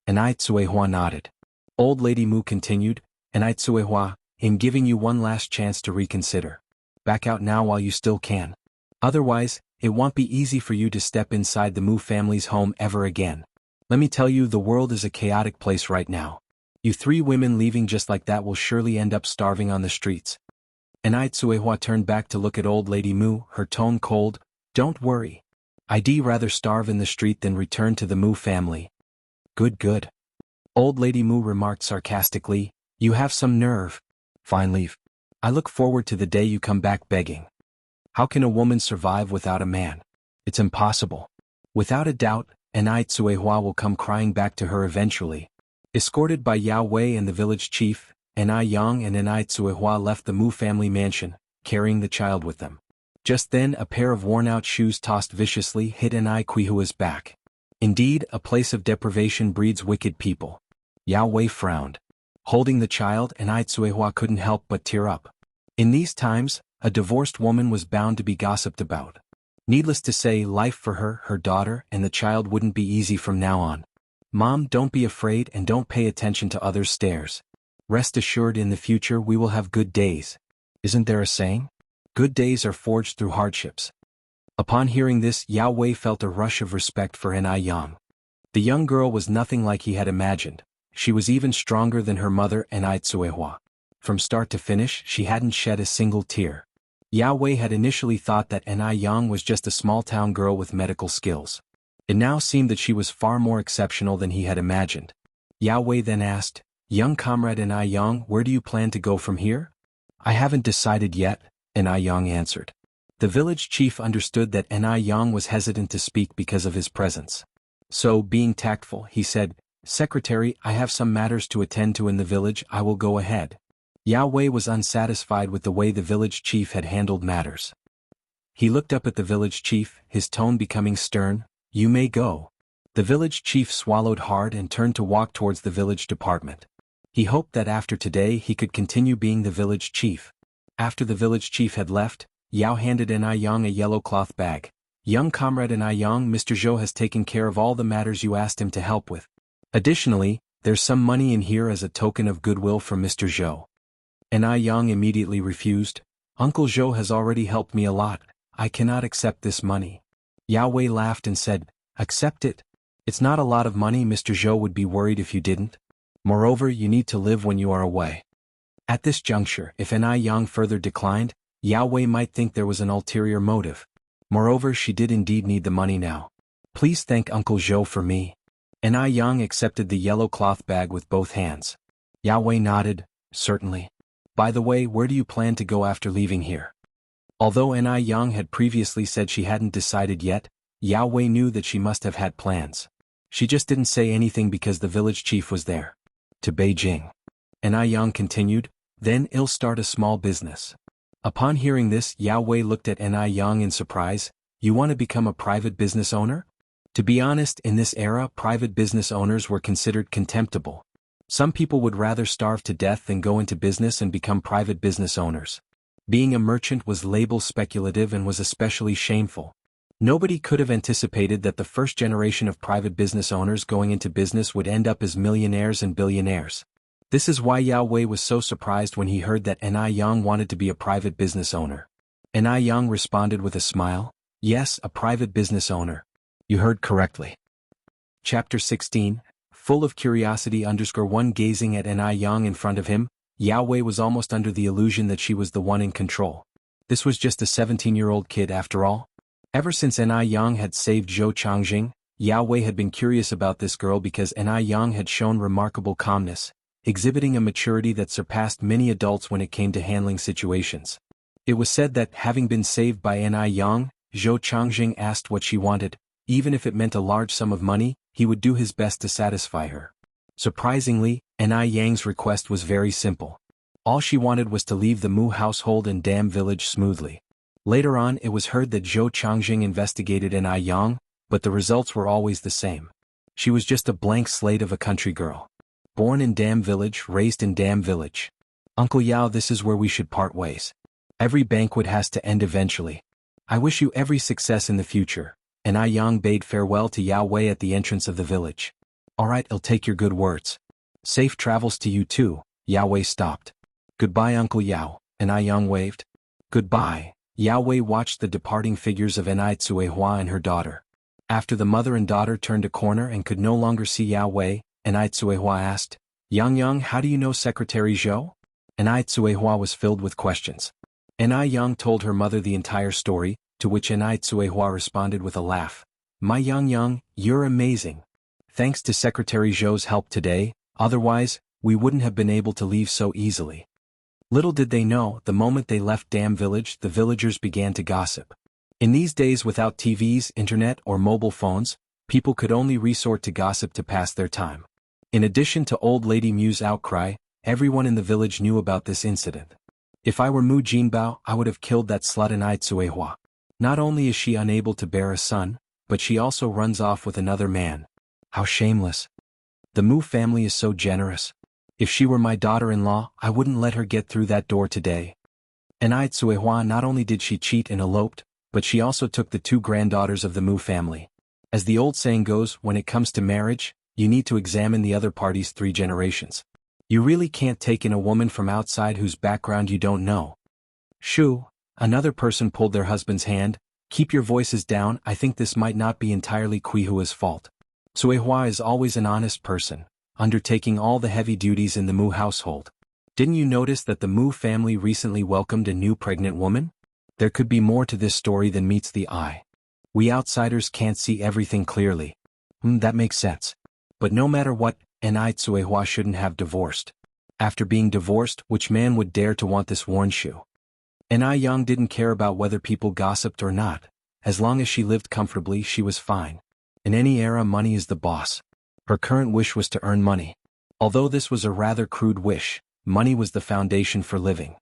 Tsuehua nodded. Old Lady Mu continued. Tsuehua, I'm giving you one last chance to reconsider. Back out now while you still can. Otherwise, it won't be easy for you to step inside the Mu family's home ever again. Let me tell you, the world is a chaotic place right now. You 3 women leaving just like that will surely end up starving on the streets. Tsuehua turned back to look at old Lady Mu, her tone cold. Don't worry. I'd rather starve in the street than return to the Mu family. Good. Old Lady Mu remarked sarcastically. You have some nerve. Fine, leave. I look forward to the day you come back begging. How can a woman survive without a man? It's impossible. Without a doubt, Tsuehua will come crying back to her eventually. Escorted by Yao Wei and the village chief, Yang and Tsuehua left the Mu family mansion, carrying the child with them. Just then a pair of worn-out shoes tossed viciously hit Quihua's back. Indeed, a place of deprivation breeds wicked people. Yao Wei frowned. Holding the child, Tsuehua couldn't help but tear up. In these times, a divorced woman was bound to be gossiped about. Needless to say, life for her, her daughter, and the child wouldn't be easy from now on. Mom, don't be afraid and don't pay attention to others' stares. Rest assured, in the future we will have good days. Isn't there a saying? Good days are forged through hardships. Upon hearing this, Yao Wei felt a rush of respect for Yang. The young girl was nothing like he had imagined. She was even stronger than her mother Tsuehua. From start to finish, she hadn't shed a single tear. Yao Wei had initially thought that Yang was just a small-town girl with medical skills. It now seemed that she was far more exceptional than he had imagined. Yao Wei then asked, Young comrade Yang, where do you plan to go from here? I haven't decided yet, Yang answered. The village chief understood that Yang was hesitant to speak because of his presence. So, being tactful, he said, "Secretary, I have some matters to attend to in the village, I will go ahead." Yao Wei was unsatisfied with the way the village chief had handled matters. He looked up at the village chief, his tone becoming stern. "You may go." The village chief swallowed hard and turned to walk towards the village department. He hoped that after today he could continue being the village chief. After the village chief had left, Yao handed Yang a yellow cloth bag. "Young comrade Yang, Mr. Zhou has taken care of all the matters you asked him to help with. Additionally, there's some money in here as a token of goodwill from Mr. Zhou." Yang immediately refused. "Uncle Zhou has already helped me a lot, I cannot accept this money." Yao Wei laughed and said, "Accept it? It's not a lot of money, Mr. Zhou would be worried if you didn't. Moreover, you need to live when you are away." At this juncture, if Yang further declined, Yao Wei might think there was an ulterior motive. Moreover, she did indeed need the money now. "Please thank Uncle Zhou for me." Yang accepted the yellow cloth bag with both hands. Yao Wei nodded, "Certainly. By the way, where do you plan to go after leaving here?" Although Yang had previously said she hadn't decided yet, Yao Wei knew that she must have had plans. She just didn't say anything because the village chief was there. "To Beijing." Yang continued, "Then I'll start a small business." Upon hearing this, Yao Wei looked at Yang in surprise. "You want to become a private business owner?" To be honest, in this era, private business owners were considered contemptible. Some people would rather starve to death than go into business and become private business owners. Being a merchant was labeled speculative and was especially shameful. Nobody could have anticipated that the first generation of private business owners going into business would end up as millionaires and billionaires. This is why Yao Wei was so surprised when he heard that Yang wanted to be a private business owner. Yang responded with a smile, "Yes, a private business owner. You heard correctly." Chapter 16, full of curiosity_1 Gazing at Yang in front of him, Yao Wei was almost under the illusion that she was the one in control. This was just a 17-year-old kid after all. Ever since Yang had saved Zhou Changjing, Yao Wei had been curious about this girl because Yang had shown remarkable calmness, exhibiting a maturity that surpassed many adults when it came to handling situations. It was said that, having been saved by Yang, Zhou Changjing asked what she wanted. Even if it meant a large sum of money, he would do his best to satisfy her. Surprisingly, Yang's request was very simple. All she wanted was to leave the Mu household and Dam village smoothly. Later on, it was heard that Zhou Changjing investigated Yang, but the results were always the same. She was just a blank slate of a country girl. Born in Dam village, raised in Dam village. "Uncle Yao, this is where we should part ways. Every banquet has to end eventually. I wish you every success in the future." Yang bade farewell to Yao Wei at the entrance of the village. "All right, I'll take your good words. Safe travels to you too." Yao Wei stopped. "Goodbye, Uncle Yao," Yang waved. "Goodbye." Yao Wei watched the departing figures of Tsuehua and her daughter. After the mother and daughter turned a corner and could no longer see Yao Wei, Tsuehua asked, Yang, how do you know Secretary Zhou?" Tsuehua was filled with questions. Yang told her mother the entire story, to which Tsuehua responded with a laugh. "My Yang, you're amazing. Thanks to Secretary Zhou's help today, otherwise, we wouldn't have been able to leave so easily." Little did they know, the moment they left Dam village, the villagers began to gossip. In these days without TVs, internet, or mobile phones, people could only resort to gossip to pass their time. In addition to old lady Mu's outcry, everyone in the village knew about this incident. "If I were Mu Jinbao, I would have killed that slut Tsuehua. Not only is she unable to bear a son, but she also runs off with another man. How shameless. The Mu family is so generous. If she were my daughter-in-law, I wouldn't let her get through that door today." Tsuehua, not only did she cheat and eloped, but she also took the two granddaughters of the Mu family. As the old saying goes, when it comes to marriage, you need to examine the other party's 3 generations. You really can't take in a woman from outside whose background you don't know. "Shoo," another person pulled their husband's hand, "keep your voices down, I think this might not be entirely Kuihua's fault. Tsuehua is always an honest person, undertaking all the heavy duties in the Mu household. Didn't you notice that the Mu family recently welcomed a new pregnant woman? There could be more to this story than meets the eye. We outsiders can't see everything clearly." That makes sense. But no matter what, Tsuehua shouldn't have divorced. After being divorced, which man would dare to want this Warnshu? And Yang didn't care about whether people gossiped or not. As long as she lived comfortably, she was fine. In any era, money is the boss. Her current wish was to earn money. Although this was a rather crude wish, money was the foundation for living.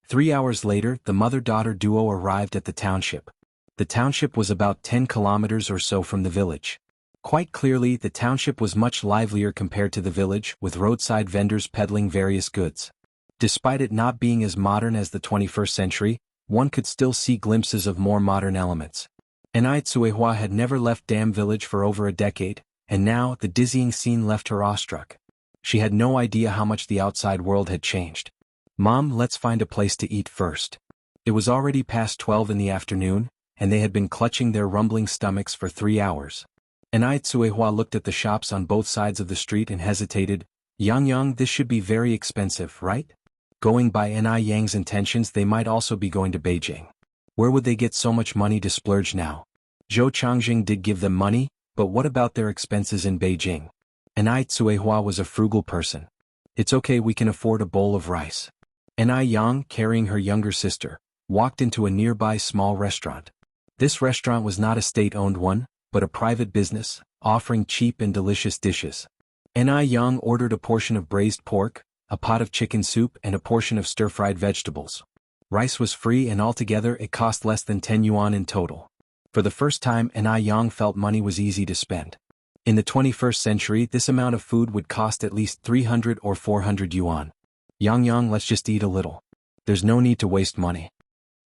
3 hours later, the mother-daughter duo arrived at the township. The township was about 10 kilometers or so from the village. Quite clearly, the township was much livelier compared to the village, with roadside vendors peddling various goods. Despite it not being as modern as the 21st century, one could still see glimpses of more modern elements. Anai Tsuehua had never left Dam Village for over a decade, and now the dizzying scene left her awestruck. She had no idea how much the outside world had changed. "Mom, let's find a place to eat first." It was already past 12 in the afternoon, and they had been clutching their rumbling stomachs for 3 hours. Anai Tsuehua looked at the shops on both sides of the street and hesitated. "Yang, this should be very expensive, right?" Going by Anai Yang's intentions, they might also be going to Beijing. Where would they get so much money to splurge now? Zhou Changjing did give them money, but what about their expenses in Beijing? Anai Tsuehua was a frugal person. "It's okay, we can afford a bowl of rice." Anai Yang, carrying her younger sister, walked into a nearby small restaurant. This restaurant was not a state-owned one, but a private business, offering cheap and delicious dishes. Anai Yang ordered a portion of braised pork, a pot of chicken soup, and a portion of stir-fried vegetables. Rice was free, and altogether it cost less than 10 yuan in total. For the first time, Anai Yang felt money was easy to spend. In the 21st century, this amount of food would cost at least 300 or 400 yuan. Yang, let's just eat a little. There's no need to waste money."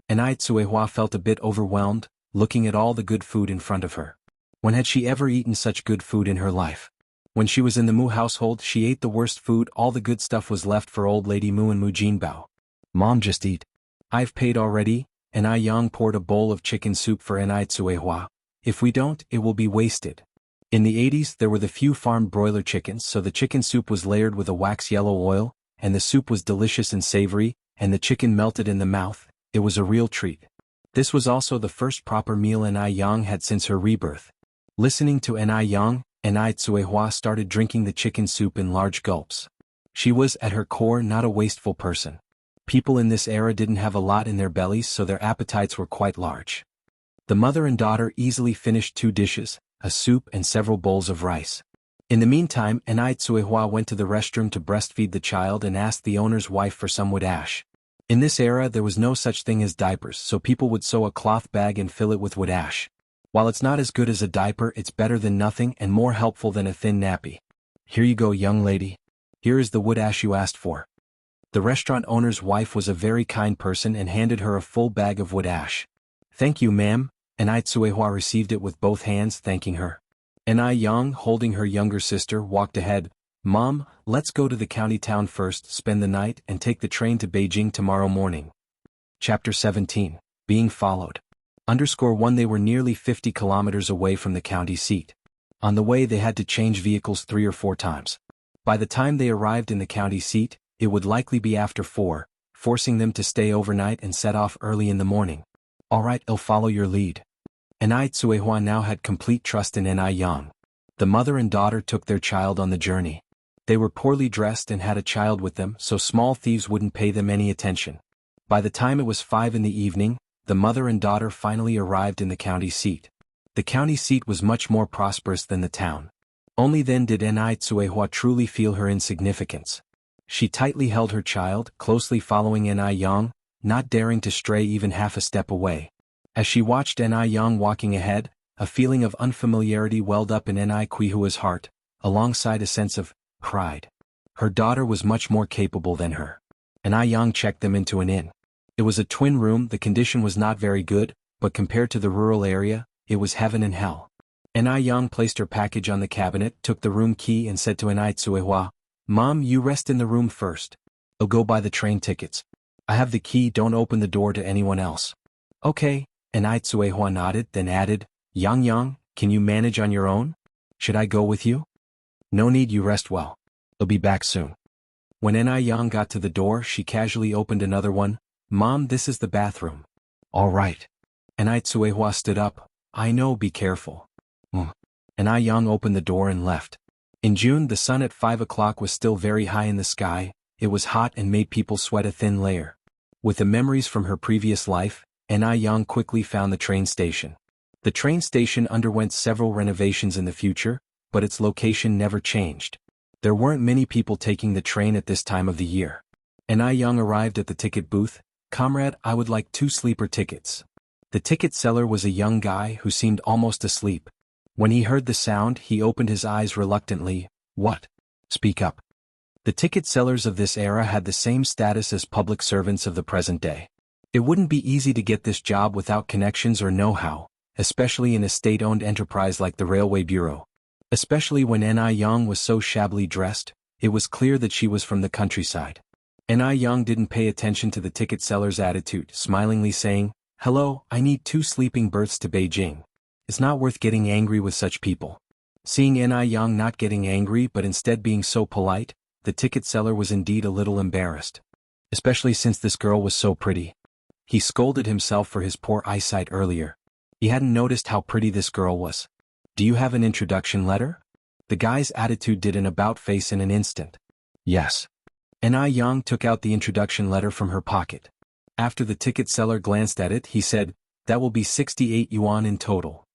Anai Tsuehua felt a bit overwhelmed, looking at all the good food in front of her. When had she ever eaten such good food in her life? When she was in the Mu household, she ate the worst food. All the good stuff was left for old lady Mu and Mu Jinbao. "Mom, just eat." "I've paid already." Anai Yang poured a bowl of chicken soup for Anai Tsuehua. "If we don't, it will be wasted." In the 80s, there were the few farmed broiler chickens, so the chicken soup was layered with a wax yellow oil, and the soup was delicious and savory, and the chicken melted in the mouth. It was a real treat. This was also the first proper meal Anai Yang had since her rebirth. Listening to Anai Yang, Anai Tsuehua started drinking the chicken soup in large gulps. She was, at her core, not a wasteful person. People in this era didn't have a lot in their bellies, so their appetites were quite large. The mother and daughter easily finished 2 dishes, a soup and several bowls of rice. In the meantime, Anai Tsuehua went to the restroom to breastfeed the child and asked the owner's wife for some wood ash. In this era, there was no such thing as diapers, so people would sew a cloth bag and fill it with wood ash. While it's not as good as a diaper, it's better than nothing and more helpful than a thin nappy. "Here you go, young lady. Here is the wood ash you asked for." The restaurant owner's wife was a very kind person and handed her a full bag of wood ash. "Thank you, ma'am," Anai Tsuehua received it with both hands, thanking her. Anai Yang, holding her younger sister, walked ahead. "Mom, let's go to the county town first, spend the night, and take the train to Beijing tomorrow morning." Chapter 17. Being Followed. _1 They were nearly 50 kilometers away from the county seat. On the way they had to change vehicles 3 or 4 times. By the time they arrived in the county seat, it would likely be after 4, forcing them to stay overnight and set off early in the morning. "All right, I'll follow your lead." Anai Tsuehua now had complete trust in Anai Yang. The mother and daughter took their child on the journey. They were poorly dressed and had a child with them, so small thieves wouldn't pay them any attention. By the time it was 5 in the evening, the mother and daughter finally arrived in the county seat. The county seat was much more prosperous than the town. Only then did Anai Tsuehua truly feel her insignificance. She tightly held her child, closely following Anai Yang, not daring to stray even half a step away. As she watched Anai Yang walking ahead, a feeling of unfamiliarity welled up in Anai Kuihua's heart, alongside a sense of pride. Her daughter was much more capable than her. Anai Yang checked them into an inn. It was a twin room. The condition was not very good, but compared to the rural area, it was heaven and hell. Anai Yang placed her package on the cabinet, took the room key and said to Anai Tsuehua, "Mom, you rest in the room first. I'll go buy the train tickets. I have the key, don't open the door to anyone else." "Okay," Anai Tsuehua nodded, then added, Yang, can you manage on your own? Should I go with you?" "No need, you rest well. I'll be back soon." When Anai Yang got to the door, she casually opened another one. "Mom, this is the bathroom." "All right." Anai Tsuehua stood up. "I know, be careful." Anai Yang opened the door and left. In June, the sun at 5 o'clock was still very high in the sky. It was hot and made people sweat a thin layer. With the memories from her previous life, Yang quickly found the train station. The train station underwent several renovations in the future, but its location never changed. There weren't many people taking the train at this time of the year. Yang arrived at the ticket booth. "Comrade, I would like 2 sleeper tickets." The ticket seller was a young guy who seemed almost asleep. When he heard the sound, he opened his eyes reluctantly. "What? Speak up." The ticket sellers of this era had the same status as public servants of the present day. It wouldn't be easy to get this job without connections or know-how, especially in a state-owned enterprise like the Railway Bureau. Especially when Yang was so shabbily dressed, it was clear that she was from the countryside. Yang didn't pay attention to the ticket seller's attitude, smilingly saying, "Hello, I need 2 sleeping berths to Beijing." It's not worth getting angry with such people. Seeing Yang not getting angry but instead being so polite, the ticket seller was indeed a little embarrassed. Especially since this girl was so pretty. He scolded himself for his poor eyesight earlier. He hadn't noticed how pretty this girl was. "Do you have an introduction letter?" The guy's attitude did an about-face in an instant. "Yes." Yang took out the introduction letter from her pocket. After the ticket seller glanced at it, he said, "That will be 68 yuan in total."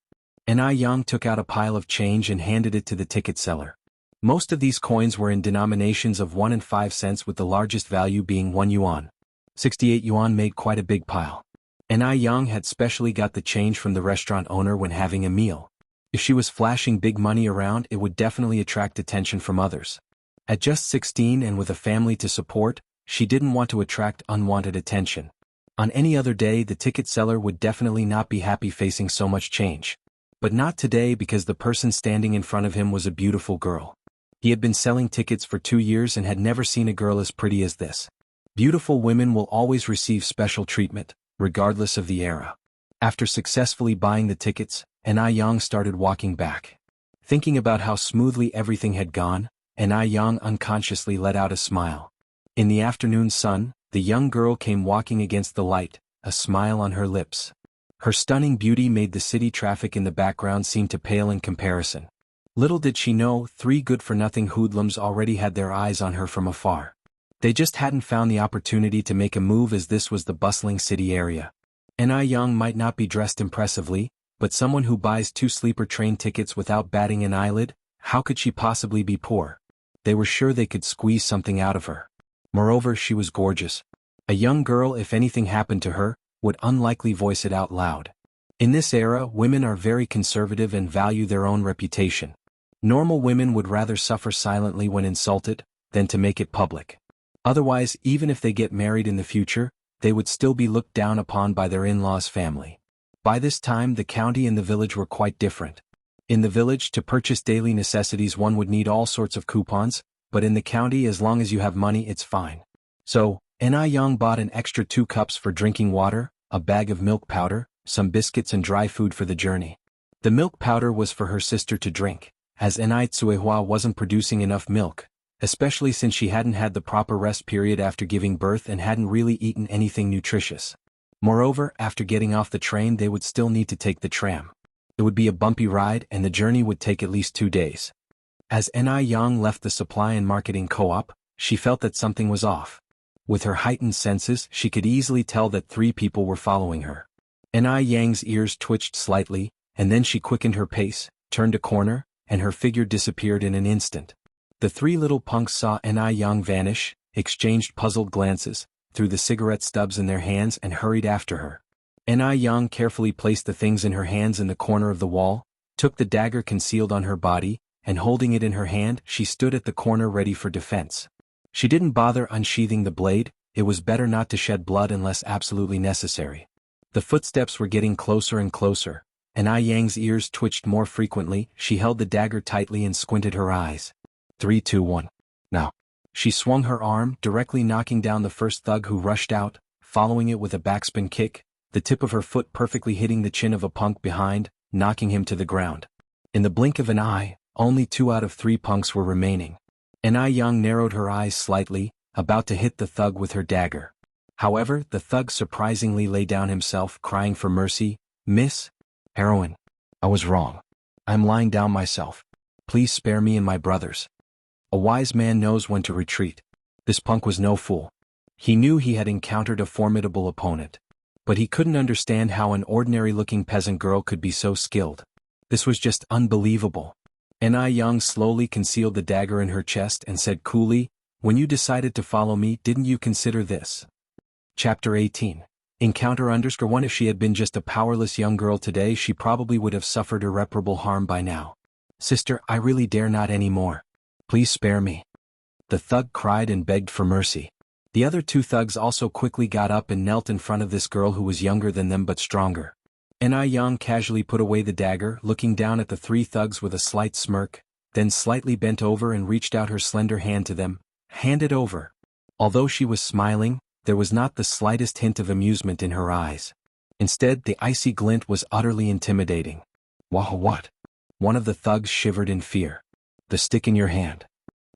Yang took out a pile of change and handed it to the ticket seller. Most of these coins were in denominations of 1 and 5 cents, with the largest value being 1 yuan. 68 yuan made quite a big pile. Yang had specially got the change from the restaurant owner when having a meal. If she was flashing big money around, it would definitely attract attention from others. At just 16 and with a family to support, she didn't want to attract unwanted attention. On any other day, the ticket seller would definitely not be happy facing so much change. But not today, because the person standing in front of him was a beautiful girl. He had been selling tickets for 2 years and had never seen a girl as pretty as this. Beautiful women will always receive special treatment, regardless of the era. After successfully buying the tickets, Yang started walking back. Thinking about how smoothly everything had gone, Yang unconsciously let out a smile. In the afternoon sun, the young girl came walking against the light, a smile on her lips. Her stunning beauty made the city traffic in the background seem to pale in comparison. Little did she know, 3 good-for-nothing hoodlums already had their eyes on her from afar. They just hadn't found the opportunity to make a move, as this was the bustling city area. Yang might not be dressed impressively, but someone who buys 2 sleeper train tickets without batting an eyelid, how could she possibly be poor? They were sure they could squeeze something out of her. Moreover, she was gorgeous. A young girl, if anything happened to her, would unlikely voice it out loud. In this era, women are very conservative and value their own reputation. Normal women would rather suffer silently when insulted, than to make it public. Otherwise, even if they get married in the future, they would still be looked down upon by their in-laws' family. By this time, the county and the village were quite different. In the village, to purchase daily necessities one would need all sorts of coupons, but in the county, as long as you have money, it's fine. So, Yang bought an extra 2 cups for drinking water, a bag of milk powder, some biscuits and dry food for the journey. The milk powder was for her sister to drink, as Tsuehua wasn't producing enough milk, especially since she hadn't had the proper rest period after giving birth and hadn't really eaten anything nutritious. Moreover, after getting off the train, they would still need to take the tram. It would be a bumpy ride, and the journey would take at least 2 days. As Yang left the supply and marketing co-op, she felt that something was off. With her heightened senses, she could easily tell that 3 people were following her. Yang's ears twitched slightly, and then she quickened her pace, turned a corner, and her figure disappeared in an instant. The 3 little punks saw Yang vanish, exchanged puzzled glances, threw the cigarette stubs in their hands and hurried after her. Yang carefully placed the things in her hands in the corner of the wall, took the dagger concealed on her body, and holding it in her hand, she stood at the corner ready for defense. She didn't bother unsheathing the blade, it was better not to shed blood unless absolutely necessary. The footsteps were getting closer and closer, and Yang's ears twitched more frequently. She held the dagger tightly and squinted her eyes. 3, 2, 1. Now. She swung her arm, directly knocking down the first thug who rushed out, following it with a backspin kick, the tip of her foot perfectly hitting the chin of a punk behind, knocking him to the ground. In the blink of an eye, only 2 out of 3 punks were remaining. Yang narrowed her eyes slightly, about to hit the thug with her dagger. However, the thug surprisingly lay down himself, crying for mercy. "Miss Heroine, I was wrong. I'm lying down myself. Please spare me and my brothers." A wise man knows when to retreat. This punk was no fool. He knew he had encountered a formidable opponent. But he couldn't understand how an ordinary-looking peasant girl could be so skilled. This was just unbelievable. Yang slowly concealed the dagger in her chest and said coolly, "When you decided to follow me, didn't you consider this?" Chapter 18. Encounter _1 If she had been just a powerless young girl today, she probably would have suffered irreparable harm by now. "Sister, I really dare not anymore. Please spare me." The thug cried and begged for mercy. The other two thugs also quickly got up and knelt in front of this girl who was younger than them but stronger. Yang casually put away the dagger, looking down at the three thugs with a slight smirk, then slightly bent over and reached out her slender hand to them. "Hand it over." Although she was smiling, there was not the slightest hint of amusement in her eyes. Instead, the icy glint was utterly intimidating. What? One of the thugs shivered in fear. "The stick in your hand."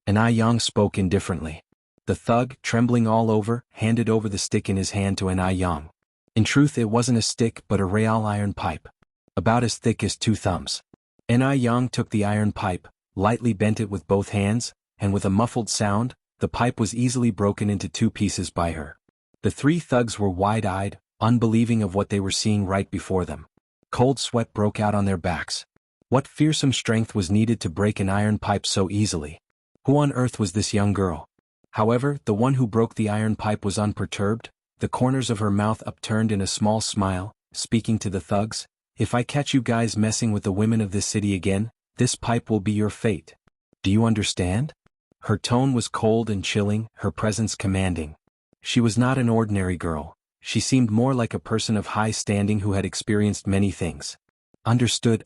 Yang spoke indifferently. The thug, trembling all over, handed over the stick in his hand to Yang. In truth, it wasn't a stick but a real iron pipe. About as thick as 2 thumbs. Yang took the iron pipe, lightly bent it with both hands, and with a muffled sound, the pipe was easily broken into 2 pieces by her. The 3 thugs were wide-eyed, unbelieving of what they were seeing right before them. Cold sweat broke out on their backs. What fearsome strength was needed to break an iron pipe so easily? Who on earth was this young girl? However, the one who broke the iron pipe was unperturbed, the corners of her mouth upturned in a small smile, speaking to the thugs. "If I catch you guys messing with the women of this city again, this pipe will be your fate. Do you understand?" Her tone was cold and chilling, her presence commanding. She was not an ordinary girl. She seemed more like a person of high standing who had experienced many things. Understood.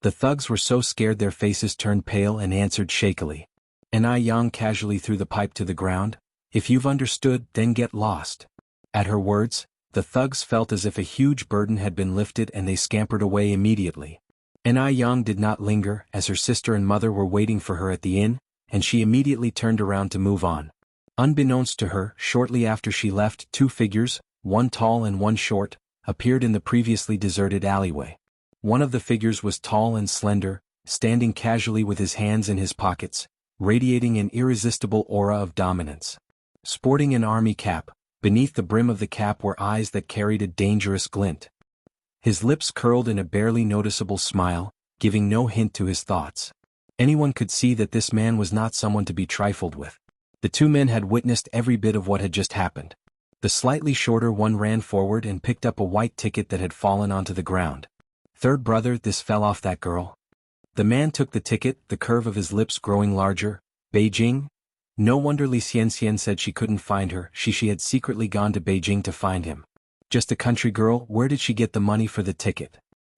The thugs were so scared their faces turned pale and answered shakily. Yang casually threw the pipe to the ground. "If you've understood, then get lost." At her words, the thugs felt as if a huge burden had been lifted and they scampered away immediately. Yang did not linger, as her sister and mother were waiting for her at the inn, and she immediately turned around to move on. Unbeknownst to her, shortly after she left, 2 figures, one tall and one short, appeared in the previously deserted alleyway. One of the figures was tall and slender, standing casually with his hands in his pockets, radiating an irresistible aura of dominance. Sporting an army cap, beneath the brim of the cap were eyes that carried a dangerous glint. His lips curled in a barely noticeable smile, giving no hint to his thoughts. Anyone could see that this man was not someone to be trifled with. The 2 men had witnessed every bit of what had just happened. The slightly shorter one ran forward and picked up a white ticket that had fallen onto the ground. "Third brother, this fell off that girl." The man took the ticket, the curve of his lips growing larger. "Beijing?" No wonder Xianxia said she couldn't find her. She had secretly gone to Beijing to find him. Just a country girl, where did she get the money for the ticket?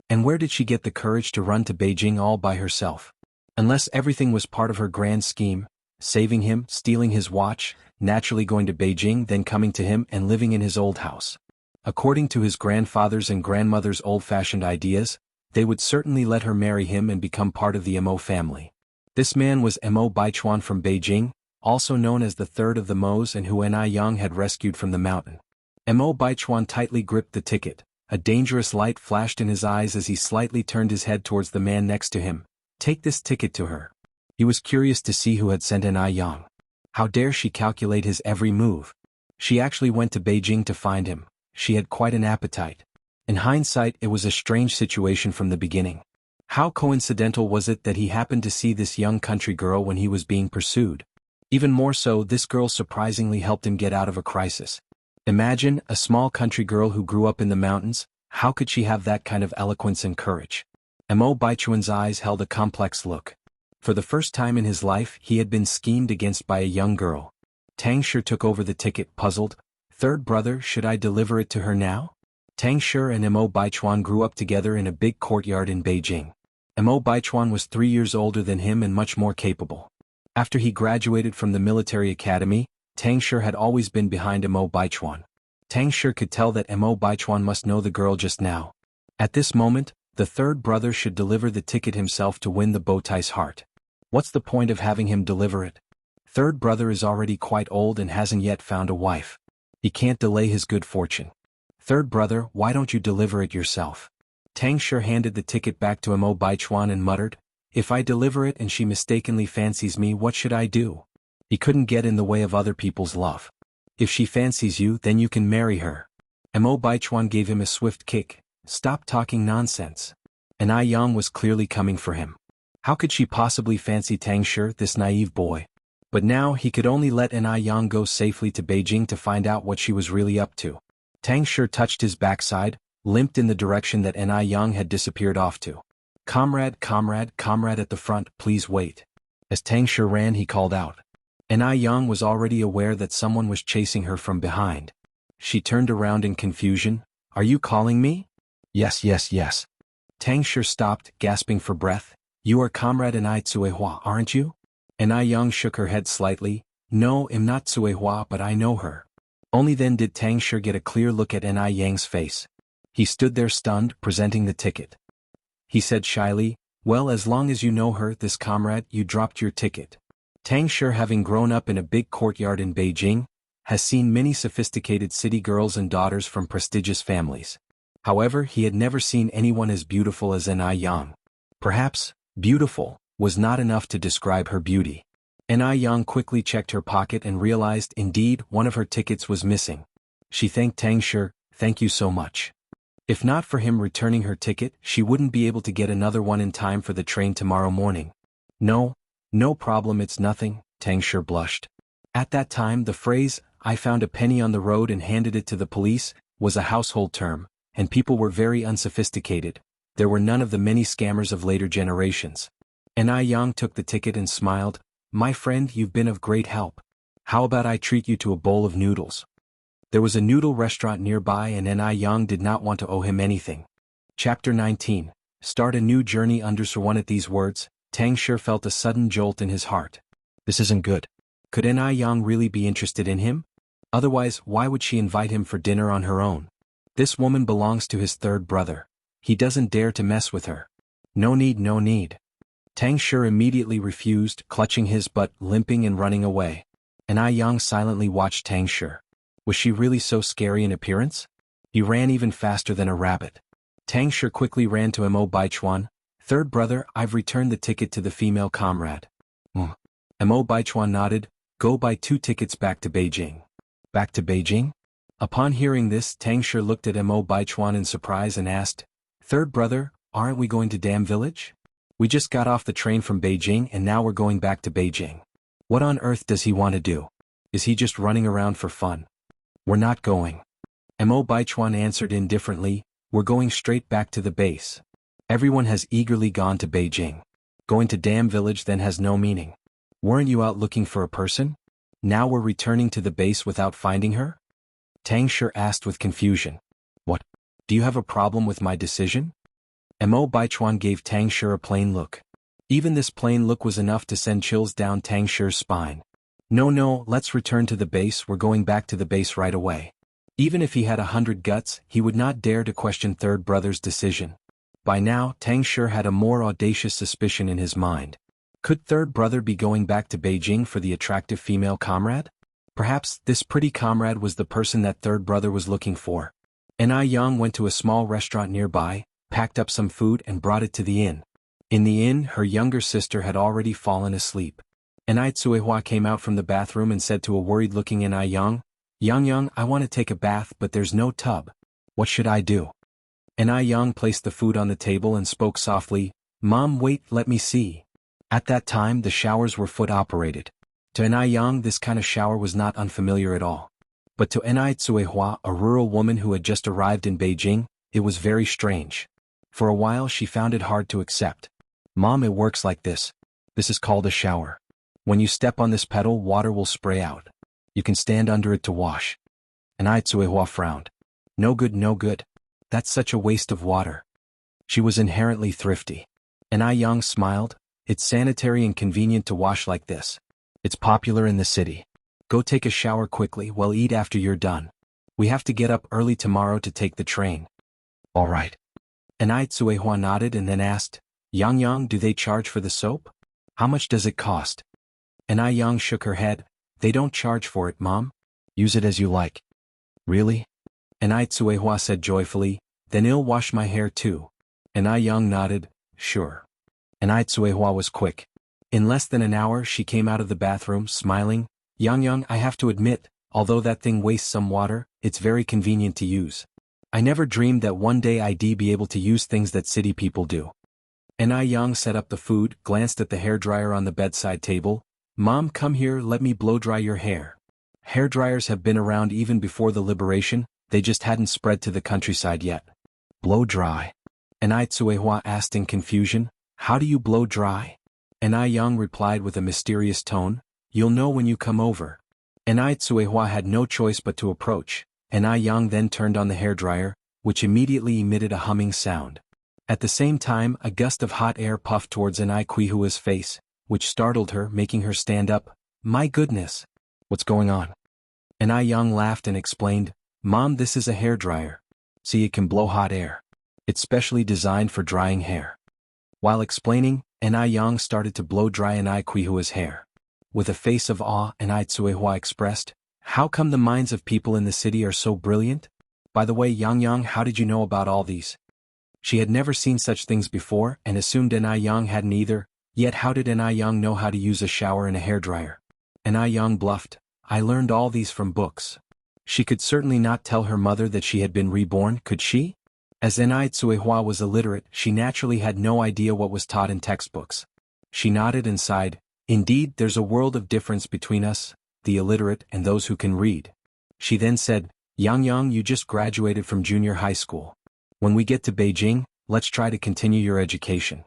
And where did she get the courage to run to Beijing all by herself? Unless everything was part of her grand scheme, saving him, stealing his watch, naturally going to Beijing, then coming to him and living in his old house. According to his grandfather's and grandmother's old-fashioned ideas, they would certainly let her marry him and become part of the Mo family. This man was Mo Baichuan from Beijing, also known as the third of the Mo's, and who Yang had rescued from the mountain. Mo Baichuan tightly gripped the ticket. A dangerous light flashed in his eyes as he slightly turned his head towards the man next to him. "Take this ticket to her." He was curious to see who had sent Yang. How dare she calculate his every move? She actually went to Beijing to find him. She had quite an appetite. In hindsight, it was a strange situation from the beginning. How coincidental was it that he happened to see this young country girl when he was being pursued? Even more so, this girl surprisingly helped him get out of a crisis. Imagine, a small country girl who grew up in the mountains, how could she have that kind of eloquence and courage? Mo Baichuan's eyes held a complex look. For the first time in his life, he had been schemed against by a young girl. Tang Shi took over the ticket, puzzled. "Third brother, should I deliver it to her now?" Tang Shi and Mo Baichuan grew up together in a big courtyard in Beijing. Mo Baichuan was 3 years older than him and much more capable. After he graduated from the military academy, Tang Shi had always been behind Mo Baichuan. Tang Shi could tell that Mo Baichuan must know the girl just now. At this moment, the third brother should deliver the ticket himself to win the bowtie's heart. What's the point of having him deliver it? Third brother is already quite old and hasn't yet found a wife. He can't delay his good fortune. "Third brother, why don't you deliver it yourself?" Tang Shi handed the ticket back to Mo Baichuan and muttered, "If I deliver it and she mistakenly fancies me, what should I do?" He couldn't get in the way of other people's love. If she fancies you, then you can marry her. Mo Baichuan gave him a swift kick. Stop talking nonsense. And Ai Yang was clearly coming for him. How could she possibly fancy Tang Shi, this naive boy? But now he could only let Ai Yang go safely to Beijing to find out what she was really up to. Tang Shi touched his backside, limped in the direction that Ai Yang had disappeared off to. Comrade at the front, please wait. As Tang Shi ran, he called out. Ai Yang was already aware that someone was chasing her from behind. She turned around in confusion. Are you calling me? Yes. Tang Shi stopped, gasping for breath. You are Comrade Ai Tsuehua, aren't you? Ai Yang shook her head slightly. No, I'm not Tsuehua, but I know her. Only then did Tang Shi get a clear look at Ai Yang's face. He stood there stunned, presenting the ticket. He said shyly, well, as long as you know her, this comrade, you dropped your ticket. Tang Shi, having grown up in a big courtyard in Beijing, has seen many sophisticated city girls and daughters from prestigious families. However, he had never seen anyone as beautiful as Ai Yang. Perhaps, beautiful was not enough to describe her beauty. Ai Yang quickly checked her pocket and realized, indeed, one of her tickets was missing. She thanked Tang Shi. Thank you so much. If not for him returning her ticket, she wouldn't be able to get another one in time for the train tomorrow morning. No problem, it's nothing, Tang Shi blushed. At that time, the phrase, I found a penny on the road and handed it to the police, was a household term, and people were very unsophisticated. There were none of the many scammers of later generations. Ai Yang took the ticket and smiled. My friend, you've been of great help. How about I treat you to a bowl of noodles? There was a noodle restaurant nearby and Ai Yang did not want to owe him anything. Chapter 19. Start a new journey under Sir One. At these words, Tang Shi felt a sudden jolt in his heart. This isn't good. Could Ai Yang really be interested in him? Otherwise, why would she invite him for dinner on her own? This woman belongs to his third brother. He doesn't dare to mess with her. No need. Tang Shi immediately refused, clutching his butt, limping and running away. Ai Yang silently watched Tang Shi. Was she really so scary in appearance? He ran even faster than a rabbit. Tang Shi quickly ran to Mo Baichuan. Third brother, I've returned the ticket to the female comrade. Mo Baichuan nodded. Go buy 2 tickets back to Beijing. Back to Beijing? Upon hearing this, Tang Shi looked at Mo Baichuan in surprise and asked, Third brother, aren't we going to Dam Village? We just got off the train from Beijing and now we're going back to Beijing. What on earth does he want to do? Is he just running around for fun? We're not going. Mo Baichuan answered indifferently, we're going straight back to the base. Everyone has eagerly gone to Beijing. Going to Dam Village then has no meaning. Weren't you out looking for a person? Now we're returning to the base without finding her? Tang Shi asked with confusion. What? Do you have a problem with my decision? Mo Baichuan gave Tang Shi a plain look. Even this plain look was enough to send chills down Tang Shi's spine. No, let's return to the base, we're going back to the base right away. Even if he had 100 guts, he would not dare to question third brother's decision. By now, Tang Shi had a more audacious suspicion in his mind. Could third brother be going back to Beijing for the attractive female comrade? Perhaps this pretty comrade was the person that third brother was looking for. Ai Yang went to a small restaurant nearby, packed up some food and brought it to the inn. In the inn, her younger sister had already fallen asleep. Ai Tsuehua came out from the bathroom and said to a worried-looking Ai Yang, Yang, I want to take a bath but there's no tub. What should I do? Ai Yang placed the food on the table and spoke softly, Mom, wait, let me see. At that time, the showers were foot-operated. To Ai Yang, this kind of shower was not unfamiliar at all. But to Ai Tsuehua, a rural woman who had just arrived in Beijing, it was very strange. For a while she found it hard to accept. Mom, it works like this. This is called a shower. When you step on this pedal, water will spray out. You can stand under it to wash. Ai Tsuehua frowned. No good. That's such a waste of water. She was inherently thrifty. Ai Yang smiled. It's sanitary and convenient to wash like this. It's popular in the city. Go take a shower quickly, well, eat after you're done. We have to get up early tomorrow to take the train. All right. Ai Tsuehua nodded and then asked, Yang, do they charge for the soap? How much does it cost? Ai Yang shook her head. They don't charge for it, Mom. Use it as you like. Really? Ai Tsuehua said joyfully, then I'll wash my hair too. Ai Yang nodded, sure. Ai Tsuehua was quick. In less than an hour she came out of the bathroom, smiling. Yang, I have to admit, Although that thing wastes some water, it's very convenient to use. I never dreamed that one day I'd be able to use things that city people do. And Yang set up the food, glanced at the hairdryer on the bedside table. Mom, come here, let me blow dry your hair. Hairdryers have been around even before the liberation, they just hadn't spread to the countryside yet. Blow dry? Anai Tsuehua asked in confusion. How do you blow dry? Anai Yang replied with a mysterious tone. You'll know when you come over. Anai Tsuehua had no choice but to approach. Anai Yang then turned on the hairdryer, which immediately emitted a humming sound. At the same time, a gust of hot air puffed towards Anai Kuihua's face, which startled her, making her stand up. My goodness! What's going on? Anai Yang laughed and explained, Mom, this is a hairdryer. See, it can blow hot air. It's specially designed for drying hair. While explaining, Anai Yang started to blow dry Anai Kuihua's hair. With a face of awe, Anai Tsuehua expressed, how come the minds of people in the city are so brilliant? By the way, Yang, how did you know about all these? She had never seen such things before and assumed Anai Yang hadn't either, yet how did Anai Yang know how to use a shower and a hairdryer? Anai Yang bluffed, I learned all these from books. She could certainly not tell her mother that she had been reborn, could she? As Anai Tsuehua was illiterate, she naturally had no idea what was taught in textbooks. She nodded and sighed, indeed, there's a world of difference between us, the illiterate, and those who can read. She then said, Yang, you just graduated from junior high school. When we get to Beijing, let's try to continue your education.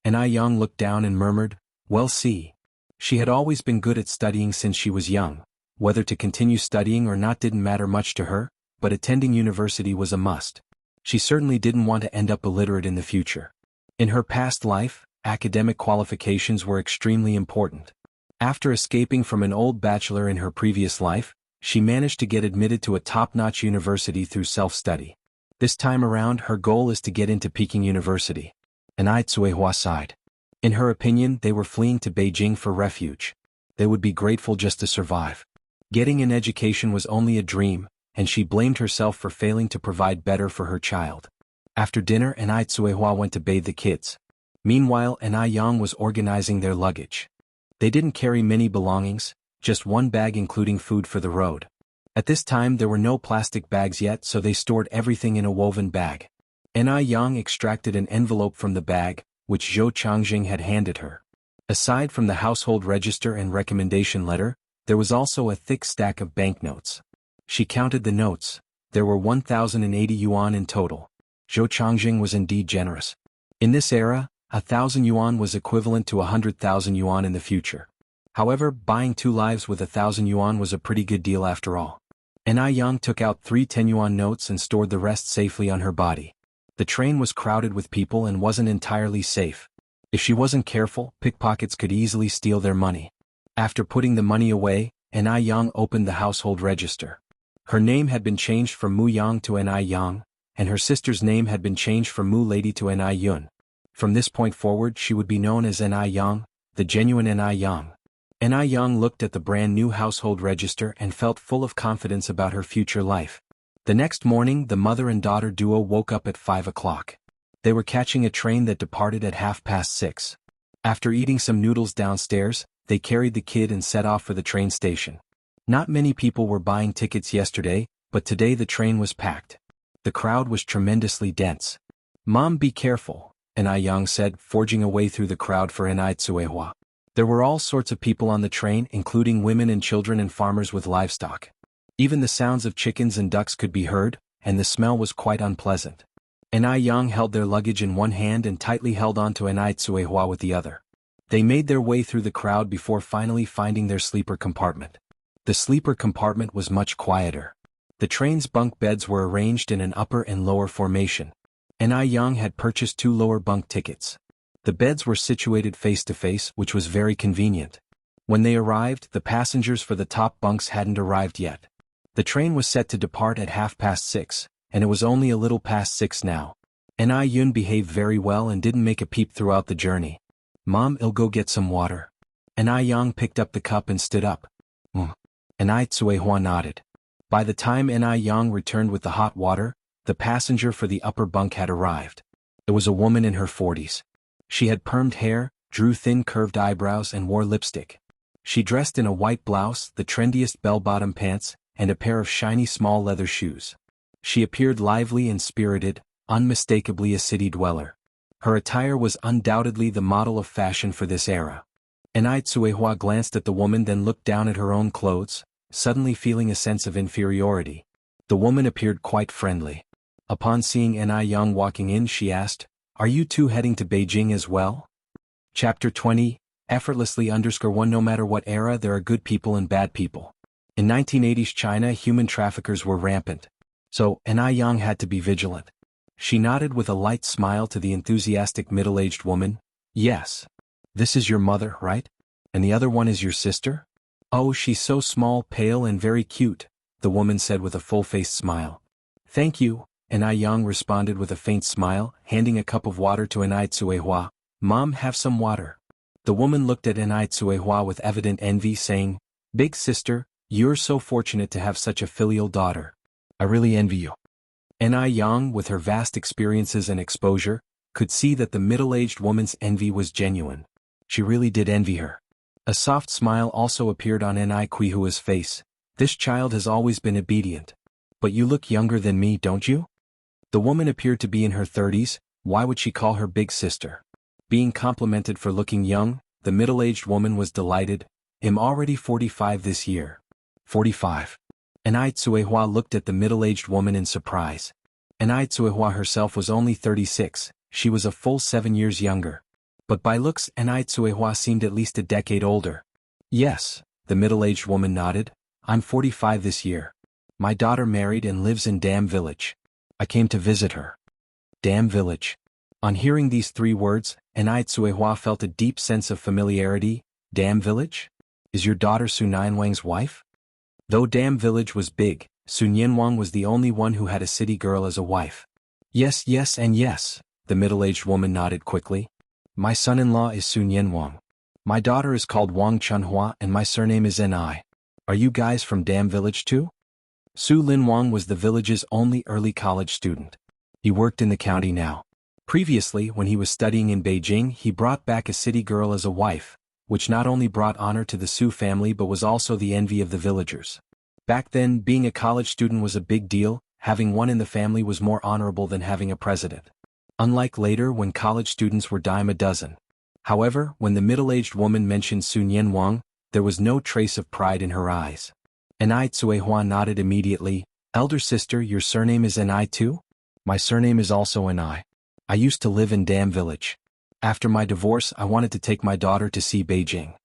Anai Yang looked down and murmured, well, see. She had always been good at studying since she was young. Whether to continue studying or not didn't matter much to her, but attending university was a must. She certainly didn't want to end up illiterate in the future. In her past life, academic qualifications were extremely important. After escaping from an old bachelor in her previous life, she managed to get admitted to a top-notch university through self-study. This time around, her goal is to get into Peking University. Anai Tsuehua sighed. In her opinion, they were fleeing to Beijing for refuge. They would be grateful just to survive. Getting an education was only a dream, and she blamed herself for failing to provide better for her child. After dinner, Anai Tsuehua went to bathe the kids. Meanwhile, Anai Yang was organizing their luggage. They didn't carry many belongings, just one bag including food for the road. At this time there were no plastic bags yet, so they stored everything in a woven bag. Anai Yang extracted an envelope from the bag, which Zhou Changjing had handed her. Aside from the household register and recommendation letter, there was also a thick stack of banknotes. She counted the notes. There were 1,080 yuan in total. Zhou Changjing was indeed generous. In this era, 1,000 yuan was equivalent to 100,000 yuan in the future. However, buying 2 lives with 1,000 yuan was a pretty good deal after all. Anai Yang took out 3 10-yuan notes and stored the rest safely on her body. The train was crowded with people and wasn't entirely safe. If she wasn't careful, pickpockets could easily steal their money. After putting the money away, Anai Yang opened the household register. Her name had been changed from Mu Yang to Anai Yang, and her sister's name had been changed from Mu Lady to Anai Yun. From this point forward she would be known as Anai Yang, the genuine Anai Yang. Anai Yang looked at the brand new household register and felt full of confidence about her future life. The next morning the mother and daughter duo woke up at 5 o'clock. They were catching a train that departed at 6:30. After eating some noodles downstairs, they carried the kid and set off for the train station. Not many people were buying tickets yesterday, but today the train was packed. The crowd was tremendously dense. Mom, be careful, Anai Yang said, forging a way through the crowd for Anai Tsuehua. There were all sorts of people on the train, including women and children and farmers with livestock. Even the sounds of chickens and ducks could be heard, and the smell was quite unpleasant. Anai Yang held their luggage in one hand and tightly held on to Anai Tsuehua with the other. They made their way through the crowd before finally finding their sleeper compartment. The sleeper compartment was much quieter. The train's bunk beds were arranged in an upper and lower formation. Anai Yang had purchased 2 lower bunk tickets. The beds were situated face to face, which was very convenient. When they arrived, the passengers for the top bunks hadn't arrived yet. The train was set to depart at 6:30, and it was only a little past 6 now. Anai Yun behaved very well and didn't make a peep throughout the journey. Mom, I'll go get some water. Anai Yang picked up the cup and stood up. Anai Tsuehua nodded. By the time Anai Yang returned with the hot water, the passenger for the upper bunk had arrived. It was a woman in her 40s. She had permed hair, drew thin curved eyebrows and wore lipstick. She dressed in a white blouse, the trendiest bell-bottom pants, and a pair of shiny small leather shoes. She appeared lively and spirited, unmistakably a city dweller. Her attire was undoubtedly the model of fashion for this era. Enai Tsuehua glanced at the woman, then looked down at her own clothes, suddenly feeling a sense of inferiority. The woman appeared quite friendly. Upon seeing Enai Yang walking in, she asked, "Are you two heading to Beijing as well?" Chapter 20, Effortlessly _1 No matter what era, there are good people and bad people. In 1980s China, human traffickers were rampant. So, Enai Yang had to be vigilant. She nodded with a light smile to the enthusiastic middle-aged woman. "Yes. This is your mother, right? And the other one is your sister?" "Oh, she's so small, pale and very cute," the woman said with a full-faced smile. "Thank you," Enai Yang responded with a faint smile, handing a cup of water to Enai Tsuehua. "Mom, have some water." The woman looked at Enai Tsuehua with evident envy, saying, "Big sister, you're so fortunate to have such a filial daughter. I really envy you." Enai Yang, with her vast experiences and exposure, could see that the middle-aged woman's envy was genuine. She really did envy her. A soft smile also appeared on Enai Kuihua's face. "This child has always been obedient. But you look younger than me, don't you?" The woman appeared to be in her 30s, why would she call her big sister? Being complimented for looking young, the middle-aged woman was delighted. "I'm already 45 this year." 45. Enai Tsuehua looked at the middle-aged woman in surprise. Enai Tsuehua herself was only 36, she was a full 7 years younger. But by looks, Enai Tsuehua seemed at least a decade older. "Yes," the middle-aged woman nodded, "I'm 45 this year. My daughter married and lives in Dam Village. I came to visit her." Dam Village. On hearing these 3 words, Enai Tsuehua felt a deep sense of familiarity. Dam Village? Is your daughter Su Nianwang's wife? Though Dam Village was big, Su Nianwang was the only one who had a city girl as a wife. "Yes, yes and yes," the middle-aged woman nodded quickly. "My son-in-law is Su Nianwang. My daughter is called Wang Chunhua and my surname is Enai. Are you guys from Dam Village too?" Su Linwang was the village's only early college student. He worked in the county now. Previously, when he was studying in Beijing, he brought back a city girl as a wife, which not only brought honor to the Su family but was also the envy of the villagers. Back then, being a college student was a big deal, having one in the family was more honorable than having a president. Unlike later when college students were dime a dozen. However, when the middle-aged woman mentioned Su Nianwang, there was no trace of pride in her eyes. Enai Tsuehua nodded immediately. "Elder sister, your surname is Enai too?" "My surname is also Enai. I used to live in Dam Village. After my divorce, I wanted to take my daughter to see Beijing."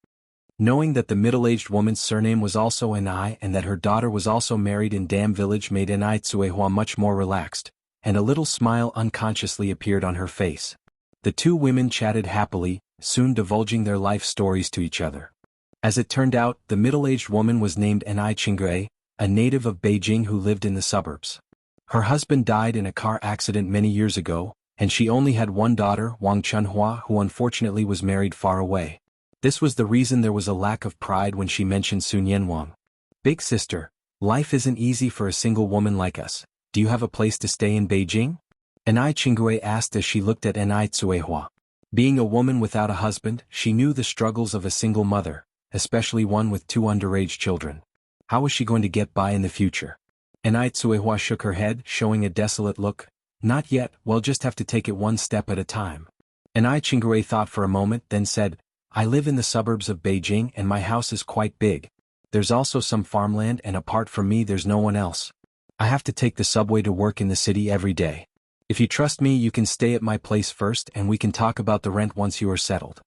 Knowing that the middle-aged woman's surname was also Enai and that her daughter was also married in Dam Village made Enai Tsuehua much more relaxed, and a little smile unconsciously appeared on her face. The 2 women chatted happily, soon divulging their life stories to each other. As it turned out, the middle-aged woman was named Enai Qinggui, a native of Beijing who lived in the suburbs. Her husband died in a car accident many years ago, and she only had one daughter, Wang Chunhua, who unfortunately was married far away. This was the reason there was a lack of pride when she mentioned Su Nianwang. "Big sister, life isn't easy for a single woman like us. Do you have a place to stay in Beijing?" Enai Qinggui asked as she looked at Enai Tsuehua. Being a woman without a husband, she knew the struggles of a single mother, especially one with 2 underage children. How was she going to get by in the future? Enai Tsuehua shook her head, showing a desolate look. "Not yet, we'll just have to take it one step at a time." Enai Qinggui thought for a moment, then said, "I live in the suburbs of Beijing and my house is quite big. There's also some farmland and apart from me there's no one else. I have to take the subway to work in the city every day. If you trust me you can stay at my place first and we can talk about the rent once you are settled."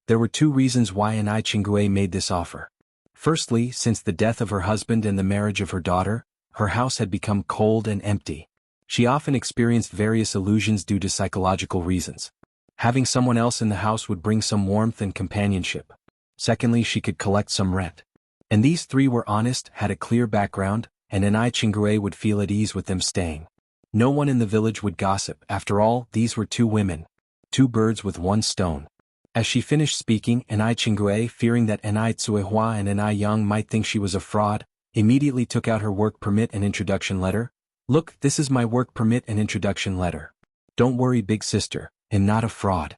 There were 2 reasons why Enai Qinggui made this offer. Firstly, since the death of her husband and the marriage of her daughter, her house had become cold and empty. She often experienced various illusions due to psychological reasons. Having someone else in the house would bring some warmth and companionship. Secondly, she could collect some rent. And these 3 were honest, had a clear background, and Enai Qinggui would feel at ease with them staying. No one in the village would gossip. After all, these were 2 women. 2 birds with 1 stone. As she finished speaking, Enai Qinggui, fearing that Enai Tsuehua and Enai Yang might think she was a fraud, immediately took out her work permit and introduction letter. "Look, this is my work permit and introduction letter. Don't worry, big sister, I'm not a fraud."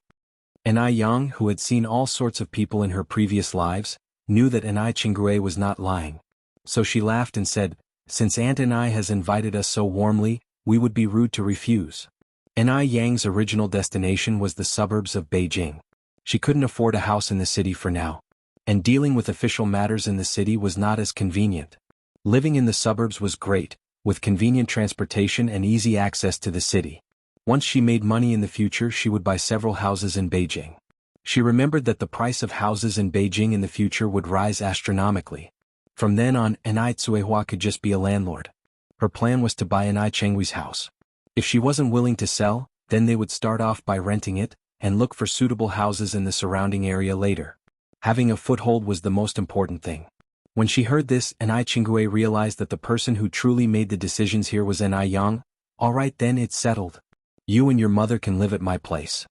Enai Yang, who had seen all sorts of people in her previous lives, knew that Anai Chingue was not lying. So she laughed and said, "Since Aunt Anai has invited us so warmly, we would be rude to refuse." Anai Yang's original destination was the suburbs of Beijing. She couldn't afford a house in the city for now. And dealing with official matters in the city was not as convenient. Living in the suburbs was great, with convenient transportation and easy access to the city. Once she made money in the future, she would buy several houses in Beijing. She remembered that the price of houses in Beijing in the future would rise astronomically. From then on, Anai Tsuehua could just be a landlord. Her plan was to buy Anai Chenghui's house. If she wasn't willing to sell, then they would start off by renting it, and look for suitable houses in the surrounding area later. Having a foothold was the most important thing. When she heard this, Anai Chingue realized that the person who truly made the decisions here was Anai Yang. "All right then, it's settled. You and your mother can live at my place.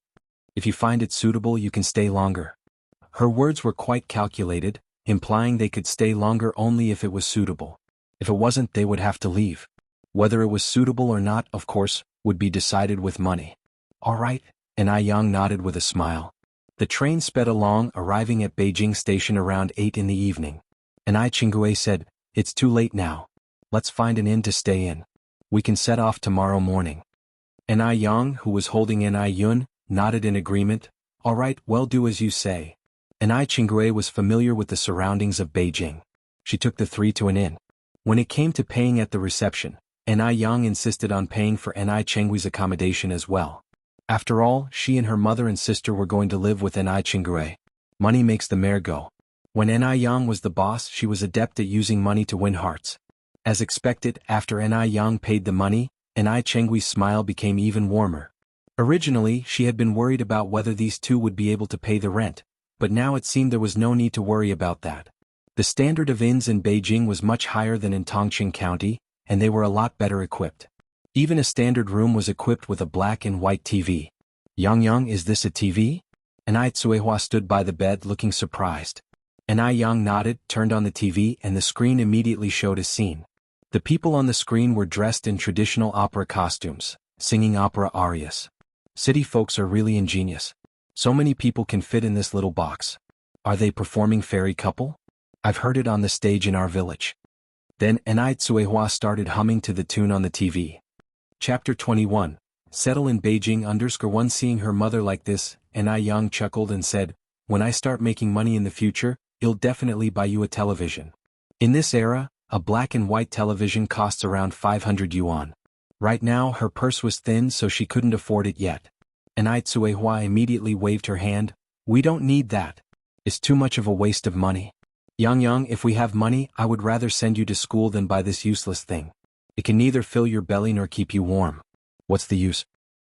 If you find it suitable, you can stay longer." Her words were quite calculated, implying they could stay longer only if it was suitable. If it wasn't, they would have to leave. Whether it was suitable or not, of course, would be decided with money. "All right," Anai Yang nodded with a smile. The train sped along, arriving at Beijing Station around 8 in the evening. Anai Chingue said, "It's too late now. Let's find an inn to stay in. We can set off tomorrow morning." Anai Yang, who was holding Anai Yun, nodded in agreement. "All right, well, do as you say." Anai Chingue was familiar with the surroundings of Beijing. She took the three to an inn. When it came to paying at the reception, Anai Yang insisted on paying for Anai Chenghui's accommodation as well. After all, she and her mother and sister were going to live with Anai Chingue. Money makes the mare go. When Anai Yang was the boss, she was adept at using money to win hearts. As expected, after Anai Yang paid the money, Anai Chenghui's smile became even warmer. Originally, she had been worried about whether these two would be able to pay the rent, but now it seemed there was no need to worry about that. The standard of inns in Beijing was much higher than in Tongqing County, and they were a lot better equipped. Even a standard room was equipped with a black and white TV. "Yang, is this a TV?" Anai Tsuehua stood by the bed looking surprised. Anai Yang nodded, turned on the TV, and the screen immediately showed a scene. The people on the screen were dressed in traditional opera costumes, singing opera arias. City folks are really ingenious. So many people can fit in this little box. Are they performing fairy couple? I've heard it on the stage in our village. Then Anai Tsuehua started humming to the tune on the TV. Chapter 21. Settle in Beijing _1. Seeing her mother like this, Anai Yang chuckled and said, "When I start making money in the future, I'll definitely buy you a television." In this era, a black and white television costs around 500 yuan. Right now her purse was thin, so she couldn't afford it yet. Anai Tsuehua immediately waved her hand. "We don't need that. It's too much of a waste of money. Yang, if we have money, I would rather send you to school than buy this useless thing. It can neither fill your belly nor keep you warm. What's the use?"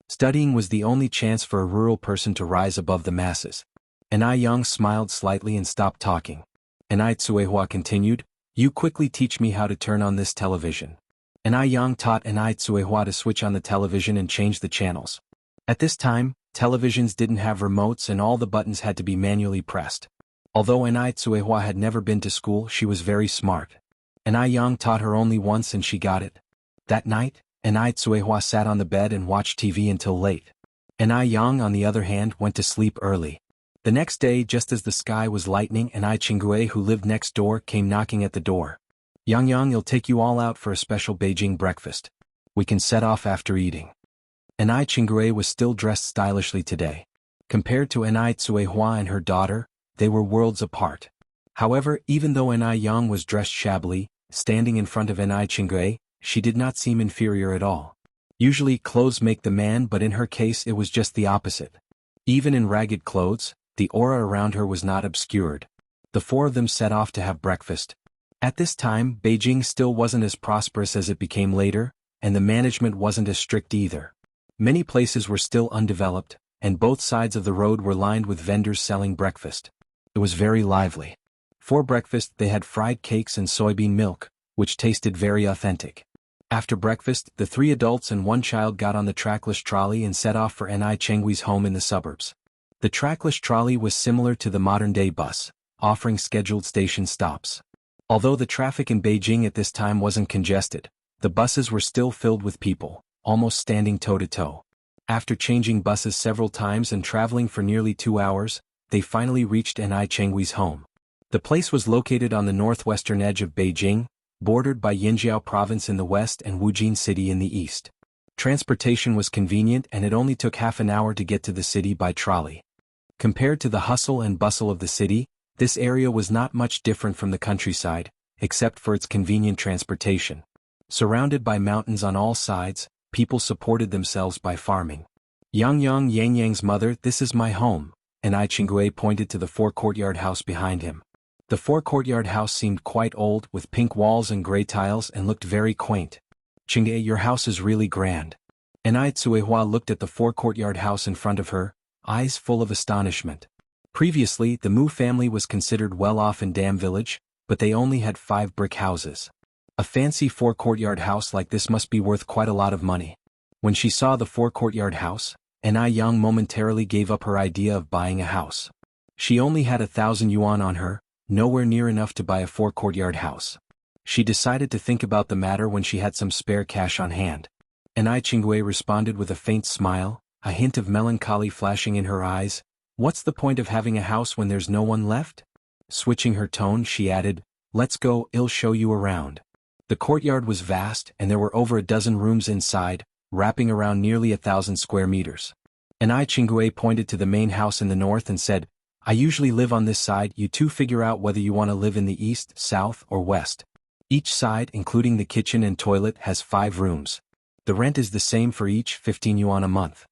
Studying was the only chance for a rural person to rise above the masses. Anai Yang smiled slightly and stopped talking. Anai Tsuehua continued, "You quickly teach me how to turn on this television." Anai Yang taught Anai Tsuehua to switch on the television and change the channels. At this time, televisions didn't have remotes and all the buttons had to be manually pressed. Although Anai Tsuehua had never been to school, she was very smart. Anai Yang taught her only once and she got it. That night, Anai Tsuehua sat on the bed and watched TV until late. Anai Yang, on the other hand, went to sleep early. The next day, just as the sky was lightening, Anai Chingue, who lived next door, came knocking at the door. Yang, I'll take you all out for a special Beijing breakfast. We can set off after eating." Anai Chingue was still dressed stylishly today. Compared to Anai Tsuehua and her daughter, they were worlds apart. However, even though Anai Yang was dressed shabbily, standing in front of Anai Chingue, she did not seem inferior at all. Usually clothes make the man, but in her case it was just the opposite. Even in ragged clothes, the aura around her was not obscured. The four of them set off to have breakfast. At this time, Beijing still wasn't as prosperous as it became later, and the management wasn't as strict either. Many places were still undeveloped, and both sides of the road were lined with vendors selling breakfast. It was very lively. For breakfast they had fried cakes and soybean milk, which tasted very authentic. After breakfast, the three adults and one child got on the trackless trolley and set off for Anai Chenghui's home in the suburbs. The trackless trolley was similar to the modern-day bus, offering scheduled station stops. Although the traffic in Beijing at this time wasn't congested, the buses were still filled with people, almost standing toe-to-toe. After changing buses several times and traveling for nearly 2 hours, they finally reached Anai Chenghui's home. The place was located on the northwestern edge of Beijing, bordered by Yinjiao province in the west and Wujin city in the east. Transportation was convenient and it only took half an hour to get to the city by trolley. Compared to the hustle and bustle of the city, this area was not much different from the countryside, except for its convenient transportation. Surrounded by mountains on all sides, people supported themselves by farming. Yang Yang's mother, this is my home, and Qinggui pointed to the four-courtyard house behind him. The four-courtyard house seemed quite old, with pink walls and gray tiles, and looked very quaint. Qinggui, your house is really grand. And Cuihua looked at the four-courtyard house in front of her, eyes full of astonishment. Previously, the Mu family was considered well-off in Dam Village, but they only had 5 brick houses. A fancy four-courtyard house like this must be worth quite a lot of money. When she saw the four-courtyard house, Yang momentarily gave up her idea of buying a house. She only had 1,000 yuan on her, nowhere near enough to buy a four-courtyard house. She decided to think about the matter when she had some spare cash on hand. Qinggui responded with a faint smile, a hint of melancholy flashing in her eyes. What's the point of having a house when there's no one left? Switching her tone, she added, let's go, I'll show you around. The courtyard was vast and there were over a dozen rooms inside, wrapping around nearly 1,000 square meters. Qinggui pointed to the main house in the north and said, I usually live on this side, you two figure out whether you want to live in the east, south, or west. Each side, including the kitchen and toilet, has 5 rooms. The rent is the same for each, 15 yuan a month.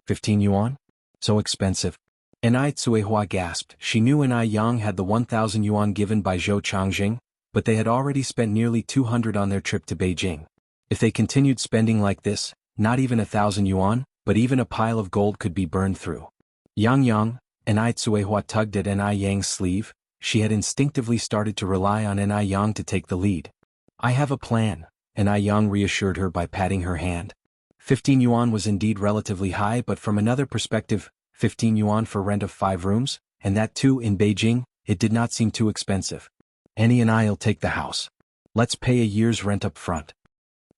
15 yuan? So expensive. Cuihua gasped. She knew Yang had the 1,000 yuan given by Zhou Changjing, but they had already spent nearly 200 on their trip to Beijing. If they continued spending like this, not even 1,000 yuan, but even a pile of gold could be burned through. Yang, Cuihua tugged at Yang's sleeve. She had instinctively started to rely on Yang to take the lead. I have a plan, Yang reassured her by patting her hand. 15 yuan was indeed relatively high, but from another perspective, 15 yuan for rent of 5 rooms, and that too in Beijing, it did not seem too expensive. Annie and I'll take the house. Let's pay a year's rent up front.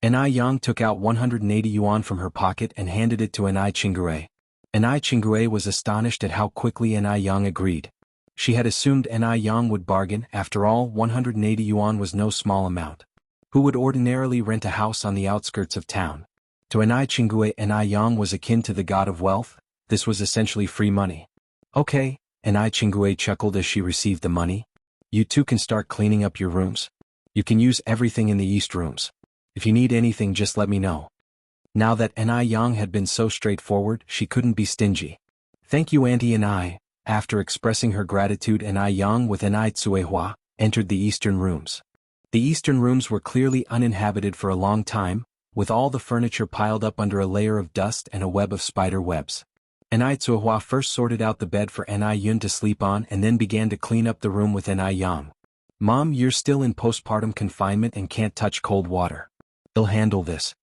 Yang took out 180 yuan from her pocket and handed it to Qinggui. Qinggui was astonished at how quickly Yang agreed. She had assumed Yang would bargain. After all, 180 yuan was no small amount. Who would ordinarily rent a house on the outskirts of town? To Qinggui, Yang was akin to the god of wealth. This was essentially free money. Okay, Qinggui chuckled as she received the money. You two can start cleaning up your rooms. You can use everything in the east rooms. If you need anything, just let me know. Now that Yang had been so straightforward, she couldn't be stingy. Thank you, Auntie, and I, after expressing her gratitude, Yang with Cuihua entered the eastern rooms. The eastern rooms were clearly uninhabited for a long time, with all the furniture piled up under a layer of dust and a web of spider webs. Cuihua first sorted out the bed for Yun to sleep on and then began to clean up the room with Yang. Mom, you're still in postpartum confinement and can't touch cold water. I'll handle this.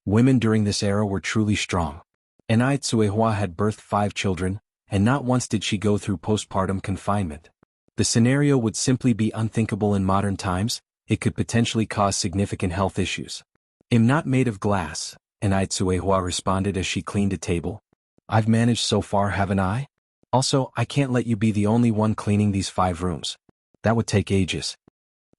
Women during this era were truly strong. Cuihua had birthed 5 children, and not once did she go through postpartum confinement. The scenario would simply be unthinkable in modern times. It could potentially cause significant health issues. I'm not made of glass, Cuihua responded as she cleaned a table. I've managed so far, haven't I? Also, I can't let you be the only one cleaning these 5 rooms. That would take ages.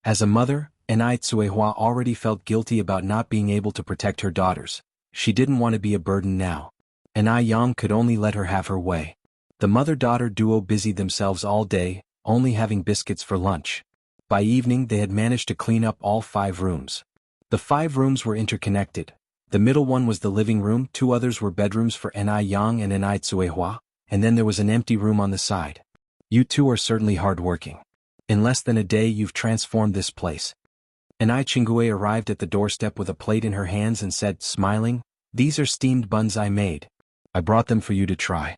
As a mother, Cuihua already felt guilty about not being able to protect her daughters. She didn't want to be a burden now. Yang could only let her have her way. The mother-daughter duo busied themselves all day, only having biscuits for lunch. By evening they had managed to clean up all 5 rooms. The 5 rooms were interconnected. The middle one was the living room, 2 others were bedrooms for Yang and Cuihua, and then there was an empty room on the side. You two are certainly hard-working. In less than a day you've transformed this place. Qinggui arrived at the doorstep with a plate in her hands and said, smiling, these are steamed buns I made. I brought them for you to try.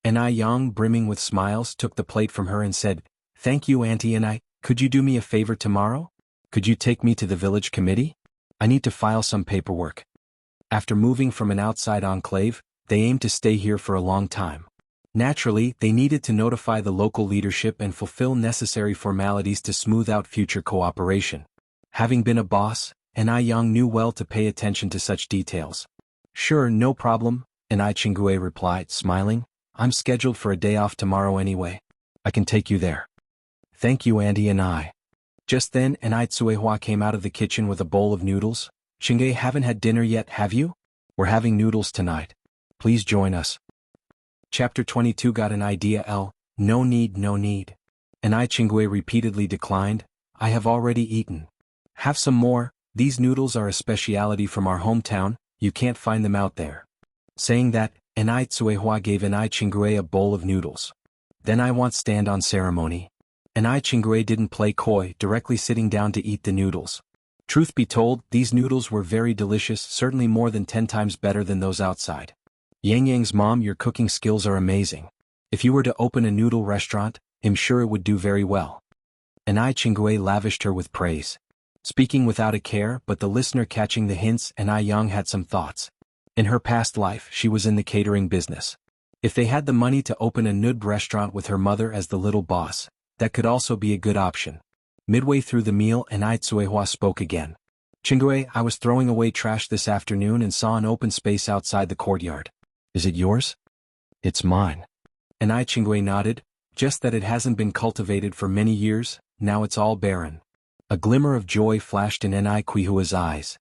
Yang, brimming with smiles, took the plate from her and said, thank you, Auntie. Could you do me a favor tomorrow? Could you take me to the village committee? I need to file some paperwork. After moving from an outside enclave, they aimed to stay here for a long time. Naturally, they needed to notify the local leadership and fulfill necessary formalities to smooth out future cooperation. Having been a boss, Yang knew well to pay attention to such details. Sure, no problem, Qinggui replied, smiling. I'm scheduled for a day off tomorrow anyway. I can take you there. Thank you, Auntie and I. Just then, Anai Tsuehua came out of the kitchen with a bowl of noodles. Chingay, haven't had dinner yet, have you? We're having noodles tonight. Please join us. Chapter 22 Got an idea, L. No need, no need. Anai Chingay repeatedly declined. I have already eaten. Have some more, these noodles are a speciality from our hometown, you can't find them out there. Saying that, Anai Tsuehua gave Anai Chingay a bowl of noodles. Then I want stand on ceremony. Anai Chingay didn't play coy, directly sitting down to eat the noodles. Truth be told, these noodles were very delicious, certainly more than 10 times better than those outside. Yang, mom, your cooking skills are amazing. If you were to open a noodle restaurant, I'm sure it would do very well. Anai Chingay lavished her with praise. Speaking without a care, but the listener catching the hints, Anai Yang had some thoughts. In her past life, she was in the catering business. If they had the money to open a noodle restaurant with her mother as the little boss, that could also be a good option. Midway through the meal, Anai Tsuehua spoke again. Chingay, I was throwing away trash this afternoon and saw an open space outside the courtyard. Is it yours? It's mine. Anai Chingay nodded, just that it hasn't been cultivated for many years, now it's all barren. A glimmer of joy flashed in Anai Quihua's eyes.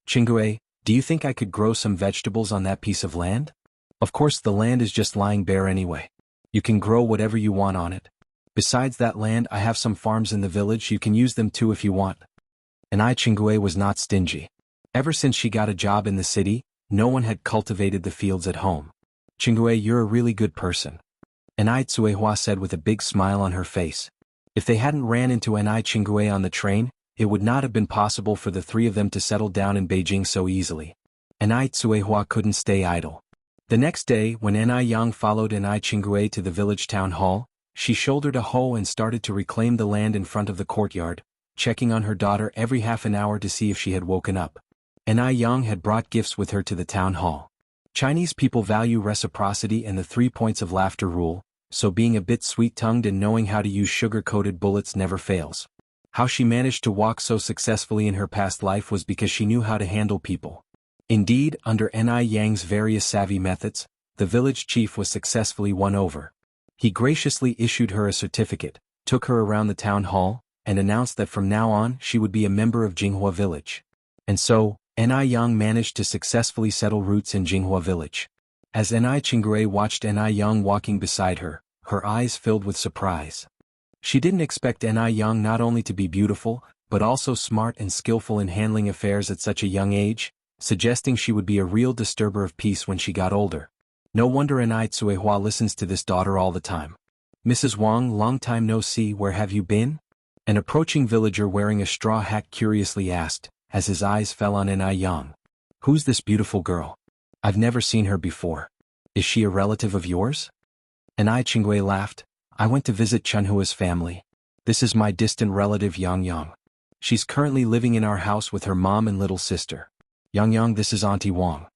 Chingay, do you think I could grow some vegetables on that piece of land? Of course the land is just lying bare anyway. You can grow whatever you want on it. Besides that land, I have some farms in the village, you can use them too if you want. Anai Chingay was not stingy. Ever since she got a job in the city, no one had cultivated the fields at home. Chingay, you're a really good person. Anai Tsuehua said with a big smile on her face. If they hadn't ran into Anai Chingay on the train, it would not have been possible for the three of them to settle down in Beijing so easily. Anai Tsuehua couldn't stay idle. The next day, when Anai Yang followed Anai Chingay to the village town hall, she shouldered a hoe and started to reclaim the land in front of the courtyard, checking on her daughter every half an hour to see if she had woken up. Anai Yang had brought gifts with her to the town hall. Chinese people value reciprocity and the 3 points of laughter rule, so being a bit sweet-tongued and knowing how to use sugar-coated bullets never fails. How she managed to walk so successfully in her past life was because she knew how to handle people. Indeed, under Anai Yang's various savvy methods, the village chief was successfully won over. He graciously issued her a certificate, took her around the town hall, and announced that from now on she would be a member of Jinghua village. And so, Anai Yang managed to successfully settle roots in Jinghua village. As Anai Chingay watched Anai Yang walking beside her, her eyes filled with surprise. She didn't expect Anai Yang not only to be beautiful, but also smart and skillful in handling affairs at such a young age, suggesting she would be a real disturber of peace when she got older. No wonder Anai Tsuehua listens to this daughter all the time. Mrs. Wang, long time no see, where have you been? An approaching villager wearing a straw hat curiously asked, as his eyes fell on Anai Yang. Who's this beautiful girl? I've never seen her before. Is she a relative of yours? Anai Chingay laughed. I went to visit Chunhua's family. This is my distant relative Yang. She's currently living in our house with her mom and little sister. Yang, this is Auntie Wang.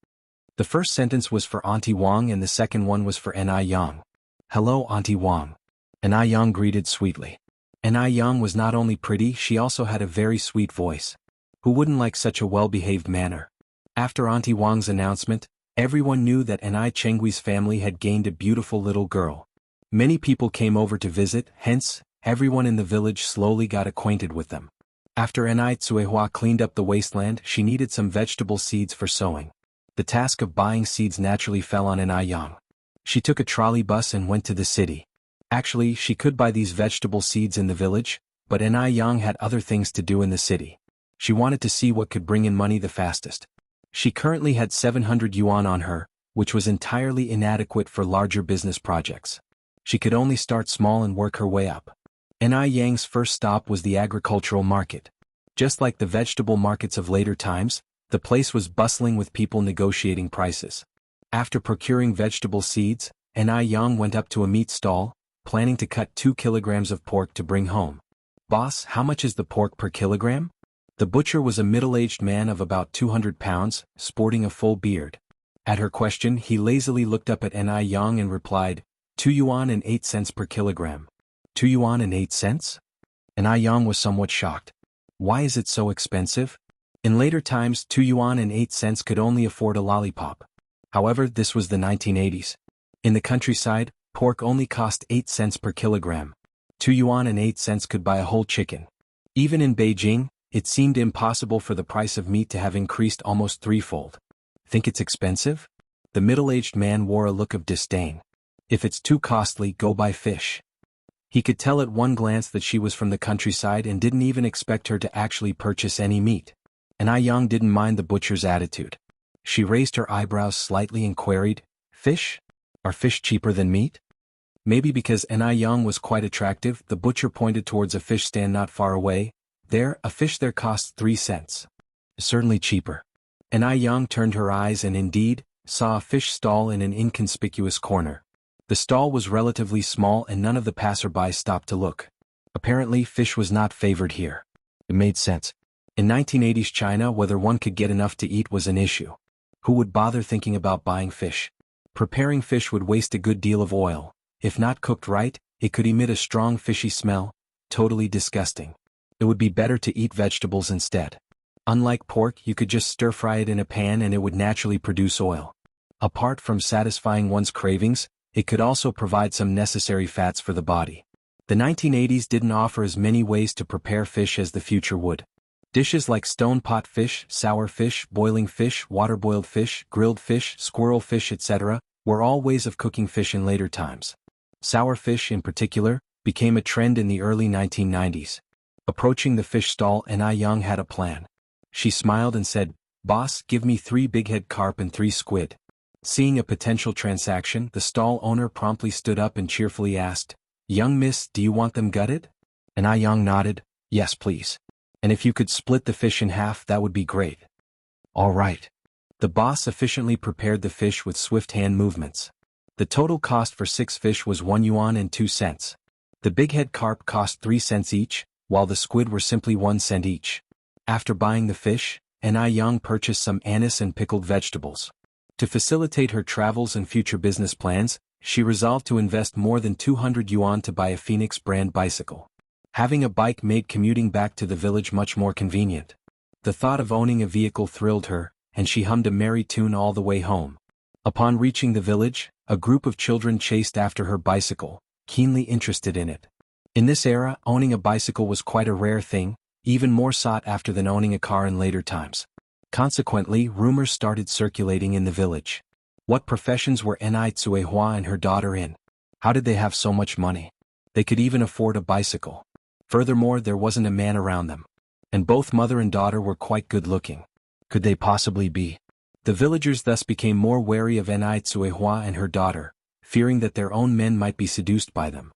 The first sentence was for Auntie Wang and the second one was for Anai Yang. Hello, Auntie Wang. Anai Yang greeted sweetly. Anai Yang was not only pretty, she also had a very sweet voice. Who wouldn't like such a well-behaved manner? After Auntie Wang's announcement, everyone knew that Anai Chenghui's family had gained a beautiful little girl. Many people came over to visit, hence, everyone in the village slowly got acquainted with them. After Anai Tsuehua cleaned up the wasteland, she needed some vegetable seeds for sowing. The task of buying seeds naturally fell on Anai Yang. She took a trolley bus and went to the city. Actually, she could buy these vegetable seeds in the village, but Anai Yang had other things to do in the city. She wanted to see what could bring in money the fastest. She currently had 700 yuan on her, which was entirely inadequate for larger business projects. She could only start small and work her way up. Anai Yang's first stop was the agricultural market. Just like the vegetable markets of later times, the place was bustling with people negotiating prices. After procuring vegetable seeds, Anai Yang went up to a meat stall, planning to cut 2 kilograms of pork to bring home. Boss, how much is the pork per kilogram? The butcher was a middle-aged man of about 200 pounds, sporting a full beard. At her question, he lazily looked up at Anai Yang and replied, 2 yuan and 8 cents per kilogram. 2 yuan and 8 cents? Anai Yang was somewhat shocked. Why is it so expensive? In later times, 2 yuan and 8 cents could only afford a lollipop. However, this was the 1980s. In the countryside, pork only cost 8 cents per kilogram. 2 yuan and 8 cents could buy a whole chicken. Even in Beijing, it seemed impossible for the price of meat to have increased almost threefold. Think it's expensive? The middle-aged man wore a look of disdain. If it's too costly, go buy fish. He could tell at one glance that she was from the countryside and didn't even expect her to actually purchase any meat. And Yang didn't mind the butcher's attitude. She raised her eyebrows slightly and queried, "Fish? Are fish cheaper than meat?" Maybe because Yang was quite attractive, the butcher pointed towards a fish stand not far away. "There, a fish there costs 3 cents. Certainly cheaper." Yang turned her eyes and indeed, saw a fish stall in an inconspicuous corner. The stall was relatively small and none of the passersby stopped to look. Apparently fish was not favored here. It made sense. In 1980s China, whether one could get enough to eat was an issue. Who would bother thinking about buying fish? Preparing fish would waste a good deal of oil. If not cooked right, it could emit a strong fishy smell, totally disgusting. It would be better to eat vegetables instead. Unlike pork, you could just stir-fry it in a pan and it would naturally produce oil. Apart from satisfying one's cravings, it could also provide some necessary fats for the body. The 1980s didn't offer as many ways to prepare fish as the future would. Dishes like stone pot fish, sour fish, boiling fish, water-boiled fish, grilled fish, squirrel fish, etc., were all ways of cooking fish in later times. Sour fish, in particular, became a trend in the early 1990s. Approaching the fish stall, Yang had a plan. She smiled and said, "Boss, give me 3 big-head carp and 3 squid." Seeing a potential transaction, the stall owner promptly stood up and cheerfully asked, "Young miss, do you want them gutted?" Yang nodded, "Yes please. And if you could split the fish in half, that would be great." "All right." The boss efficiently prepared the fish with swift hand movements. The total cost for 6 fish was 1 yuan and 2 cents. The big-head carp cost 3 cents each, while the squid were simply 1 cent each. After buying the fish, Yang purchased some anise and pickled vegetables. To facilitate her travels and future business plans, she resolved to invest more than 200 yuan to buy a Phoenix brand bicycle. Having a bike made commuting back to the village much more convenient. The thought of owning a vehicle thrilled her, and she hummed a merry tune all the way home. Upon reaching the village, a group of children chased after her bicycle, keenly interested in it. In this era, owning a bicycle was quite a rare thing, even more sought after than owning a car in later times. Consequently, rumors started circulating in the village. What professions were Tsuehua and her daughter in? How did they have so much money? They could even afford a bicycle. Furthermore, there wasn't a man around them. And both mother and daughter were quite good-looking. Could they possibly be? The villagers thus became more wary of Tsuehua and her daughter, fearing that their own men might be seduced by them.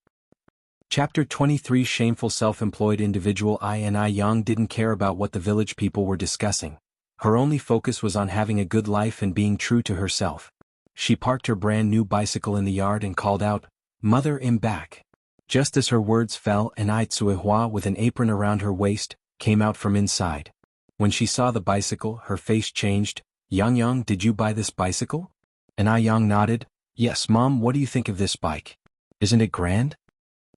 Chapter 23 Shameful Self-Employed Individual. Yang didn't care about what the village people were discussing. Her only focus was on having a good life and being true to herself. She parked her brand new bicycle in the yard and called out, "Mother, I'm back." Just as her words fell, Tsuehua, with an apron around her waist, came out from inside. When she saw the bicycle, her face changed. Yang, did you buy this bicycle?" Yang nodded. "Yes, Mom, what do you think of this bike? Isn't it grand?"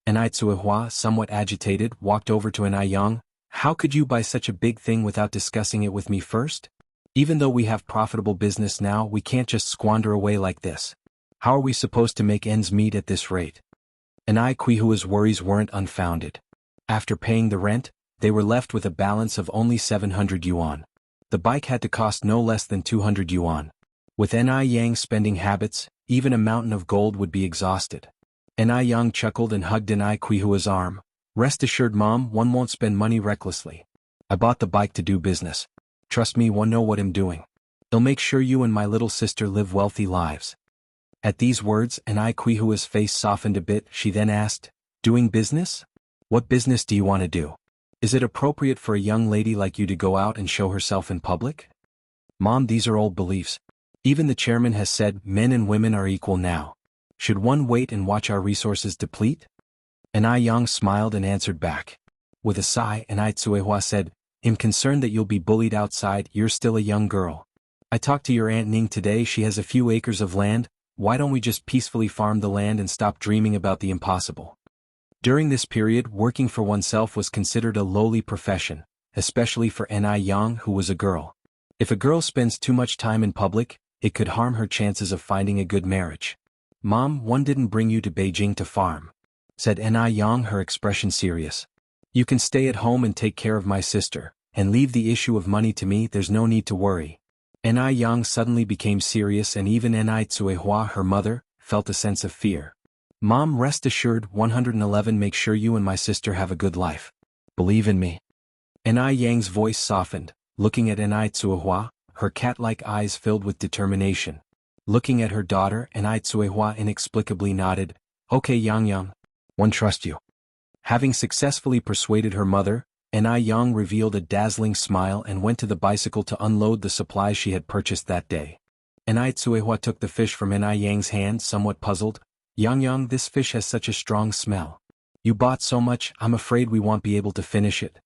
Tsuehua, somewhat agitated, walked over to Yang. "How could you buy such a big thing without discussing it with me first? Even though we have profitable business now, we can't just squander away like this. How are we supposed to make ends meet at this rate?" Quihua's worries weren't unfounded. After paying the rent, they were left with a balance of only 700 yuan. The bike had to cost no less than 200 yuan. With Yang's spending habits, even a mountain of gold would be exhausted. Yang chuckled and hugged Quihua's arm. "Rest assured, Mom, one won't spend money recklessly. I bought the bike to do business. Trust me, one know what I'm doing. It'll make sure you and my little sister live wealthy lives." At these words, Quihua's face softened a bit. She then asked, "Doing business? What business do you want to do? Is it appropriate for a young lady like you to go out and show herself in public?" "Mom, these are old beliefs. Even the chairman has said men and women are equal now. Should one wait and watch our resources deplete?" Yang smiled and answered back. With a sigh, Tsuehua said, "I'm concerned that you'll be bullied outside. You're still a young girl. I talked to your Aunt Ning today. She has a few acres of land. Why don't we just peacefully farm the land and stop dreaming about the impossible?" During this period, working for oneself was considered a lowly profession, especially for Yang, who was a girl. If a girl spends too much time in public, it could harm her chances of finding a good marriage. "Mom, one didn't bring you to Beijing to farm. said Yang, her expression serious. You can stay at home and take care of my sister, and leave the issue of money to me. There's no need to worry. Yang suddenly became serious, and even Tsuehua, her mother, felt a sense of fear. Mom, rest assured. 111 Make sure you and my sister have a good life. Believe in me. Yang's voice softened, looking at Tsuehua, her cat-like eyes filled with determination. Looking at her daughter, Tsuehua inexplicably nodded. Okay, Yang, one trust you. Having successfully persuaded her mother, Yang revealed a dazzling smile and went to the bicycle to unload the supplies she had purchased that day. Tsuehua took the fish from Yang's hand, somewhat puzzled. Yang, this fish has such a strong smell. You bought so much, I'm afraid we won't be able to finish it.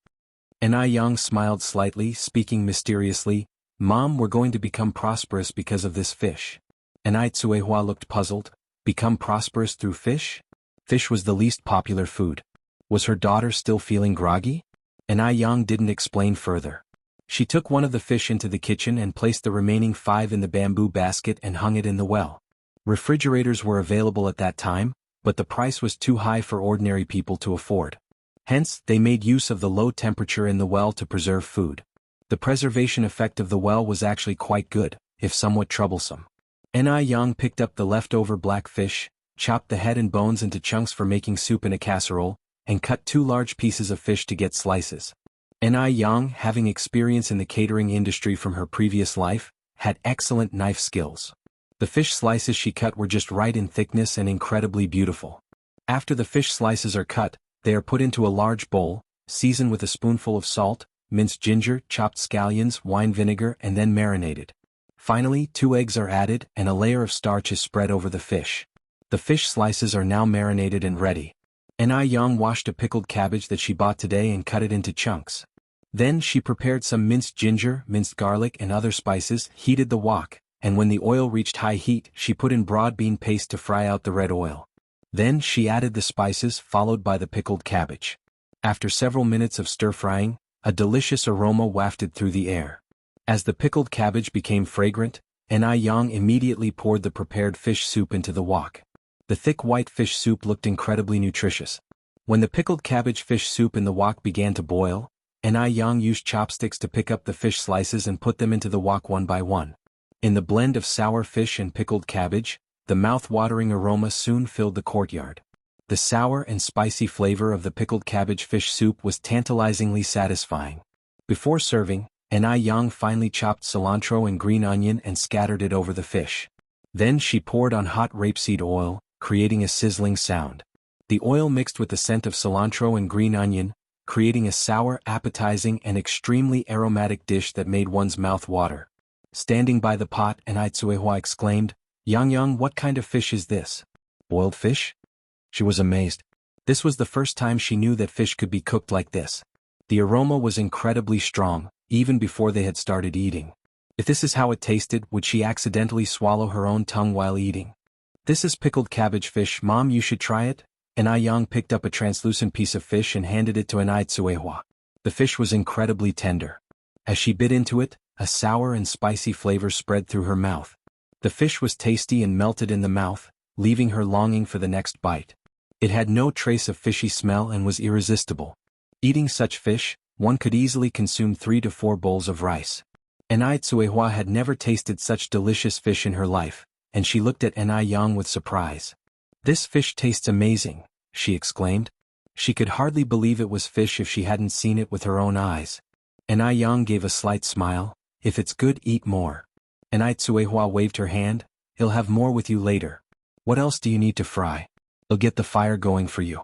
Yang smiled slightly, speaking mysteriously. Mom, we're going to become prosperous because of this fish. Tsuehua looked puzzled. Become prosperous through fish? Fish was the least popular food. Was her daughter still feeling groggy? Yang didn't explain further. She took one of the fish into the kitchen and placed the remaining 5 in the bamboo basket and hung it in the well. Refrigerators were available at that time, but the price was too high for ordinary people to afford. Hence, they made use of the low temperature in the well to preserve food. The preservation effect of the well was actually quite good, if somewhat troublesome. Yang picked up the leftover black fish, chopped the head and bones into chunks for making soup in a casserole, and cut 2 large pieces of fish to get slices. Yang, having experience in the catering industry from her previous life, had excellent knife skills. The fish slices she cut were just right in thickness and incredibly beautiful. After the fish slices are cut, they are put into a large bowl, seasoned with a spoonful of salt, minced ginger, chopped scallions, wine vinegar, and then marinated. Finally, 2 eggs are added, and a layer of starch is spread over the fish. The fish slices are now marinated and ready. Yang washed a pickled cabbage that she bought today and cut it into chunks. Then she prepared some minced ginger, minced garlic, and other spices, heated the wok, and when the oil reached high heat, she put in broad bean paste to fry out the red oil. Then she added the spices, followed by the pickled cabbage. After several minutes of stir-frying, a delicious aroma wafted through the air. As the pickled cabbage became fragrant, Yang immediately poured the prepared fish soup into the wok. The thick white fish soup looked incredibly nutritious. When the pickled cabbage fish soup in the wok began to boil, Yang used chopsticks to pick up the fish slices and put them into the wok one by one. In the blend of sour fish and pickled cabbage, the mouth-watering aroma soon filled the courtyard. The sour and spicy flavor of the pickled cabbage fish soup was tantalizingly satisfying. Before serving, Yang finely chopped cilantro and green onion and scattered it over the fish. Then she poured on hot rapeseed oil, creating a sizzling sound. The oil mixed with the scent of cilantro and green onion, creating a sour, appetizing, and extremely aromatic dish that made one's mouth water. Standing by the pot, Tsuehua exclaimed, Yang, what kind of fish is this? Boiled fish? She was amazed. This was the first time she knew that fish could be cooked like this. The aroma was incredibly strong, even before they had started eating. If this is how it tasted, would she accidentally swallow her own tongue while eating? This is pickled cabbage fish, Mom, you should try it. Yang picked up a translucent piece of fish and handed it to Tsuehua. The fish was incredibly tender. As she bit into it, a sour and spicy flavor spread through her mouth. The fish was tasty and melted in the mouth, leaving her longing for the next bite. It had no trace of fishy smell and was irresistible. Eating such fish, one could easily consume 3 to 4 bowls of rice. Tsuehua had never tasted such delicious fish in her life, and she looked at Yang with surprise. This fish tastes amazing, she exclaimed. She could hardly believe it was fish if she hadn't seen it with her own eyes. Yang gave a slight smile. If it's good, eat more. Tsuehua waved her hand. He'll have more with you later. What else do you need to fry? I'll get the fire going for you.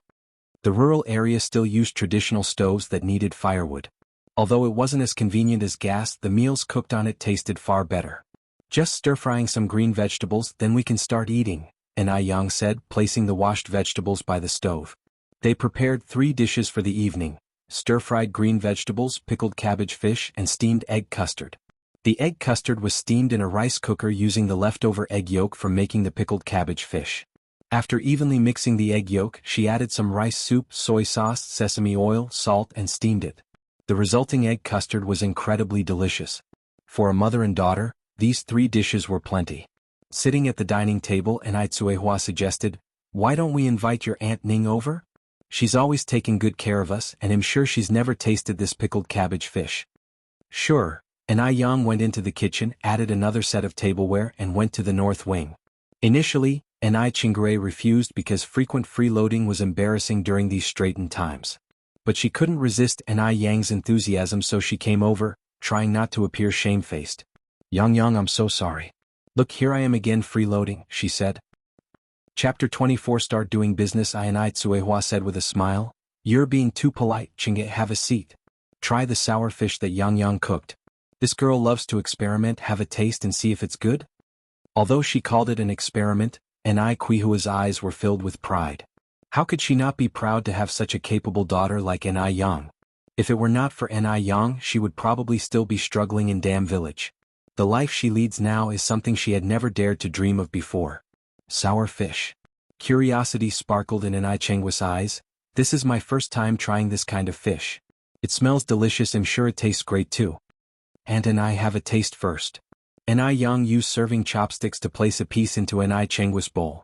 The rural area still used traditional stoves that needed firewood. Although it wasn't as convenient as gas, the meals cooked on it tasted far better. Just stir-frying some green vegetables, then we can start eating, Yang said, placing the washed vegetables by the stove. They prepared 3 dishes for the evening: stir-fried green vegetables, pickled cabbage fish, and steamed egg custard. The egg custard was steamed in a rice cooker using the leftover egg yolk from making the pickled cabbage fish. After evenly mixing the egg yolk, she added some rice soup, soy sauce, sesame oil, salt, and steamed it. The resulting egg custard was incredibly delicious. For a mother and daughter, these 3 dishes were plenty. Sitting at the dining table, Tsuehua suggested, Why don't we invite your Aunt Ning over? She's always taken good care of us and I'm sure she's never tasted this pickled cabbage fish. Sure, and Yang went into the kitchen, added another set of tableware and went to the north wing. Initially, Chingray refused because frequent freeloading was embarrassing during these straitened times. But she couldn't resist Yang's enthusiasm, so she came over, trying not to appear shamefaced. Yang, I'm so sorry. Look, here I am again freeloading, she said. Chapter 24. Start doing business. Tsuehua said with a smile. You're being too polite, Chingay. Have a seat. Try the sour fish that Yang cooked. This girl loves to experiment. Have a taste and see if it's good. Although she called it an experiment, Quihua's eyes were filled with pride. How could she not be proud to have such a capable daughter like Yang? If it were not for Yang, she would probably still be struggling in Dam Village. The life she leads now is something she had never dared to dream of before. Sour fish. Curiosity sparkled in Chengua's eyes. This is my first time trying this kind of fish. It smells delicious. I'm sure it tastes great too. Aunt and I have a taste first. Yang used serving chopsticks to place a piece into Chengua's bowl.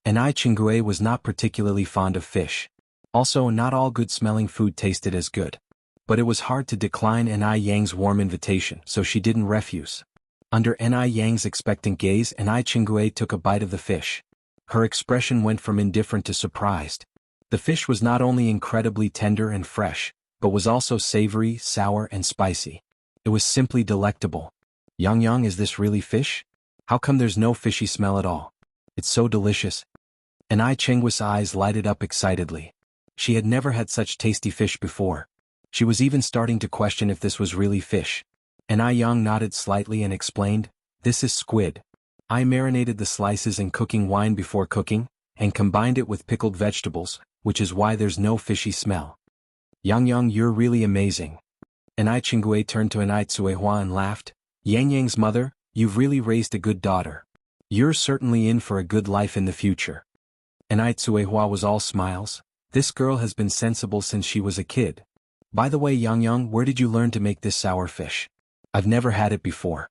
Chengue was not particularly fond of fish. Also, not all good-smelling food tasted as good. But it was hard to decline Yang's warm invitation, so she didn't refuse. Under Yang's expectant gaze, Chengue took a bite of the fish. Her expression went from indifferent to surprised. The fish was not only incredibly tender and fresh, but was also savory, sour and spicy. It was simply delectable. Yang, is this really fish? How come there's no fishy smell at all? It's so delicious. Chengua's eyes lighted up excitedly. She had never had such tasty fish before. She was even starting to question if this was really fish. Yang nodded slightly and explained, this is squid. I marinated the slices in cooking wine before cooking, and combined it with pickled vegetables, which is why there's no fishy smell. Yang, you're really amazing. Chengue turned to Tsuehua and laughed. Yang's mother, you've really raised a good daughter. You're certainly in for a good life in the future. Tsuehua was all smiles. This girl has been sensible since she was a kid. By the way, Yang, where did you learn to make this sour fish? I've never had it before.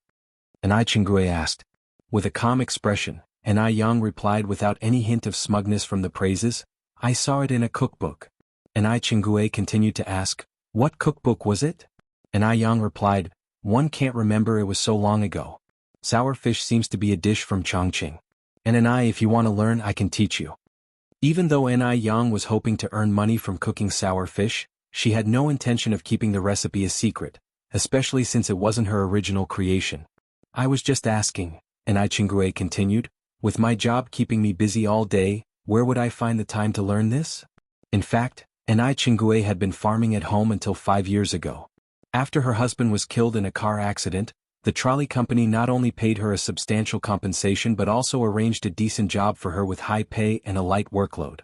Chengue asked. With a calm expression, Yang replied without any hint of smugness from the praises, I saw it in a cookbook. Chengue continued to ask, what cookbook was it? Yang replied, one can't remember, it was so long ago. Sour fish seems to be a dish from Chongqing. If you want to learn, I can teach you. Even though Yang was hoping to earn money from cooking sour fish, she had no intention of keeping the recipe a secret, especially since it wasn't her original creation. I was just asking, Chengue continued, with my job keeping me busy all day, where would I find the time to learn this? In fact, Chengue had been farming at home until 5 years ago. After her husband was killed in a car accident, the trolley company not only paid her a substantial compensation but also arranged a decent job for her with high pay and a light workload.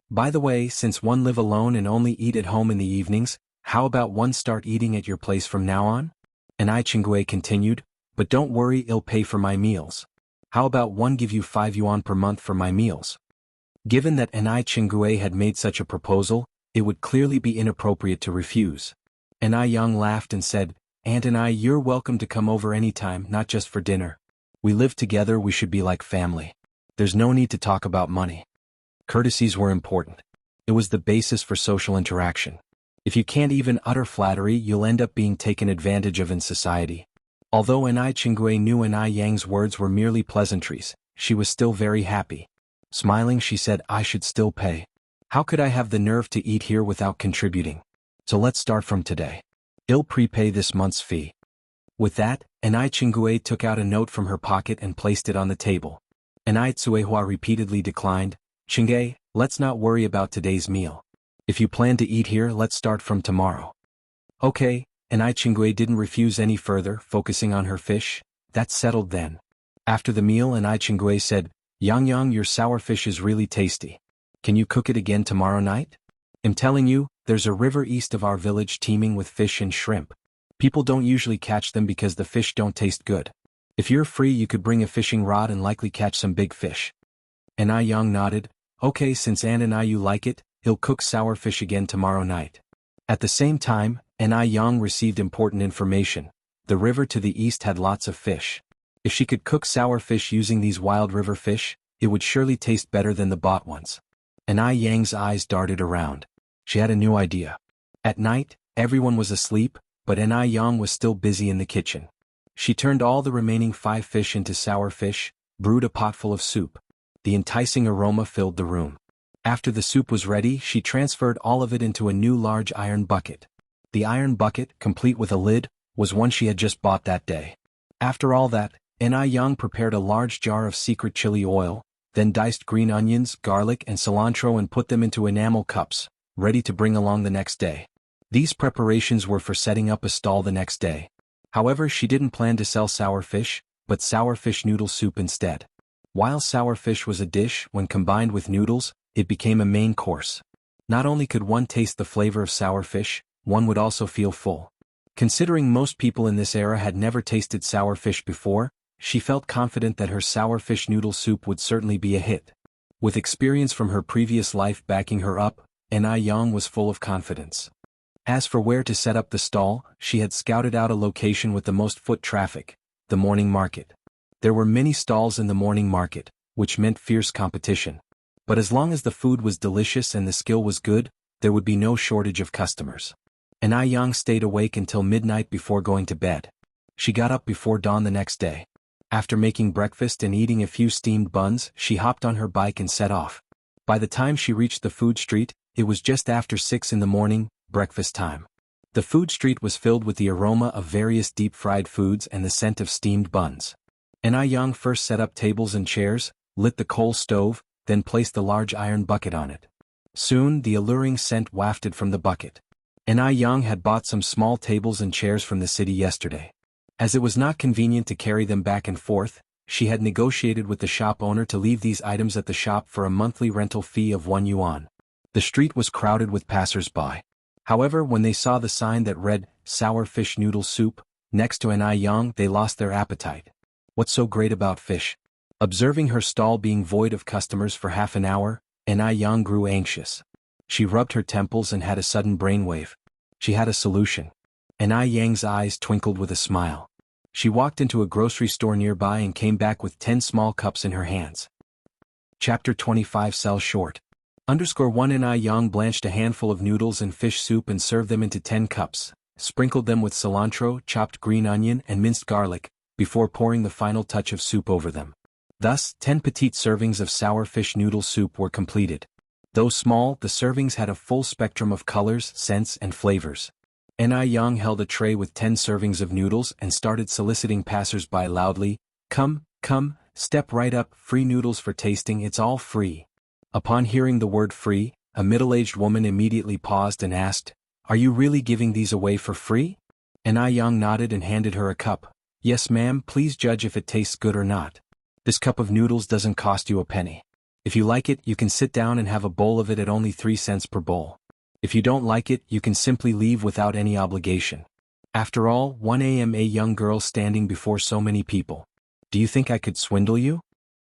By the way, since one live alone and only eat at home in the evenings, how about one start eating at your place from now on? Chengue continued, but don't worry, I'll pay for my meals. How about one give you 5 yuan per month for my meals? Given that Chengue had made such a proposal, it would clearly be inappropriate to refuse. Yang laughed and said, Aunt you're welcome to come over anytime, not just for dinner. We live together, we should be like family. There's no need to talk about money. Courtesies were important. It was the basis for social interaction. If you can't even utter flattery, you'll end up being taken advantage of in society. Although Chengue knew Yang's words were merely pleasantries, she was still very happy. Smiling, she said, I should still pay. How could I have the nerve to eat here without contributing? So let's start from today. I'll prepay this month's fee. With that, Chengue took out a note from her pocket and placed it on the table. Tsuehua repeatedly declined, Chingay, let's not worry about today's meal. If you plan to eat here, let's start from tomorrow. Okay, Chengue didn't refuse any further, focusing on her fish. That's settled then. After the meal, Chengue said, Yang, your sour fish is really tasty. Can you cook it again tomorrow night? I'm telling you, there's a river east of our village teeming with fish and shrimp. People don't usually catch them because the fish don't taste good. If you're free, you could bring a fishing rod and likely catch some big fish. Yang nodded, okay, since you like it, he'll cook sour fish again tomorrow night. At the same time, Yang received important information. The river to the east had lots of fish. If she could cook sour fish using these wild river fish, it would surely taste better than the bought ones. And Yang's eyes darted around. She had a new idea. At night, everyone was asleep, but Yang was still busy in the kitchen. She turned all the remaining 5 fish into sour fish, brewed a pot full of soup. The enticing aroma filled the room. After the soup was ready, she transferred all of it into a new large iron bucket. The iron bucket, complete with a lid, was one she had just bought that day. After all that, Yang prepared a large jar of secret chili oil, then diced green onions, garlic and cilantro and put them into enamel cups, ready to bring along the next day. These preparations were for setting up a stall the next day. However, she didn't plan to sell sour fish, but sour fish noodle soup instead. While sour fish was a dish, when combined with noodles, it became a main course. Not only could one taste the flavor of sour fish, one would also feel full. Considering most people in this era had never tasted sour fish before, she felt confident that her sour fish noodle soup would certainly be a hit. With experience from her previous life backing her up, Yang was full of confidence. As for where to set up the stall, she had scouted out a location with the most foot traffic, the morning market. There were many stalls in the morning market, which meant fierce competition. But as long as the food was delicious and the skill was good, there would be no shortage of customers. Yang stayed awake until midnight before going to bed. She got up before dawn the next day. After making breakfast and eating a few steamed buns, she hopped on her bike and set off. By the time she reached the food street, it was just after 6 in the morning, breakfast time. The food street was filled with the aroma of various deep-fried foods and the scent of steamed buns. Yang first set up tables and chairs, lit the coal stove, then placed the large iron bucket on it. Soon the alluring scent wafted from the bucket. Yang had bought some small tables and chairs from the city yesterday. As it was not convenient to carry them back and forth, she had negotiated with the shop owner to leave these items at the shop for a monthly rental fee of 1 yuan. The street was crowded with passers-by. However, when they saw the sign that read, sour fish noodle soup, next to Yang, they lost their appetite. What's so great about fish? Observing her stall being void of customers for half an hour, Yang grew anxious. She rubbed her temples and had a sudden brainwave. She had a solution. Yang's eyes twinkled with a smile. She walked into a grocery store nearby and came back with 10 small cups in her hands. Chapter 25 Sell Short. _1 Yang blanched a handful of noodles and fish soup and served them into 10 cups, sprinkled them with cilantro, chopped green onion and minced garlic, before pouring the final touch of soup over them. Thus, 10 petite servings of sour fish noodle soup were completed. Though small, the servings had a full spectrum of colors, scents and flavors. Yang held a tray with 10 servings of noodles and started soliciting passers-by loudly, "Come, come, step right up, free noodles for tasting, it's all free." Upon hearing the word free, a middle-aged woman immediately paused and asked, "Are you really giving these away for free?" Yang nodded and handed her a cup. "Yes ma'am, please judge if it tastes good or not. This cup of noodles doesn't cost you a penny. If you like it, you can sit down and have a bowl of it at only 3 cents per bowl. If you don't like it, you can simply leave without any obligation. After all, 1 a.m. a young girl standing before so many people. Do you think I could swindle you?"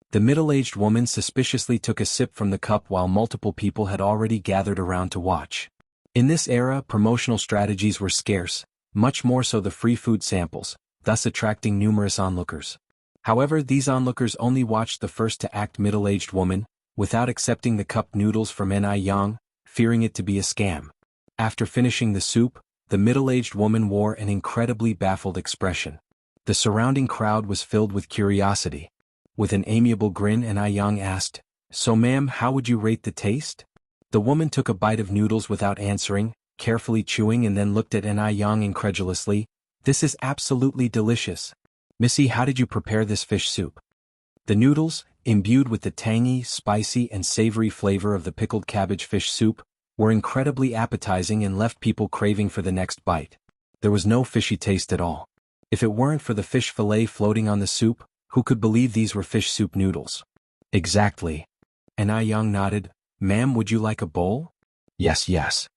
The middle-aged woman suspiciously took a sip from the cup while multiple people had already gathered around to watch. In this era, promotional strategies were scarce, much more so the free food samples, thus attracting numerous onlookers. However, these onlookers only watched the first-to-act middle-aged woman, without accepting the cup noodles from Yang, fearing it to be a scam. After finishing the soup, the middle-aged woman wore an incredibly baffled expression. The surrounding crowd was filled with curiosity. With an amiable grin, Yang asked, "So ma'am, how would you rate the taste?" The woman took a bite of noodles without answering, carefully chewing, and then looked at Yang incredulously. "This is absolutely delicious. Missy, how did you prepare this fish soup?" The noodles, imbued with the tangy, spicy and savory flavor of the pickled cabbage fish soup, were incredibly appetizing and left people craving for the next bite. There was no fishy taste at all. If it weren't for the fish fillet floating on the soup, who could believe these were fish soup noodles? "Exactly." Yang nodded. "Ma'am, would you like a bowl?" "Yes, yes."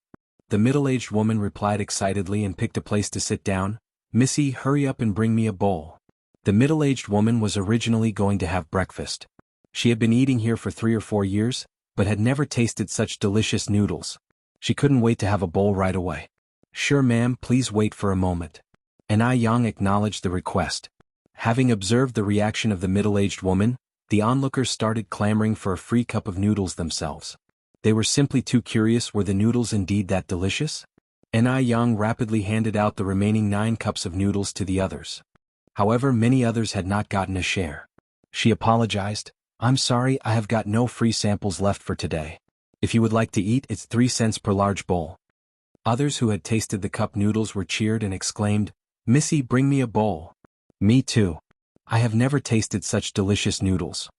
The middle-aged woman replied excitedly and picked a place to sit down. "Missy, hurry up and bring me a bowl." The middle-aged woman was originally going to have breakfast. She had been eating here for 3 or 4 years, but had never tasted such delicious noodles. She couldn't wait to have a bowl right away. "Sure ma'am, please wait for a moment." Yang acknowledged the request. Having observed the reaction of the middle-aged woman, The onlookers started clamoring for a free cup of noodles themselves. They were simply too curious, were the noodles indeed that delicious? Yang rapidly handed out the remaining 9 cups of noodles to the others. However, many others had not gotten a share. She apologized. "I'm sorry, I have got no free samples left for today. If you would like to eat, it's 3 cents per large bowl." Others who had tasted the cup noodles were cheered and exclaimed, "Missy, bring me a bowl." "Me too. I have never tasted such delicious noodles."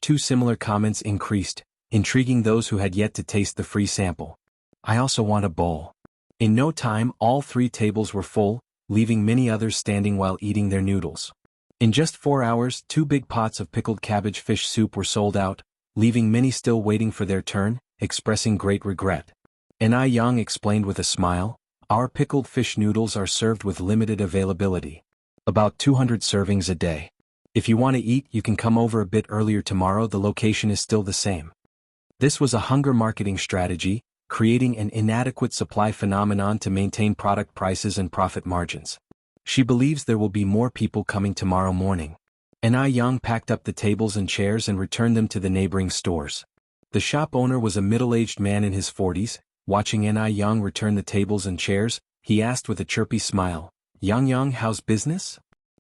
Two similar comments increased, intriguing those who had yet to taste the free sample. "I also want a bowl." In no time, all 3 tables were full, leaving many others standing while eating their noodles. In just 4 hours, 2 big pots of pickled cabbage fish soup were sold out, leaving many still waiting for their turn, expressing great regret. Yang explained with a smile, "Our pickled fish noodles are served with limited availability. About 200 servings a day. If you want to eat, you can come over a bit earlier tomorrow, the location is still the same." This was a hunger marketing strategy, creating an inadequate supply phenomenon to maintain product prices and profit margins. She believes there will be more people coming tomorrow morning. Yang packed up the tables and chairs and returned them to the neighboring stores. The shop owner was a middle-aged man in his 40s. Watching Yang return the tables and chairs, he asked with a chirpy smile, Yang, how's business?"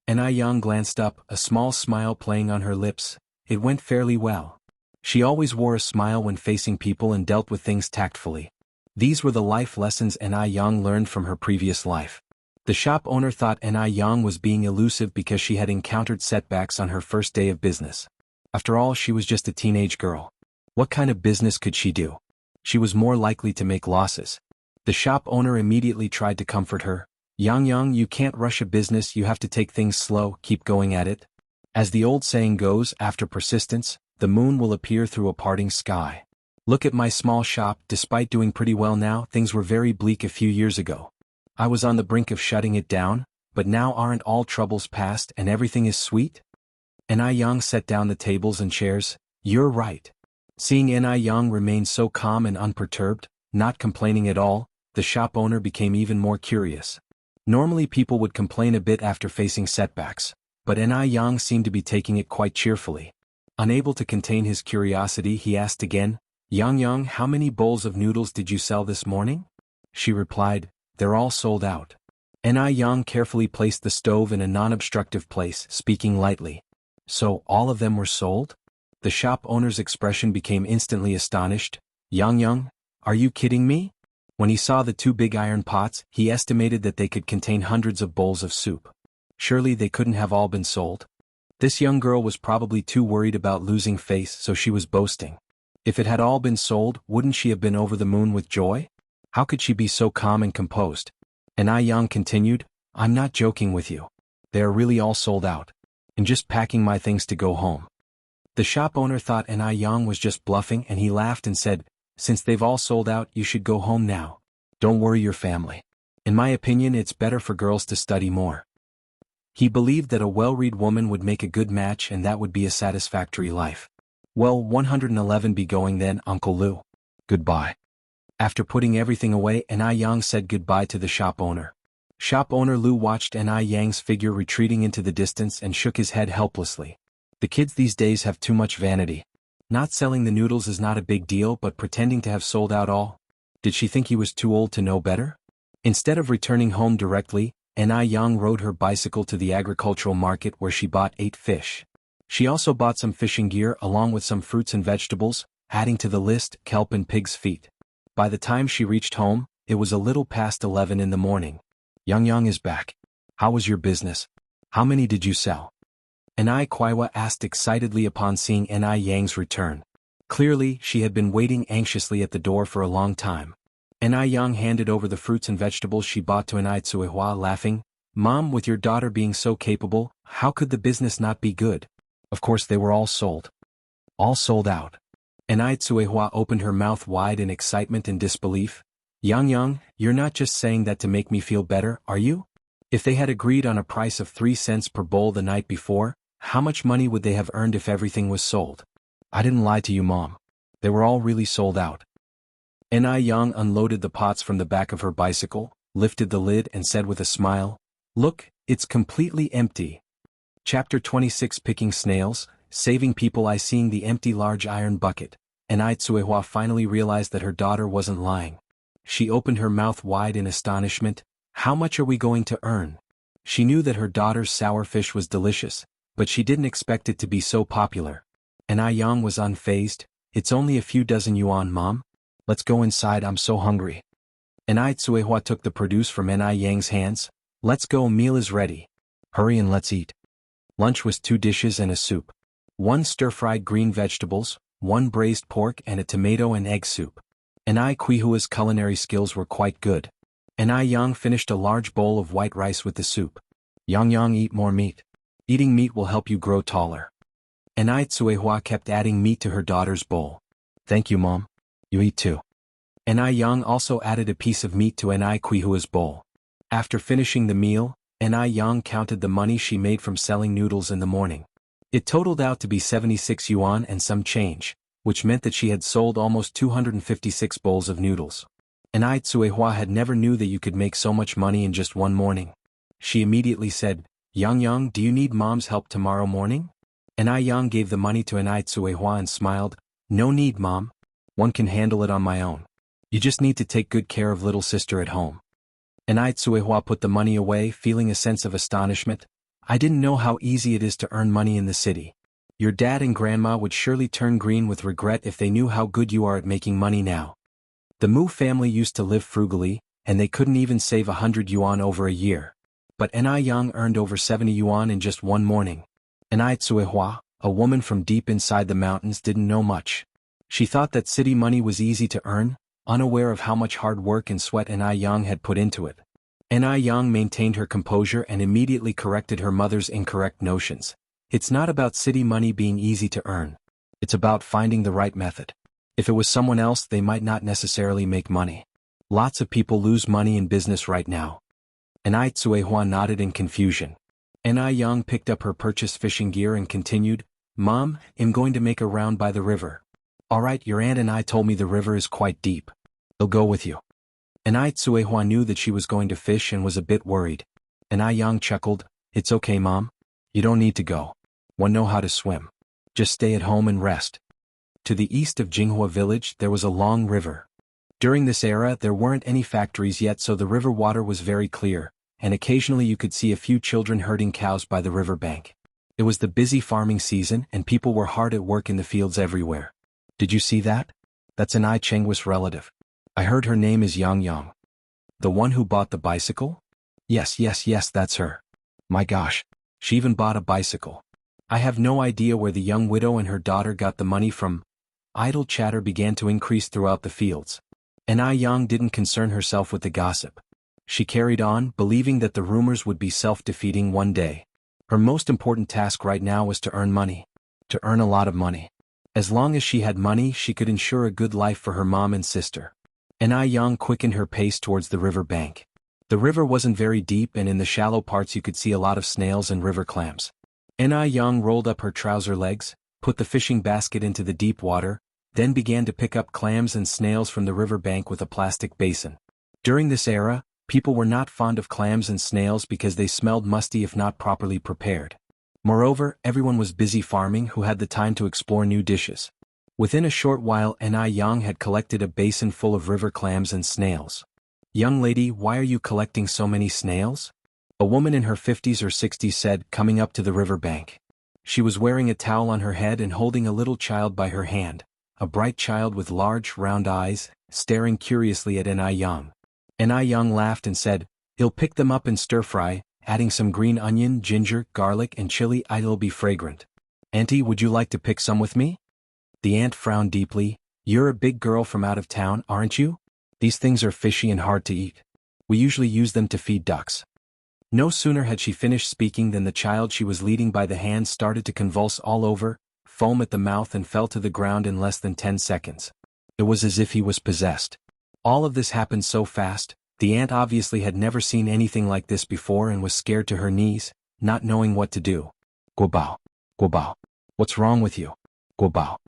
Yang glanced up, a small smile playing on her lips. It went fairly well. She always wore a smile when facing people and dealt with things tactfully. These were the life lessons Yang learned from her previous life. The shop owner thought Yang was being elusive because she had encountered setbacks on her first day of business. After all, she was just a teenage girl. What kind of business could she do? She was more likely to make losses. The shop owner immediately tried to comfort her. Yang, you can't rush a business, you have to take things slow, keep going at it. As the old saying goes, after persistence, the moon will appear through a parting sky. Look at my small shop, despite doing pretty well now, things were very bleak a few years ago. I was on the brink of shutting it down, but now aren't all troubles past and everything is sweet? Yang set down the tables and chairs. You're right. Seeing Yang remain so calm and unperturbed, not complaining at all, the shop owner became even more curious. Normally people would complain a bit after facing setbacks, but Yang seemed to be taking it quite cheerfully. Unable to contain his curiosity, he asked again, Yang, how many bowls of noodles did you sell this morning?" She replied, "They're all sold out." Yang carefully placed the stove in a non-obstructive place, speaking lightly. "So, all of them were sold?" The shop owner's expression became instantly astonished. Yang, are you kidding me?" When he saw the 2 big iron pots, he estimated that they could contain hundreds of bowls of soup. Surely they couldn't have all been sold? This young girl was probably too worried about losing face, so she was boasting. If it had all been sold, wouldn't she have been over the moon with joy? How could she be so calm and composed? Yang continued, "I'm not joking with you. They are really all sold out. I'm just packing my things to go home." The shop owner thought Yang was just bluffing and he laughed and said, "Since they've all sold out, you should go home now. Don't worry your family. In my opinion, it's better for girls to study more." He believed that a well-read woman would make a good match and that would be a satisfactory life. "Well, 111 be going then, Uncle Lou. Goodbye." After putting everything away, Yang said goodbye to the shop owner. Shop owner Lou watched Yang's figure retreating into the distance and shook his head helplessly. The kids these days have too much vanity. Not selling the noodles is not a big deal, but pretending to have sold out all? Did she think he was too old to know better? Instead of returning home directly, Yang rode her bicycle to the agricultural market where she bought 8 fish. She also bought some fishing gear along with some fruits and vegetables, adding to the list kelp and pig's feet. By the time she reached home, it was a little past 11 in the morning. Yang is back. How was your business? How many did you sell?" Kaiwa asked excitedly upon seeing Yang's return. Clearly, she had been waiting anxiously at the door for a long time. Yang handed over the fruits and vegetables she bought to Tsuehua, laughing, "Mom, with your daughter being so capable, how could the business not be good? Of course they were all sold." "All sold out." Tsuehua opened her mouth wide in excitement and disbelief. Yang, you're not just saying that to make me feel better, are you? If they had agreed on a price of 3 cents per bowl the night before, how much money would they have earned if everything was sold? "I didn't lie to you, Mom. They were all really sold out." Yang unloaded the pots from the back of her bicycle, lifted the lid and said with a smile, "Look, it's completely empty." Chapter 26 Picking Snails. saving people. I seeing the empty large iron bucket, and Ai Tsuehua finally realized that her daughter wasn't lying. She opened her mouth wide in astonishment. How much are we going to earn? She knew that her daughter's sour fish was delicious, but she didn't expect it to be so popular. And Ai Yang was unfazed. It's only a few dozen yuan, Mom. Let's go inside, I'm so hungry. And Ai Tsuehua took the produce from Ai Yang's hands. Let's go, meal is ready. Hurry and let's eat. Lunch was 2 dishes and a soup. 1 stir-fried green vegetables, 1 braised pork and a tomato and egg soup. And Ai Kuihua's culinary skills were quite good. And Ai Yang finished a large bowl of white rice with the soup. Yang, eat more meat. Eating meat will help you grow taller. And Ai Tsuehua kept adding meat to her daughter's bowl. Thank you, Mom. You eat too. And Ai Yang also added a piece of meat to Ai Kuihua's bowl. After finishing the meal, Ai Yang counted the money she made from selling noodles in the morning. It totaled out to be 76 yuan and some change, which meant that she had sold almost 256 bowls of noodles. And Ai Tsuehua had never knew that you could make so much money in just one morning. She immediately said, Yang, do you need Mom's help tomorrow morning? And Ai Yang gave the money to Ai Tsuehua and smiled, No need, Mom. One can handle it on my own. You just need to take good care of little sister at home. And Ai Tsuehua put the money away, feeling a sense of astonishment. I didn't know how easy it is to earn money in the city. Your dad and grandma would surely turn green with regret if they knew how good you are at making money now. The Mu family used to live frugally, and they couldn't even save 100 yuan over a year. But Ai Yang earned over 70 yuan in just one morning. And Ai Tsuehua, a woman from deep inside the mountains, didn't know much. She thought that city money was easy to earn, unaware of how much hard work and sweat Ai Yang had put into it. Ai Yang maintained her composure and immediately corrected her mother's incorrect notions. It's not about city money being easy to earn. It's about finding the right method. If it was someone else, they might not necessarily make money. Lots of people lose money in business right now. Ai Tsuehua nodded in confusion. Ai Yang picked up her purchased fishing gear and continued, Mom, I'm going to make a round by the river. Alright, your aunt and I told me the river is quite deep. I'll go with you. Ai Tsuehua knew that she was going to fish and was a bit worried. Ai Yang chuckled, It's okay, Mom. You don't need to go. One know how to swim. Just stay at home and rest. To the east of Jianghu village there was a long river. During this era there weren't any factories yet, so the river water was very clear, and occasionally you could see a few children herding cows by the river bank. It was the busy farming season and people were hard at work in the fields everywhere. Did you see that? That's Ai Chenghua's relative. I heard her name is Yang. The one who bought the bicycle? Yes, that's her. My gosh. She even bought a bicycle. I have no idea where the young widow and her daughter got the money from. Idle chatter began to increase throughout the fields. Ai Yang didn't concern herself with the gossip. She carried on, believing that the rumors would be self-defeating one day. Her most important task right now was to earn money. To earn a lot of money. As long as she had money, she could ensure a good life for her mom and sister. Ai Yang quickened her pace towards the river bank. The river wasn't very deep and in the shallow parts you could see a lot of snails and river clams. Ai Yang rolled up her trouser legs, put the fishing basket into the deep water, then began to pick up clams and snails from the river bank with a plastic basin. During this era, people were not fond of clams and snails because they smelled musty if not properly prepared. Moreover, everyone was busy farming who had the time to explore new dishes. Within a short while Ai Yang had collected a basin full of river clams and snails. Young lady, why are you collecting so many snails? A woman in her 50s or 60s said, coming up to the river bank. She was wearing a towel on her head and holding a little child by her hand, a bright child with large, round eyes, staring curiously at Ai Yang. Ai Yang laughed and said, He'll pick them up and stir-fry, adding some green onion, ginger, garlic and chili. It'll be fragrant. Auntie, would you like to pick some with me? The aunt frowned deeply. You're a big girl from out of town, aren't you? These things are fishy and hard to eat. We usually use them to feed ducks. No sooner had she finished speaking than the child she was leading by the hand started to convulse all over, foam at the mouth and fell to the ground in less than 10 seconds. It was as if he was possessed. All of this happened so fast, the aunt obviously had never seen anything like this before and was scared to her knees, not knowing what to do. Guobao. What's wrong with you? Guobao.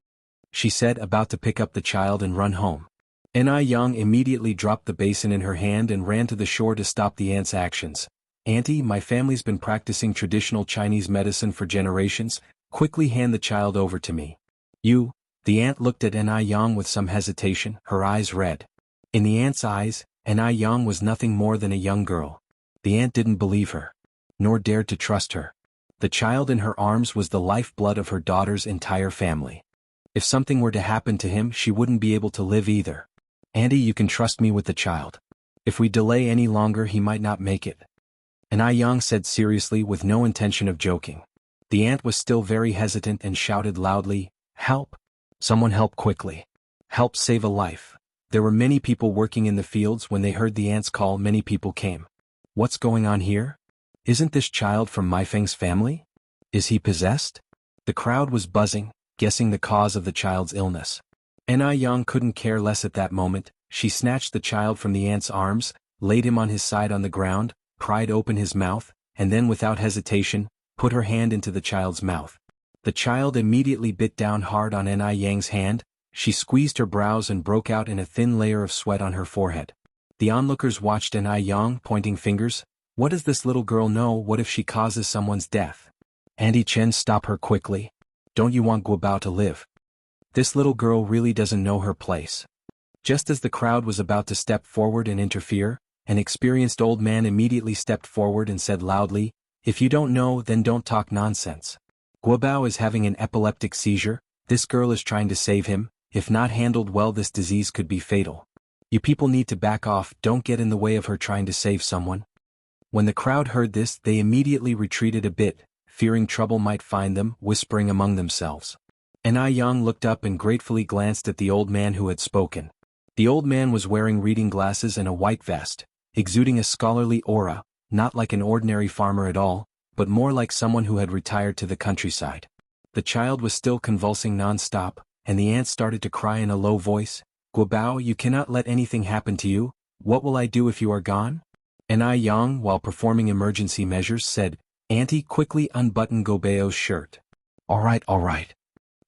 She said, about to pick up the child and run home. Ai Yang immediately dropped the basin in her hand and ran to the shore to stop the aunt's actions. Auntie, my family's been practicing traditional Chinese medicine for generations. Quickly hand the child over to me. The aunt looked at Yang with some hesitation, her eyes red. In the aunt's eyes, Yang was nothing more than a young girl. The aunt didn't believe her, nor dared to trust her. The child in her arms was the lifeblood of her daughter's entire family. If something were to happen to him, she wouldn't be able to live either. Auntie, you can trust me with the child. If we delay any longer, he might not make it. Yang said seriously with no intention of joking. The aunt was still very hesitant and shouted loudly, "Help! Someone help quickly! Help save a life!" There were many people working in the fields. When they heard the aunt's call, many people came. What's going on here? Isn't this child from Maifeng's family? Is he possessed? The crowd was buzzing, guessing the cause of the child's illness. Yang couldn't care less at that moment. She snatched the child from the aunt's arms, laid him on his side on the ground, pried open his mouth, and then without hesitation, put her hand into the child's mouth. The child immediately bit down hard on Yang's hand. She squeezed her brows and broke out in a thin layer of sweat on her forehead. The onlookers watched Yang, pointing fingers. What does this little girl know? What if she causes someone's death? Auntie Chen, stop her quickly. Don't you want Guobao to live? This little girl really doesn't know her place. Just as the crowd was about to step forward and interfere, an experienced old man immediately stepped forward and said loudly, "If you don't know, then don't talk nonsense. Guobao is having an epileptic seizure. This girl is trying to save him. If not handled well, this disease could be fatal. You people need to back off. Don't get in the way of her trying to save someone." When the crowd heard this, they immediately retreated a bit, fearing trouble might find them, whispering among themselves. Yang looked up and gratefully glanced at the old man who had spoken. The old man was wearing reading glasses and a white vest, exuding a scholarly aura, not like an ordinary farmer at all, but more like someone who had retired to the countryside. The child was still convulsing non-stop, and the aunt started to cry in a low voice, "Guobao, you cannot let anything happen to you. What will I do if you are gone?" Yang, while performing emergency measures, said, "Auntie, quickly unbutton Guobao's shirt." All right.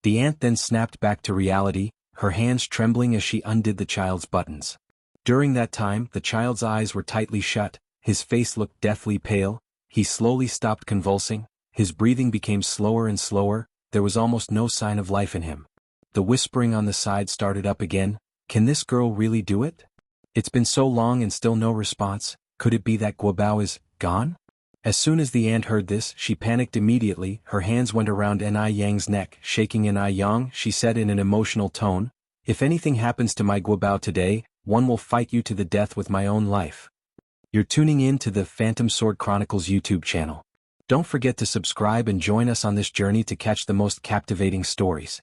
The aunt then snapped back to reality, her hands trembling as she undid the child's buttons. During that time, the child's eyes were tightly shut, his face looked deathly pale, he slowly stopped convulsing, his breathing became slower and slower, there was almost no sign of life in him. The whispering on the side started up again, "Can this girl really do it? It's been so long and still no response, could it be that Guobao is gone?" As soon as the aunt heard this, she panicked immediately, her hands went around Yang's neck, shaking Yang, she said in an emotional tone, "If anything happens to my Guobao today, one will fight you to the death with my own life." You're tuning in to the Phantom Sword Chronicles YouTube channel. Don't forget to subscribe and join us on this journey to catch the most captivating stories.